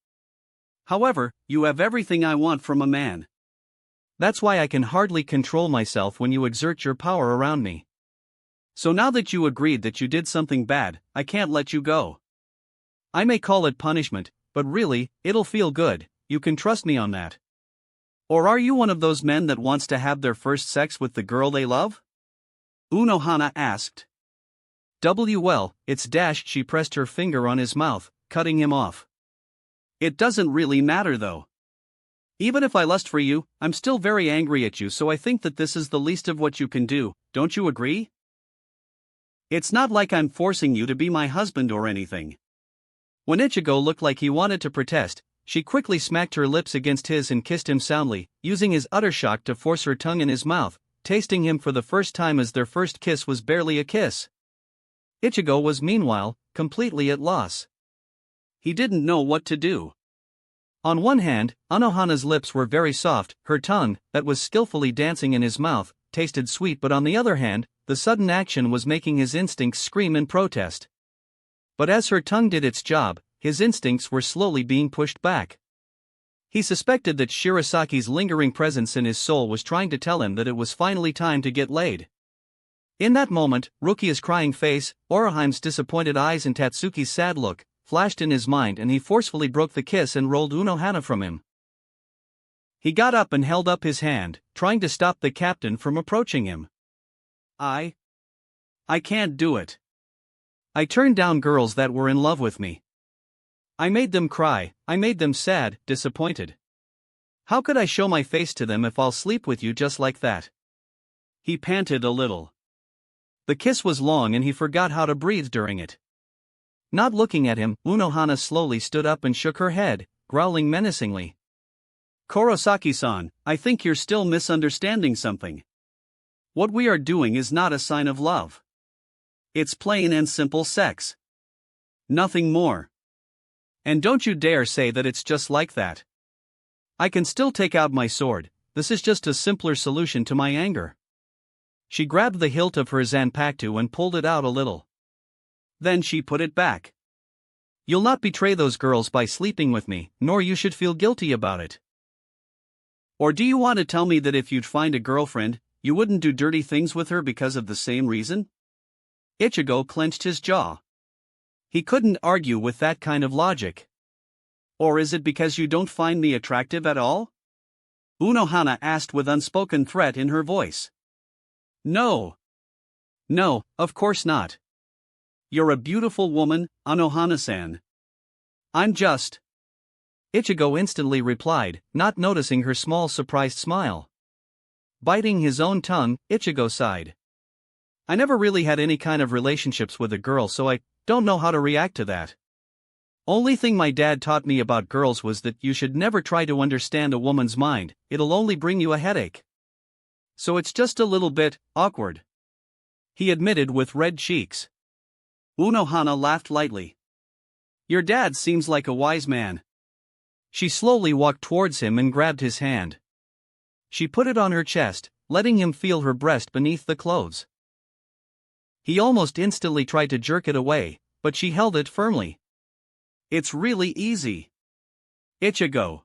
However, you have everything I want from a man. That's why I can hardly control myself when you exert your power around me. So now that you agreed that you did something bad, I can't let you go. I may call it punishment, but really, it'll feel good, you can trust me on that. Or are you one of those men that wants to have their first sex with the girl they love? Unohana asked. Well, it's dash. She pressed her finger on his mouth, cutting him off. It doesn't really matter though. Even if I lust for you, I'm still very angry at you, so I think that this is the least of what you can do, don't you agree? It's not like I'm forcing you to be my husband or anything. When Ichigo looked like he wanted to protest, she quickly smacked her lips against his and kissed him soundly, using his utter shock to force her tongue in his mouth, tasting him for the first time as their first kiss was barely a kiss. Ichigo was meanwhile completely at loss. He didn't know what to do. On one hand, Unohana's lips were very soft, her tongue, that was skillfully dancing in his mouth, tasted sweet, but on the other hand, the sudden action was making his instincts scream in protest. But as her tongue did its job, his instincts were slowly being pushed back. He suspected that Shirasaki's lingering presence in his soul was trying to tell him that it was finally time to get laid. In that moment, Rukia's crying face, Oroheim's disappointed eyes and Tatsuki's sad look flashed in his mind, and he forcefully broke the kiss and rolled Unohana from him. He got up and held up his hand, trying to stop the captain from approaching him. I can't do it. I turned down girls that were in love with me. I made them cry, I made them sad, disappointed. How could I show my face to them if I'll sleep with you just like that? He panted a little. The kiss was long and he forgot how to breathe during it. Not looking at him, Unohana slowly stood up and shook her head, growling menacingly. Kurosaki-san, I think you're still misunderstanding something. What we are doing is not a sign of love. It's plain and simple sex. Nothing more. And don't you dare say that it's just like that. I can still take out my sword, this is just a simpler solution to my anger. She grabbed the hilt of her zanpakuto and pulled it out a little. Then she put it back. You'll not betray those girls by sleeping with me, nor you should feel guilty about it. Or do you want to tell me that if you'd find a girlfriend, you wouldn't do dirty things with her because of the same reason? Ichigo clenched his jaw. He couldn't argue with that kind of logic. Or is it because you don't find me attractive at all? Unohana asked with unspoken threat in her voice. No. No, of course not. You're a beautiful woman, Unohana-san. I'm just. Ichigo instantly replied, not noticing her small surprised smile. Biting his own tongue, Ichigo sighed. I never really had any kind of relationships with a girl, so I don't know how to react to that. Only thing my dad taught me about girls was that you should never try to understand a woman's mind, it'll only bring you a headache. So it's just a little bit awkward, he admitted with red cheeks. Unohana laughed lightly. Your dad seems like a wise man. She slowly walked towards him and grabbed his hand. She put it on her chest, letting him feel her breast beneath the clothes. He almost instantly tried to jerk it away, but she held it firmly. It's really easy, Ichigo.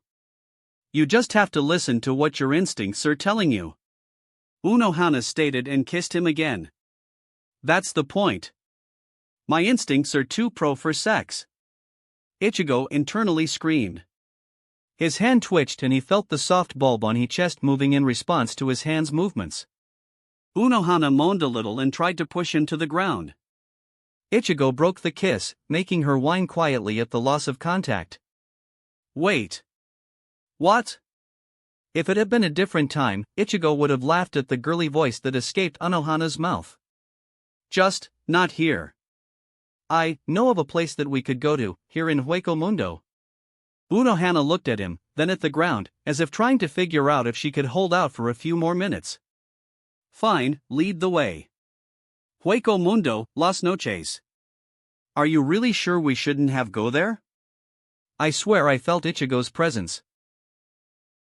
You just have to listen to what your instincts are telling you, Unohana stated and kissed him again. That's the point. My instincts are too pro for sex, Ichigo internally screamed. His hand twitched and he felt the soft bulb on his chest moving in response to his hand's movements. Unohana moaned a little and tried to push him to the ground. Ichigo broke the kiss, making her whine quietly at the loss of contact. Wait. What? If it had been a different time, Ichigo would have laughed at the girly voice that escaped Unohana's mouth. Just, not here. I know of a place that we could go to, here in Hueco Mundo. Unohana looked at him, then at the ground, as if trying to figure out if she could hold out for a few more minutes. Fine, lead the way. Hueco Mundo, Las Noches. Are you really sure we shouldn't have go there? I swear I felt Ichigo's presence.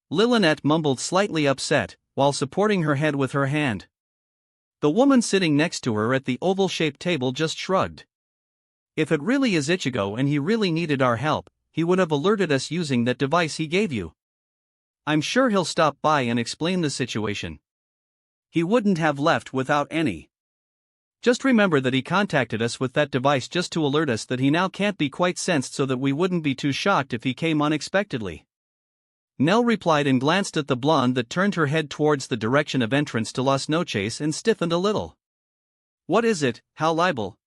Lilynette mumbled, slightly upset, while supporting her head with her hand. The woman sitting next to her at the oval-shaped table just shrugged. If it really is Ichigo and he really needed our help, he would have alerted us using that device he gave you. I'm sure he'll stop by and explain the situation. He wouldn't have left without any. Just remember that he contacted us with that device just to alert us that he now can't be quite sensed, so that we wouldn't be too shocked if he came unexpectedly. Nell replied and glanced at the blonde that turned her head towards the direction of entrance to Las Noches and stiffened a little. What is it, Hal Libel?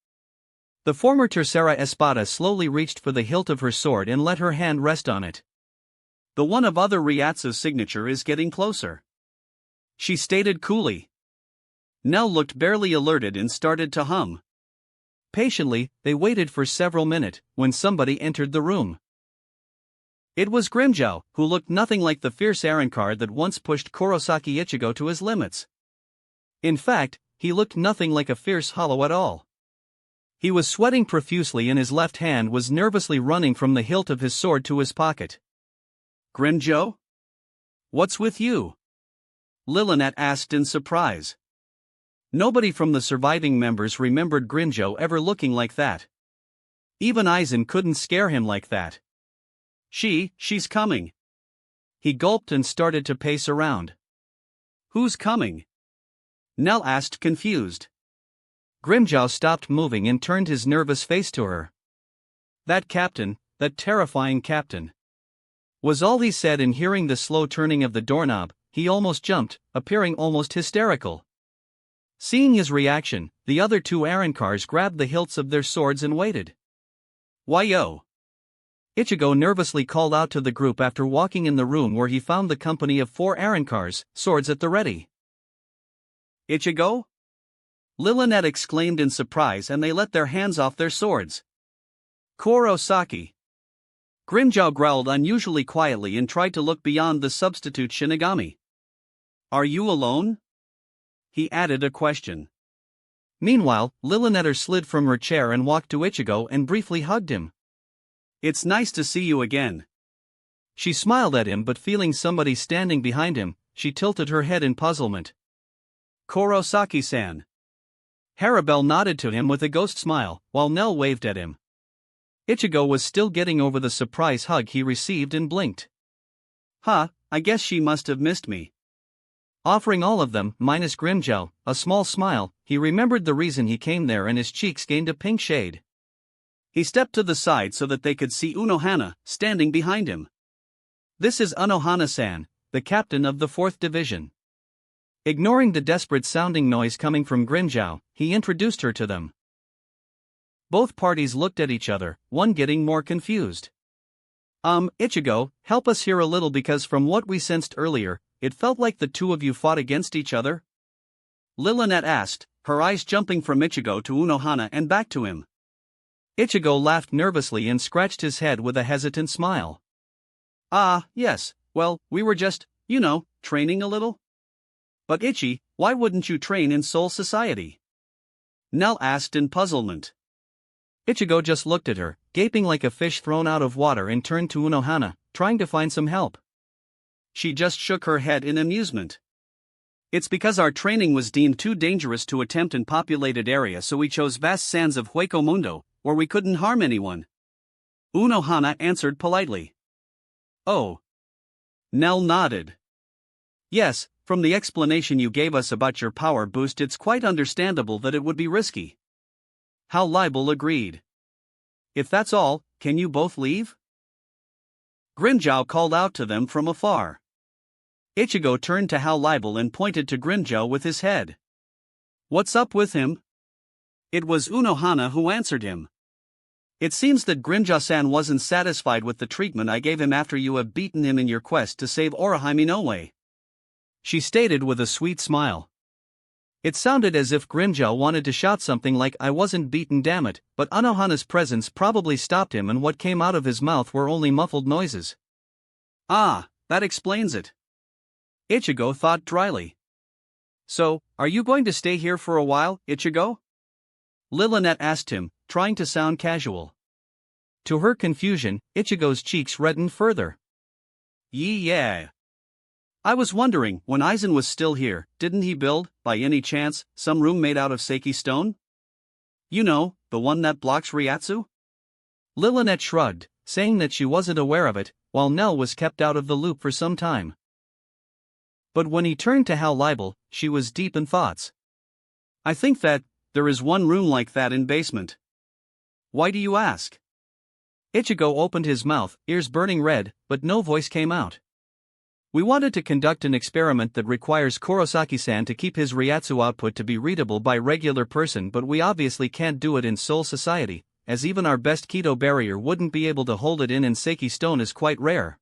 The former Tercera Espada slowly reached for the hilt of her sword and let her hand rest on it. The one of other Riatsu's signature is getting closer, she stated coolly. Nell looked barely alerted and started to hum. Patiently, they waited for several minutes, when somebody entered the room. It was Grimmjow, who looked nothing like the fierce Arrancar that once pushed Kurosaki Ichigo to his limits. In fact, he looked nothing like a fierce hollow at all. He was sweating profusely and his left hand was nervously running from the hilt of his sword to his pocket. Grimmjow? What's with you? Lilynette asked in surprise. Nobody from the surviving members remembered Grimmjow ever looking like that. Even Aizen couldn't scare him like that. She's coming. He gulped and started to pace around. Who's coming? Nell asked, confused. Grimmjow stopped moving and turned his nervous face to her. That captain, that terrifying captain, was all he said, and hearing the slow turning of the doorknob, he almost jumped, appearing almost hysterical. Seeing his reaction, the other two Arrancars grabbed the hilts of their swords and waited. Why yo? Ichigo nervously called out to the group after walking in the room where he found the company of 4 Arrancars, swords at the ready. Ichigo? Lilynette exclaimed in surprise, and they let their hands off their swords. Kurosaki. Grimmjow growled unusually quietly and tried to look beyond the substitute Shinigami. Are you alone? He added a question. Meanwhile, Lilynette slid from her chair and walked to Ichigo and briefly hugged him. It's nice to see you again. She smiled at him, but feeling somebody standing behind him, she tilted her head in puzzlement. Kurosaki-san. Harabelle nodded to him with a ghost smile, while Nell waved at him. Ichigo was still getting over the surprise hug he received and blinked. I guess she must have missed me. Offering all of them, minus Grimmjow, a small smile, he remembered the reason he came there and his cheeks gained a pink shade. He stepped to the side so that they could see Unohana, standing behind him. This is Unohana-san, the captain of the 4th Division. Ignoring the desperate-sounding noise coming from Grimmjow, he introduced her to them. Both parties looked at each other, one getting more confused. Ichigo, help us here a little, because from what we sensed earlier, it felt like the two of you fought against each other? Lilynette asked, her eyes jumping from Ichigo to Unohana and back to him. Ichigo laughed nervously and scratched his head with a hesitant smile. Yes, well, we were just, training a little. But Ichi, why wouldn't you train in Soul Society? Nell asked in puzzlement. Ichigo just looked at her, gaping like a fish thrown out of water, and turned to Unohana, trying to find some help. She just shook her head in amusement. It's because our training was deemed too dangerous to attempt in populated area, so we chose vast sands of Hueco Mundo, where we couldn't harm anyone. Unohana answered politely. Oh. Nell nodded. Yes, from the explanation you gave us about your power boost, it's quite understandable that it would be risky. Hal Libel agreed. If that's all, can you both leave? Grimmjow called out to them from afar. Ichigo turned to Hal Libel and pointed to Grimmjow with his head. What's up with him? It was Unohana who answered him. It seems that Grimmjow-san wasn't satisfied with the treatment I gave him after you have beaten him in your quest to save Orihime Inoue, she stated with a sweet smile. It sounded as if Grimmjow wanted to shout something like, I wasn't beaten, damn it, but Unohana's presence probably stopped him, and what came out of his mouth were only muffled noises. That explains it, Ichigo thought dryly. So, are you going to stay here for a while, Ichigo? Lilynette asked him, trying to sound casual. To her confusion, Ichigo's cheeks reddened further. Yeah. I was wondering, when Aizen was still here, didn't he build, by any chance, some room made out of Seiki stone? You know, the one that blocks Ryatsu? Lilith shrugged, saying that she wasn't aware of it, while Nell was kept out of the loop for some time. But when he turned to Hal Libel, she was deep in thoughts. I think that there is one room like that in basement. Why do you ask? Ichigo opened his mouth, ears burning red, but no voice came out. We wanted to conduct an experiment that requires Kurosaki-san to keep his Ryatsu output to be readable by regular person, but we obviously can't do it in Soul Society, as even our best Keto barrier wouldn't be able to hold it in, and Seiki stone is quite rare.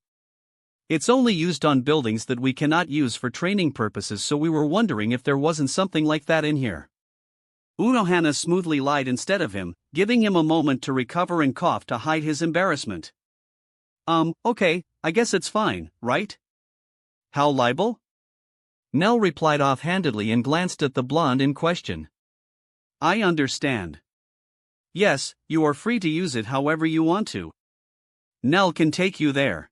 It's only used on buildings that we cannot use for training purposes, so we were wondering if there wasn't something like that in here. Unohana smoothly lied instead of him, giving him a moment to recover and cough to hide his embarrassment. Okay, I guess it's fine, right? Hal Libel? Nell replied offhandedly and glanced at the blonde in question. I understand. Yes, you are free to use it however you want to. Nell can take you there.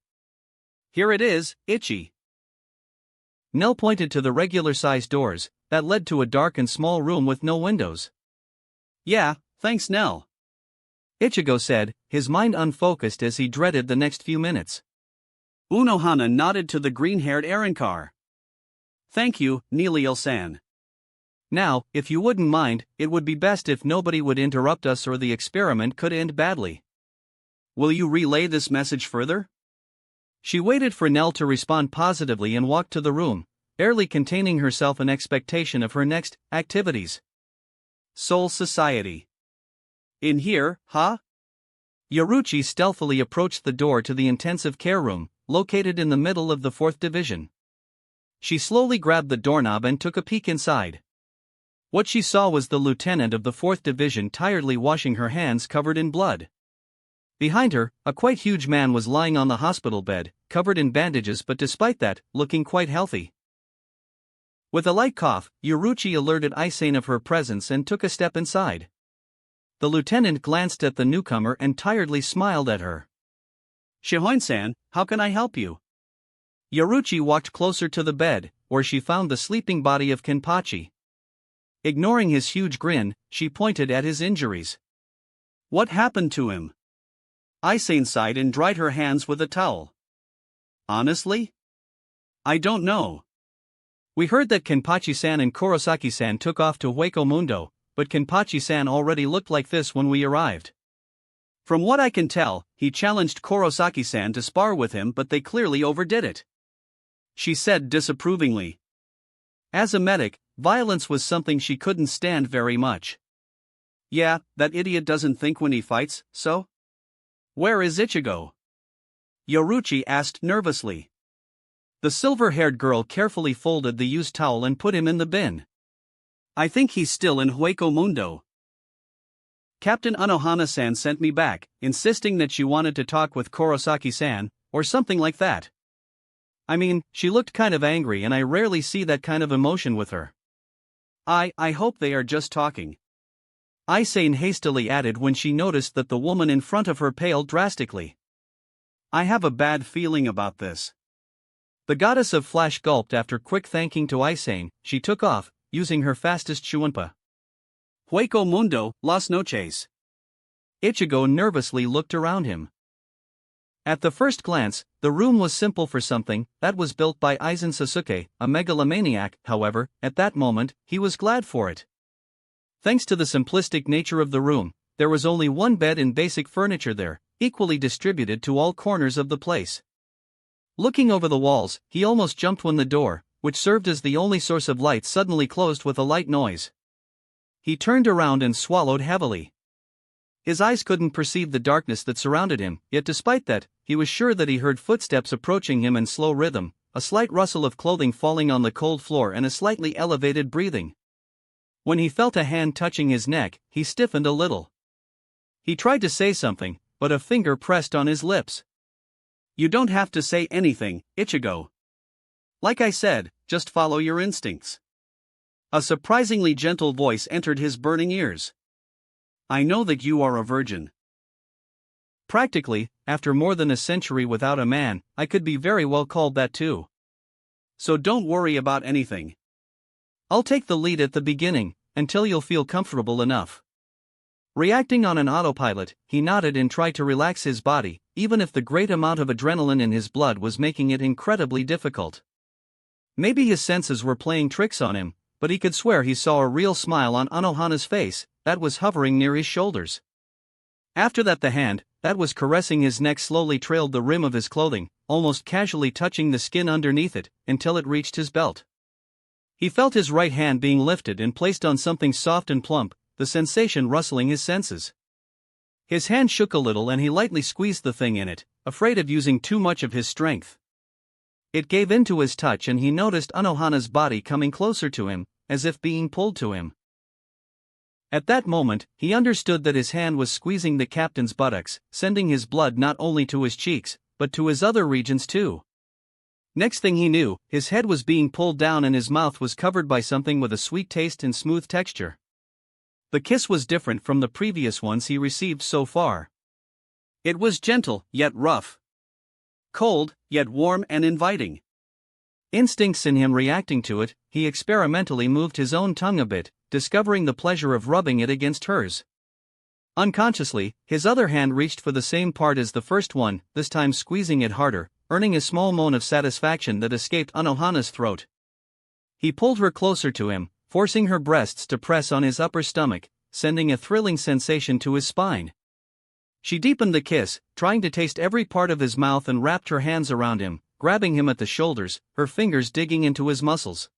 Here it is, Ichi. Nell pointed to the regular-sized doors that led to a dark and small room with no windows. Yeah, thanks Nell. Ichigo said, his mind unfocused as he dreaded the next few minutes. Unohana nodded to the green-haired Arankar. Thank you, Nilil-san. Now, if you wouldn't mind, it would be best if nobody would interrupt us or the experiment could end badly. Will you relay this message further? She waited for Nell to respond positively and walked to the room, barely containing herself in expectation of her next activities. Soul Society. In here, huh? Yoruchi stealthily approached the door to the intensive care room, located in the middle of the 4th Division. She slowly grabbed the doorknob and took a peek inside. What she saw was the lieutenant of the 4th Division tiredly washing her hands covered in blood. Behind her, a quite huge man was lying on the hospital bed, covered in bandages, but despite that, looking quite healthy. With a light cough, Yoruchi alerted Aizen of her presence and took a step inside. The lieutenant glanced at the newcomer and tiredly smiled at her. Shihoin-san, how can I help you? Yoruchi walked closer to the bed, where she found the sleeping body of Kenpachi. Ignoring his huge grin, she pointed at his injuries. What happened to him? Aizen sighed and dried her hands with a towel. Honestly? I don't know. We heard that Kenpachi-san and Kurosaki-san took off to Hueco Mundo, but Kenpachi-san already looked like this when we arrived. From what I can tell, he challenged Kurosaki-san to spar with him, but they clearly overdid it. She said disapprovingly. As a medic, violence was something she couldn't stand very much. Yeah, that idiot doesn't think when he fights, so? Where is Ichigo? Yoruchi asked nervously. The silver-haired girl carefully folded the used towel and put him in the bin. I think he's still in Hueco Mundo. Captain Unohana-san sent me back, insisting that she wanted to talk with Kurosaki-san, or something like that. I mean, she looked kind of angry and I rarely see that kind of emotion with her. I hope they are just talking. Aizen hastily added when she noticed that the woman in front of her paled drastically. I have a bad feeling about this. The goddess of flash gulped after quick thanking to Aizen. She took off, using her fastest Shuunpa. Hueco Mundo, las noches. Ichigo nervously looked around him. At the first glance, the room was simple for something that was built by Aizen Sasuke, a megalomaniac. However, at that moment, he was glad for it. Thanks to the simplistic nature of the room, there was only one bed and basic furniture there, equally distributed to all corners of the place. Looking over the walls, he almost jumped when the door, which served as the only source of light, suddenly closed with a light noise. He turned around and swallowed heavily. His eyes couldn't perceive the darkness that surrounded him, yet despite that, he was sure that he heard footsteps approaching him in slow rhythm, a slight rustle of clothing falling on the cold floor and a slightly elevated breathing. When he felt a hand touching his neck, he stiffened a little. He tried to say something, but a finger pressed on his lips. You don't have to say anything, Ichigo. Like I said, just follow your instincts. A surprisingly gentle voice entered his burning ears. I know that you are a virgin. Practically, after more than a century without a man, I could be very well called that too. So don't worry about anything. I'll take the lead at the beginning, until you'll feel comfortable enough. Reacting on an autopilot, he nodded and tried to relax his body, even if the great amount of adrenaline in his blood was making it incredibly difficult. Maybe his senses were playing tricks on him, but he could swear he saw a real smile on Anohana's face, that was hovering near his shoulders. After that, the hand that was caressing his neck slowly trailed the rim of his clothing, almost casually touching the skin underneath it, until it reached his belt. He felt his right hand being lifted and placed on something soft and plump, the sensation rustling his senses. His hand shook a little and he lightly squeezed the thing in it, afraid of using too much of his strength. It gave in to his touch and he noticed Anohana's body coming closer to him, as if being pulled to him. At that moment, he understood that his hand was squeezing the captain's buttocks, sending his blood not only to his cheeks, but to his other regions too. Next thing he knew, his head was being pulled down and his mouth was covered by something with a sweet taste and smooth texture. The kiss was different from the previous ones he received so far. It was gentle, yet rough. Cold, yet warm and inviting. Instincts in him reacting to it, he experimentally moved his own tongue a bit, discovering the pleasure of rubbing it against hers. Unconsciously, his other hand reached for the same part as the first one, this time squeezing it harder, earning a small moan of satisfaction that escaped Anohana's throat. He pulled her closer to him, forcing her breasts to press on his upper stomach, sending a thrilling sensation to his spine. She deepened the kiss, trying to taste every part of his mouth, and wrapped her hands around him, grabbing him at the shoulders, her fingers digging into his muscles.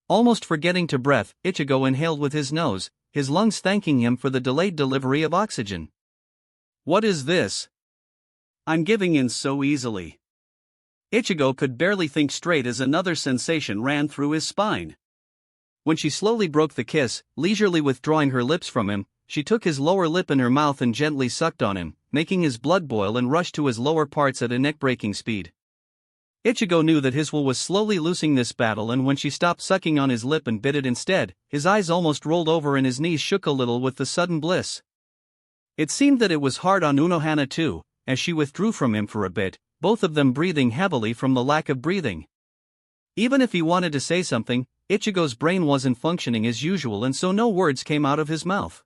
Almost forgetting to breathe, Ichigo inhaled with his nose, his lungs thanking him for the delayed delivery of oxygen. What is this? I'm giving in so easily. Ichigo could barely think straight as another sensation ran through his spine. When she slowly broke the kiss, leisurely withdrawing her lips from him, she took his lower lip in her mouth and gently sucked on him, making his blood boil and rush to his lower parts at a neck-breaking speed. Ichigo knew that his will was slowly losing this battle, and when she stopped sucking on his lip and bit it instead, his eyes almost rolled over and his knees shook a little with the sudden bliss. It seemed that it was hard on Unohana too, as she withdrew from him for a bit, both of them breathing heavily from the lack of breathing. Even if he wanted to say something, Ichigo's brain wasn't functioning as usual and so no words came out of his mouth.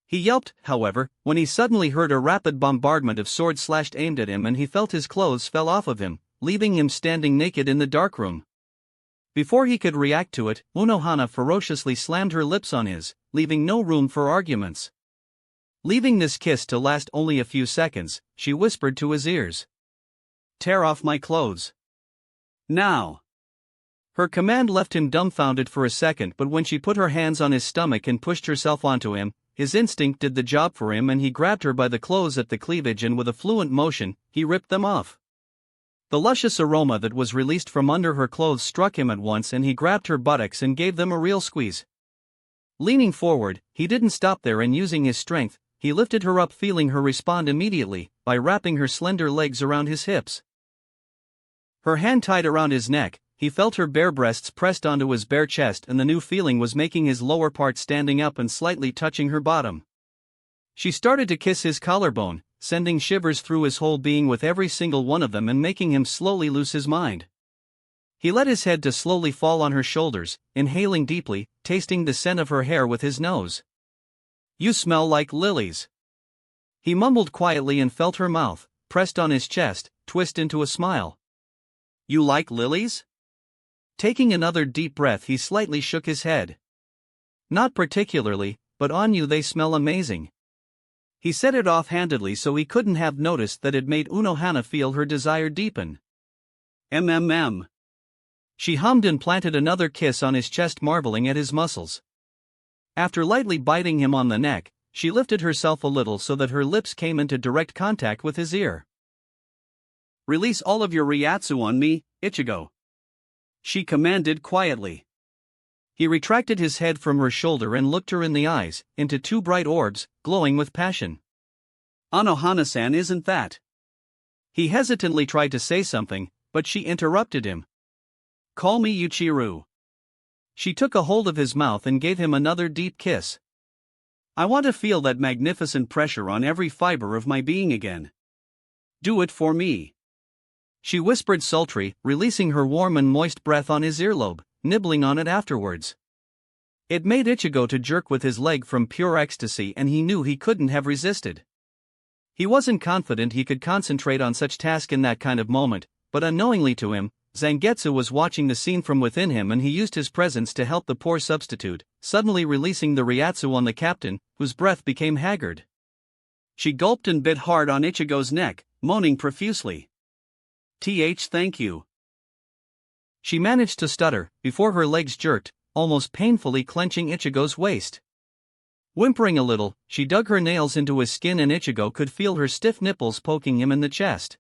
He yelped, however, when he suddenly heard a rapid bombardment of swords slashed aimed at him and he felt his clothes fell off of him, leaving him standing naked in the darkroom. Before he could react to it, Unohana ferociously slammed her lips on his, leaving no room for arguments. Leaving this kiss to last only a few seconds, she whispered to his ears, "Tear off my clothes. Now." Her command left him dumbfounded for a second, but when she put her hands on his stomach and pushed herself onto him, his instinct did the job for him and he grabbed her by the clothes at the cleavage and with a fluent motion, he ripped them off. The luscious aroma that was released from under her clothes struck him at once and he grabbed her buttocks and gave them a real squeeze. Leaning forward, he didn't stop there and using his strength, he lifted her up, feeling her respond immediately, by wrapping her slender legs around his hips. Her hand tied around his neck, he felt her bare breasts pressed onto his bare chest and the new feeling was making his lower part standing up and slightly touching her bottom. She started to kiss his collarbone, sending shivers through his whole being with every single one of them and making him slowly lose his mind. He let his head to slowly fall on her shoulders, inhaling deeply, tasting the scent of her hair with his nose. "You smell like lilies." He mumbled quietly and felt her mouth, pressed on his chest, twist into a smile. "You like lilies?" Taking another deep breath, he slightly shook his head. "Not particularly, but on you they smell amazing." He said it offhandedly so he couldn't have noticed that it made Unohana feel her desire deepen. "MMM." She hummed and planted another kiss on his chest, marveling at his muscles. After lightly biting him on the neck, she lifted herself a little so that her lips came into direct contact with his ear. "Release all of your Ryatsu on me, Ichigo," she commanded quietly. He retracted his head from her shoulder and looked her in the eyes, into two bright orbs, glowing with passion. "Anohana-san, isn't that?" He hesitantly tried to say something, but she interrupted him. "Call me Yuichiro." She took a hold of his mouth and gave him another deep kiss. I want to feel that magnificent pressure on every fiber of my being again. Do it for me. She whispered sultry, releasing her warm and moist breath on his earlobe, nibbling on it afterwards. It made Ichigo to jerk with his leg from pure ecstasy, and he knew he couldn't have resisted. He wasn't confident he could concentrate on such task in that kind of moment, but unknowingly to him, Zangetsu was watching the scene from within him, and he used his presence to help the poor substitute, suddenly releasing the Ryatsu on the captain, whose breath became haggard. She gulped and bit hard on Ichigo's neck, moaning profusely. Thank you. She managed to stutter, before her legs jerked, almost painfully clenching Ichigo's waist. Whimpering a little, she dug her nails into his skin, and Ichigo could feel her stiff nipples poking him in the chest.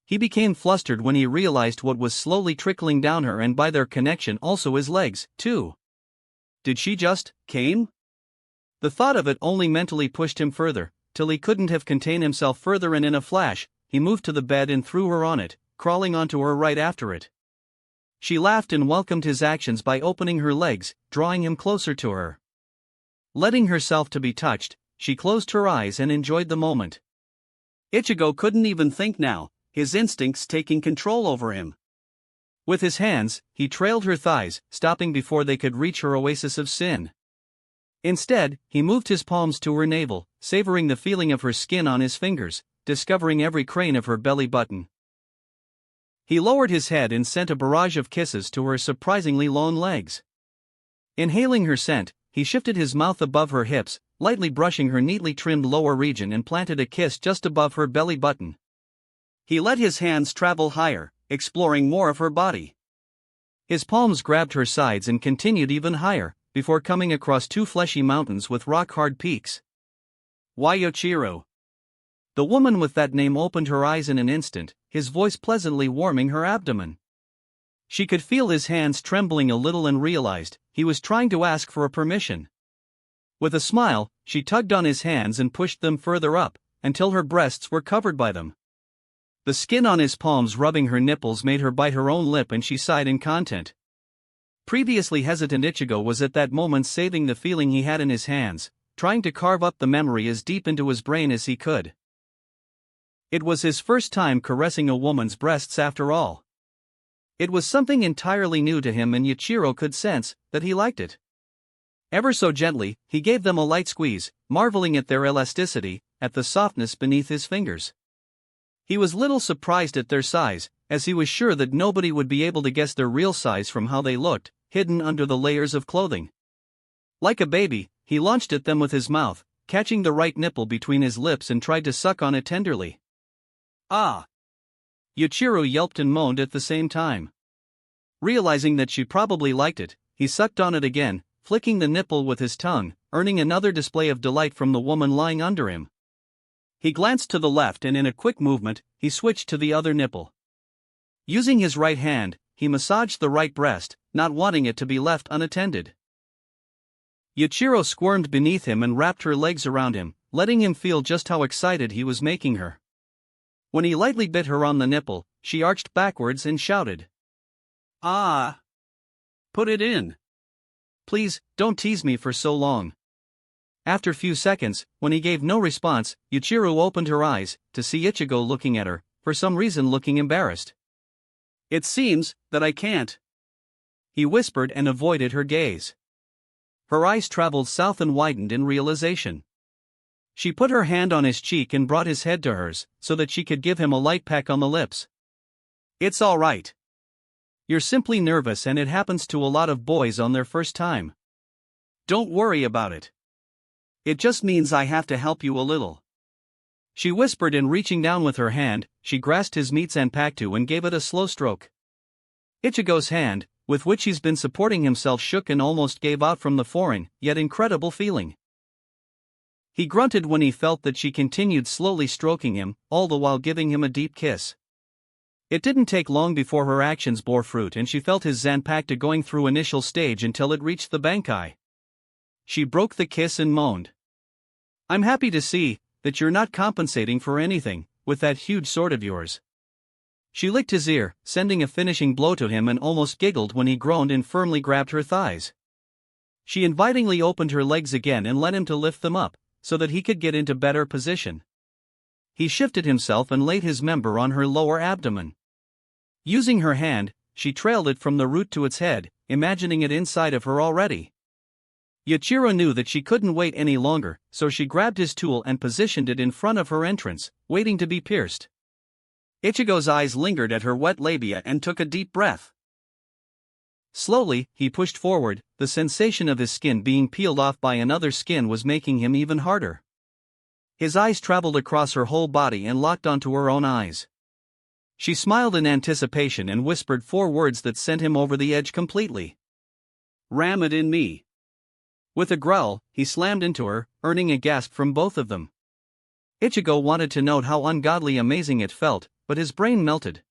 He became flustered when he realized what was slowly trickling down her, and by their connection also his legs, too. Did she just came? The thought of it only mentally pushed him further, till he couldn't have contained himself further, and in a flash, he moved to the bed and threw her on it, crawling onto her right after it. She laughed and welcomed his actions by opening her legs, drawing him closer to her. Letting herself to be touched, she closed her eyes and enjoyed the moment. Ichigo couldn't even think now, his instincts taking control over him. With his hands, he trailed her thighs, stopping before they could reach her oasis of sin. Instead, he moved his palms to her navel, savoring the feeling of her skin on his fingers, discovering every crane of her belly button. He lowered his head and sent a barrage of kisses to her surprisingly long legs. Inhaling her scent, he shifted his mouth above her hips, lightly brushing her neatly trimmed lower region, and planted a kiss just above her belly button. He let his hands travel higher, exploring more of her body. His palms grabbed her sides and continued even higher, before coming across two fleshy mountains with rock-hard peaks. Why Yoichiro? The woman with that name opened her eyes in an instant, his voice pleasantly warming her abdomen. She could feel his hands trembling a little and realized he was trying to ask for a permission. With a smile, she tugged on his hands and pushed them further up, until her breasts were covered by them. The skin on his palms rubbing her nipples made her bite her own lip, and she sighed in content. Previously hesitant Ichigo was at that moment saving the feeling he had in his hands, trying to carve up the memory as deep into his brain as he could. It was his first time caressing a woman's breasts after all. It was something entirely new to him, and Yoichiro could sense that he liked it. Ever so gently, he gave them a light squeeze, marveling at their elasticity, at the softness beneath his fingers. He was little surprised at their size, as he was sure that nobody would be able to guess their real size from how they looked, hidden under the layers of clothing. Like a baby, he launched at them with his mouth, catching the right nipple between his lips and tried to suck on it tenderly. Ah! Yoichiro yelped and moaned at the same time. Realizing that she probably liked it, he sucked on it again, flicking the nipple with his tongue, earning another display of delight from the woman lying under him. He glanced to the left, and in a quick movement, he switched to the other nipple. Using his right hand, he massaged the right breast, not wanting it to be left unattended. Yoichiro squirmed beneath him and wrapped her legs around him, letting him feel just how excited he was making her. When he lightly bit her on the nipple, she arched backwards and shouted, "Ah! Put it in. Please, don't tease me for so long." After few seconds, when he gave no response, Yoichiro opened her eyes, to see Ichigo looking at her, for some reason looking embarrassed. "It seems that I can't," he whispered, and avoided her gaze. Her eyes traveled south and widened in realization. She put her hand on his cheek and brought his head to hers, so that she could give him a light peck on the lips. "It's all right. You're simply nervous, and it happens to a lot of boys on their first time. Don't worry about it. It just means I have to help you a little," she whispered, and reaching down with her hand, she grasped his meat zanpakuto and gave it a slow stroke. Ichigo's hand, with which he's been supporting himself, shook and almost gave out from the foreign, yet incredible feeling. He grunted when he felt that she continued slowly stroking him, all the while giving him a deep kiss. It didn't take long before her actions bore fruit, and she felt his zanpakuto going through initial stage until it reached the bankai. She broke the kiss and moaned. "I'm happy to see that you're not compensating for anything, with that huge sword of yours." She licked his ear, sending a finishing blow to him, and almost giggled when he groaned and firmly grabbed her thighs. She invitingly opened her legs again and let him to lift them up, so that he could get into better position. He shifted himself and laid his member on her lower abdomen. Using her hand, she trailed it from the root to its head, imagining it inside of her already. Yuichiro knew that she couldn't wait any longer, so she grabbed his tool and positioned it in front of her entrance, waiting to be pierced. Ichigo's eyes lingered at her wet labia and took a deep breath. Slowly, he pushed forward. The sensation of his skin being peeled off by another skin was making him even harder. His eyes traveled across her whole body and locked onto her own eyes. She smiled in anticipation and whispered 4 words that sent him over the edge completely. "Ram it in me." With a growl, he slammed into her, earning a gasp from both of them. Ichigo wanted to note how ungodly amazing it felt, but his brain melted.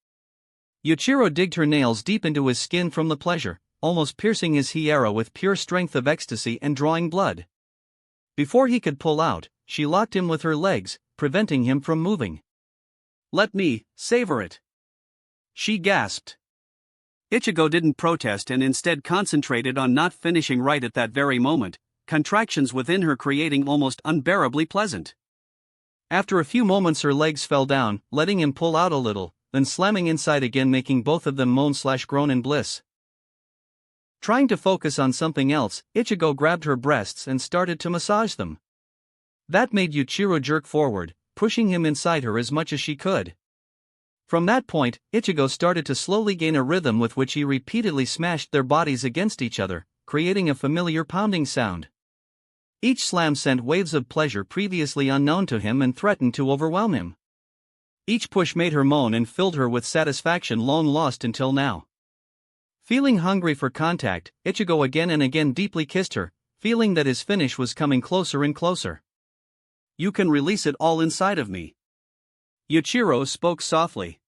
Yuichiro digged her nails deep into his skin from the pleasure, almost piercing his hiera with pure strength of ecstasy and drawing blood. Before he could pull out, she locked him with her legs, preventing him from moving. "Let me savor it," she gasped. Ichigo didn't protest and instead concentrated on not finishing right at that very moment, contractions within her creating almost unbearably pleasant. After a few moments her legs fell down, letting him pull out a little, then slamming inside again, making both of them moan/groan in bliss. Trying to focus on something else, Ichigo grabbed her breasts and started to massage them. That made Yuichiro jerk forward, pushing him inside her as much as she could. From that point, Ichigo started to slowly gain a rhythm with which he repeatedly smashed their bodies against each other, creating a familiar pounding sound. Each slam sent waves of pleasure previously unknown to him and threatened to overwhelm him. Each push made her moan and filled her with satisfaction long lost until now. Feeling hungry for contact, Ichigo again and again deeply kissed her, feeling that his finish was coming closer and closer. "You can release it all inside of me," Yuichiro spoke softly.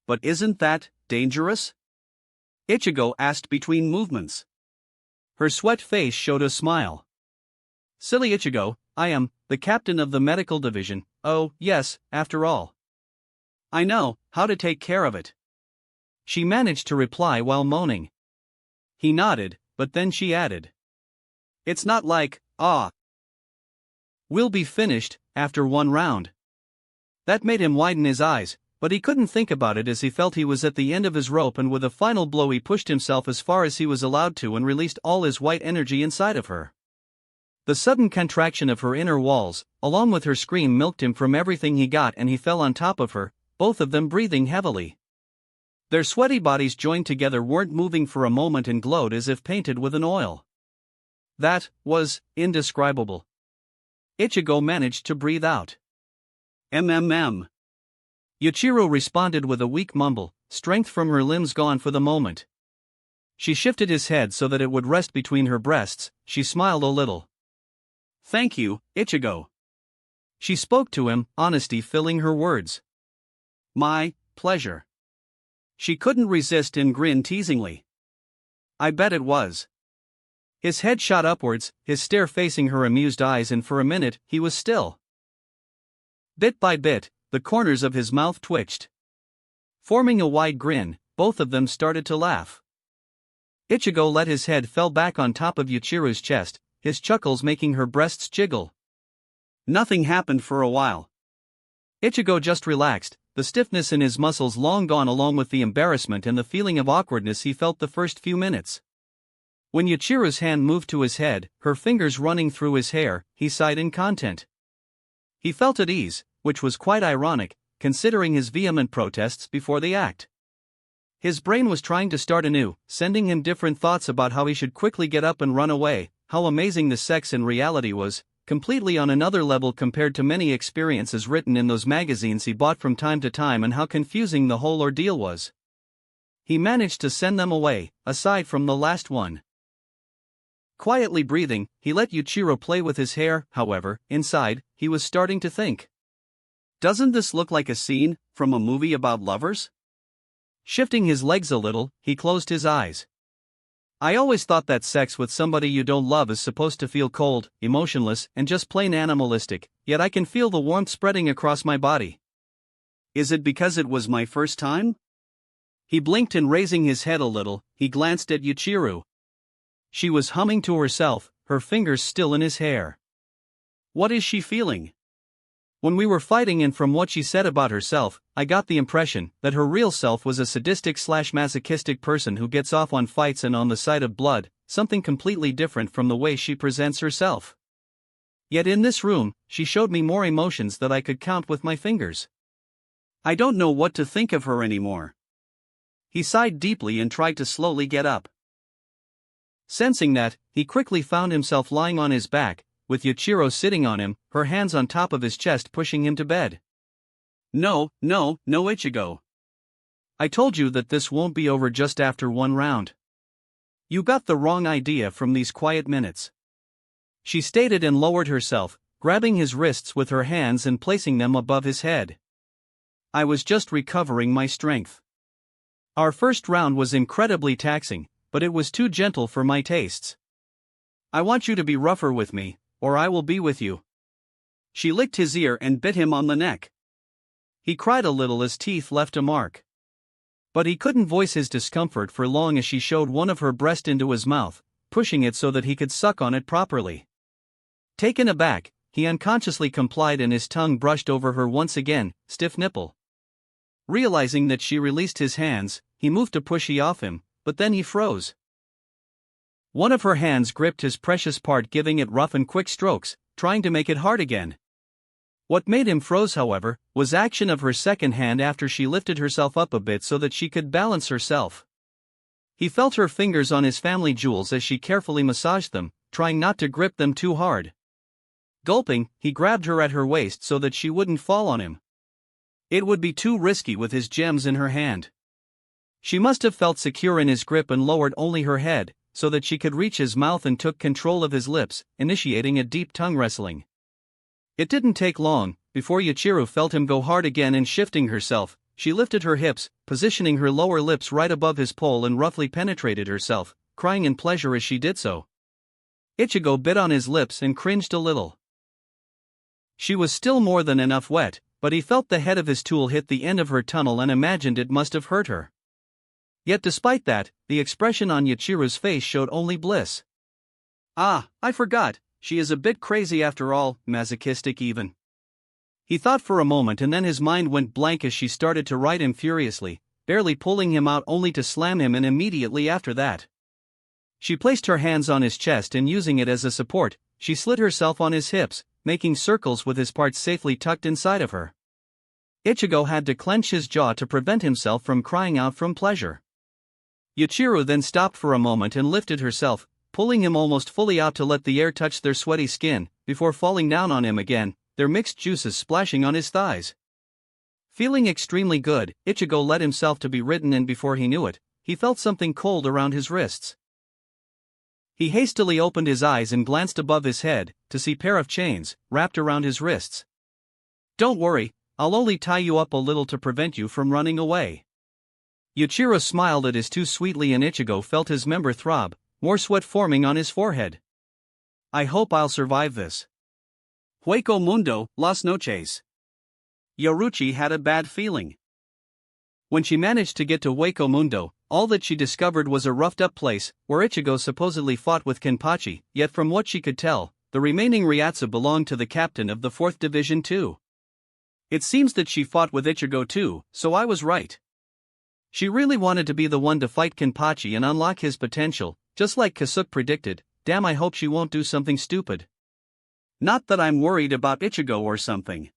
"But isn't that dangerous?" Ichigo asked between movements. Her sweat face showed a smile. "Silly Ichigo, I am the captain of the medical division. Oh, yes, after all. I know how to take care of it," she managed to reply while moaning. He nodded, but then she added, "It's not like, we'll be finished after one round." That made him widen his eyes, but he couldn't think about it as he felt he was at the end of his rope, and with a final blow he pushed himself as far as he was allowed to and released all his white energy inside of her. The sudden contraction of her inner walls, along with her scream, milked him from everything he got, and he fell on top of her, both of them breathing heavily. Their sweaty bodies joined together, weren't moving for a moment, and glowed as if painted with an oil. That was indescribable. Ichigo managed to breathe out. "MMM." Yuichiro responded with a weak mumble, strength from her limbs gone for the moment. She shifted his head so that it would rest between her breasts. She smiled a little. "Thank you, Ichigo." She spoke to him, honesty filling her words. "My pleasure." She couldn't resist and grinned teasingly. "I bet it was." His head shot upwards, his stare facing her amused eyes, and for a minute he was still. Bit by bit, the corners of his mouth twitched. Forming a wide grin, both of them started to laugh. Ichigo let his head fell back on top of Yuichiro's chest, his chuckles making her breasts jiggle. Nothing happened for a while. Ichigo just relaxed, the stiffness in his muscles long gone, along with the embarrassment and the feeling of awkwardness he felt the first few minutes. When Yuichiro's hand moved to his head, her fingers running through his hair, he sighed in content. He felt at ease, which was quite ironic, considering his vehement protests before the act. His brain was trying to start anew, sending him different thoughts about how he should quickly get up and run away, how amazing the sex in reality was, completely on another level compared to many experiences written in those magazines he bought from time to time, and how confusing the whole ordeal was. He managed to send them away, aside from the last one. Quietly breathing, he let Yuichiro play with his hair. However, inside, he was starting to think. Doesn't this look like a scene from a movie about lovers? Shifting his legs a little, he closed his eyes. I always thought that sex with somebody you don't love is supposed to feel cold, emotionless, and just plain animalistic, yet I can feel the warmth spreading across my body. Is it because it was my first time? He blinked, and raising his head a little, he glanced at Yuichiro. She was humming to herself, her fingers still in his hair. What is she feeling? When we were fighting, and from what she said about herself, I got the impression that her real self was a sadistic/masochistic person who gets off on fights and on the sight of blood, something completely different from the way she presents herself. Yet in this room, she showed me more emotions that I could count with my fingers. I don't know what to think of her anymore. He sighed deeply and tried to slowly get up. Sensing that, he quickly found himself lying on his back, with Yuichiro sitting on him, her hands on top of his chest pushing him to bed. No, Ichigo. I told you that this won't be over just after one round. You got the wrong idea from these quiet minutes. She stated and lowered herself, grabbing his wrists with her hands and placing them above his head. I was just recovering my strength. Our first round was incredibly taxing, but it was too gentle for my tastes. I want you to be rougher with me, or I will be with you. She licked his ear and bit him on the neck. He cried a little as teeth left a mark. But he couldn't voice his discomfort for long as she showed one of her breasts into his mouth, pushing it so that he could suck on it properly. Taken aback, he unconsciously complied and his tongue brushed over her once again, stiff nipple. Realizing that she released his hands, he moved to push her off him, but then he froze. One of her hands gripped his precious part, giving it rough and quick strokes, trying to make it hard again. What made him froze, however, was action of her second hand after she lifted herself up a bit so that she could balance herself. He felt her fingers on his family jewels as she carefully massaged them, trying not to grip them too hard. Gulping, he grabbed her at her waist so that she wouldn't fall on him. It would be too risky with his gems in her hand. She must have felt secure in his grip and lowered only her head, so that she could reach his mouth and took control of his lips, initiating a deep tongue wrestling. It didn't take long before Yuichiro felt him go hard again, and shifting herself, she lifted her hips, positioning her lower lips right above his pole and roughly penetrated herself, crying in pleasure as she did so. Ichigo bit on his lips and cringed a little. She was still more than enough wet, but he felt the head of his tool hit the end of her tunnel and imagined it must have hurt her. Yet despite that, the expression on Yuichiro's face showed only bliss. Ah, I forgot, she is a bit crazy after all, masochistic even. He thought for a moment, and then his mind went blank as she started to ride him furiously, barely pulling him out only to slam him in immediately after that. She placed her hands on his chest and using it as a support, she slid herself on his hips, making circles with his parts safely tucked inside of her. Ichigo had to clench his jaw to prevent himself from crying out from pleasure. Yuichiro then stopped for a moment and lifted herself, pulling him almost fully out to let the air touch their sweaty skin, before falling down on him again, their mixed juices splashing on his thighs. Feeling extremely good, Ichigo let himself to be ridden, and before he knew it, he felt something cold around his wrists. He hastily opened his eyes and glanced above his head, to see a pair of chains, wrapped around his wrists. Don't worry, I'll only tie you up a little to prevent you from running away. Yuichiro smiled at his too sweetly, and Ichigo felt his member throb, more sweat forming on his forehead. I hope I'll survive this. Hueco Mundo, las noches. Yoruchi had a bad feeling. When she managed to get to Hueco Mundo, all that she discovered was a roughed-up place, where Ichigo supposedly fought with Kenpachi, yet from what she could tell, the remaining Ryatsu belonged to the captain of the 4th Division too. It seems that she fought with Ichigo too, so I was right. She really wanted to be the one to fight Kenpachi and unlock his potential, just like Kasuke predicted. Damn, I hope she won't do something stupid. Not that I'm worried about Ichigo or something.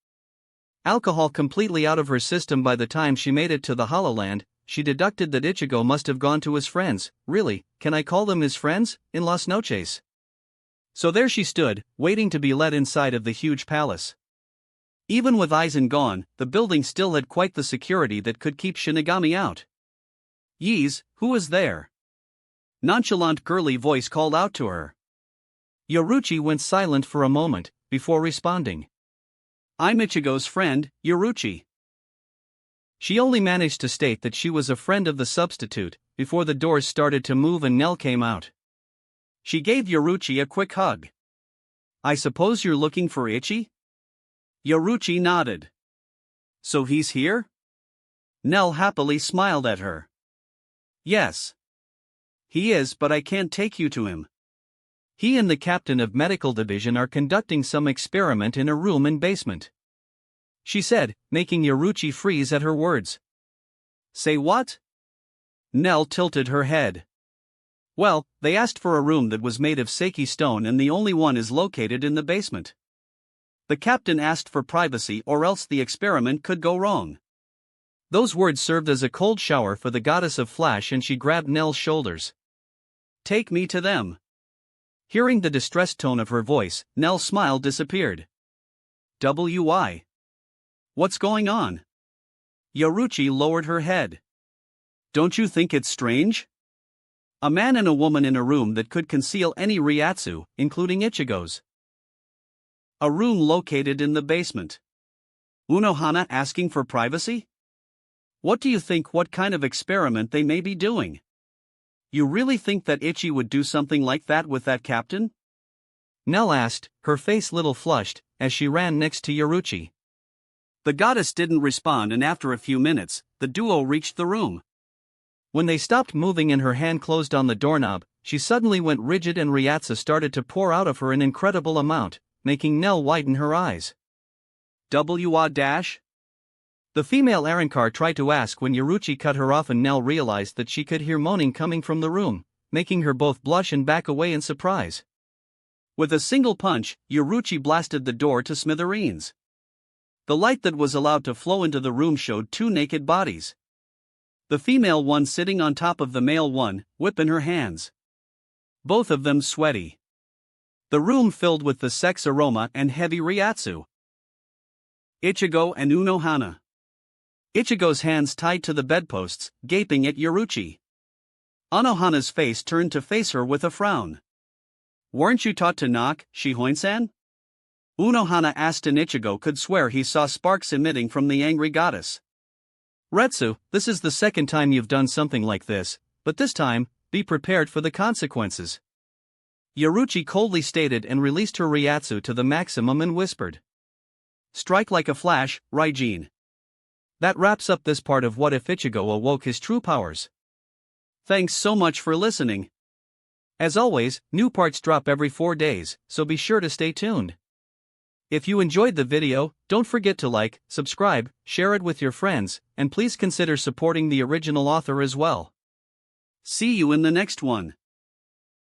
Alcohol completely out of her system by the time she made it to the Hololand, she deducted that Ichigo must have gone to his friends, really, can I call them his friends, in Las Noches? So there she stood, waiting to be let inside of the huge palace. Even with Aizen gone, the building still had quite the security that could keep Shinigami out. Yeez, who is there? Nonchalant girly voice called out to her. Yoruchi went silent for a moment, before responding. I'm Ichigo's friend, Yoruchi. She only managed to state that she was a friend of the substitute, before the doors started to move and Nell came out. She gave Yoruchi a quick hug. I suppose you're looking for Ichi? Yoruchi nodded. So he's here? Nell happily smiled at her. Yes. He is, but I can't take you to him. He and the captain of medical division are conducting some experiment in a room in basement," she said, making Yoruchi freeze at her words. Say what? Nell tilted her head. Well, they asked for a room that was made of Seiki stone and the only one is located in the basement. The captain asked for privacy or else the experiment could go wrong. Those words served as a cold shower for the goddess of flash and she grabbed Nell's shoulders. Take me to them. Hearing the distressed tone of her voice, Nell's smile disappeared. Why? What's going on? Yoruchi lowered her head. Don't you think it's strange? A man and a woman in a room that could conceal any Ryatsu, including Ichigo's. A room located in the basement. Unohana asking for privacy? What do you think, what kind of experiment they may be doing? You really think that Ichi would do something like that with that captain? Nell asked, her face little flushed, as she ran next to Yoruchi. The goddess didn't respond and after a few minutes, the duo reached the room. When they stopped moving and her hand closed on the doorknob, she suddenly went rigid and Ryatsu started to pour out of her an incredible amount, making Nell widen her eyes. Dash? The female Arankar tried to ask when Yoruchi cut her off and Nell realized that she could hear moaning coming from the room, making her both blush and back away in surprise. With a single punch, Yoruchi blasted the door to smithereens. The light that was allowed to flow into the room showed two naked bodies. The female one sitting on top of the male one, whip in her hands. Both of them sweaty. The room filled with the sex aroma and heavy Ryatsu. Ichigo and Unohana. Ichigo's hands tied to the bedposts, gaping at Yoruchi. Unohana's face turned to face her with a frown. Weren't you taught to knock, Shihoin-san? Unohana asked and Ichigo could swear he saw sparks emitting from the angry goddess. Retsu, this is the second time you've done something like this, but this time, be prepared for the consequences. Yoruchi coldly stated and released her Ryatsu to the maximum and whispered. Strike like a flash, Raijin. That wraps up this part of What If Ichigo Awoke His True Powers. Thanks so much for listening. As always, new parts drop every 4 days, so be sure to stay tuned. If you enjoyed the video, don't forget to like, subscribe, share it with your friends, and please consider supporting the original author as well. See you in the next one.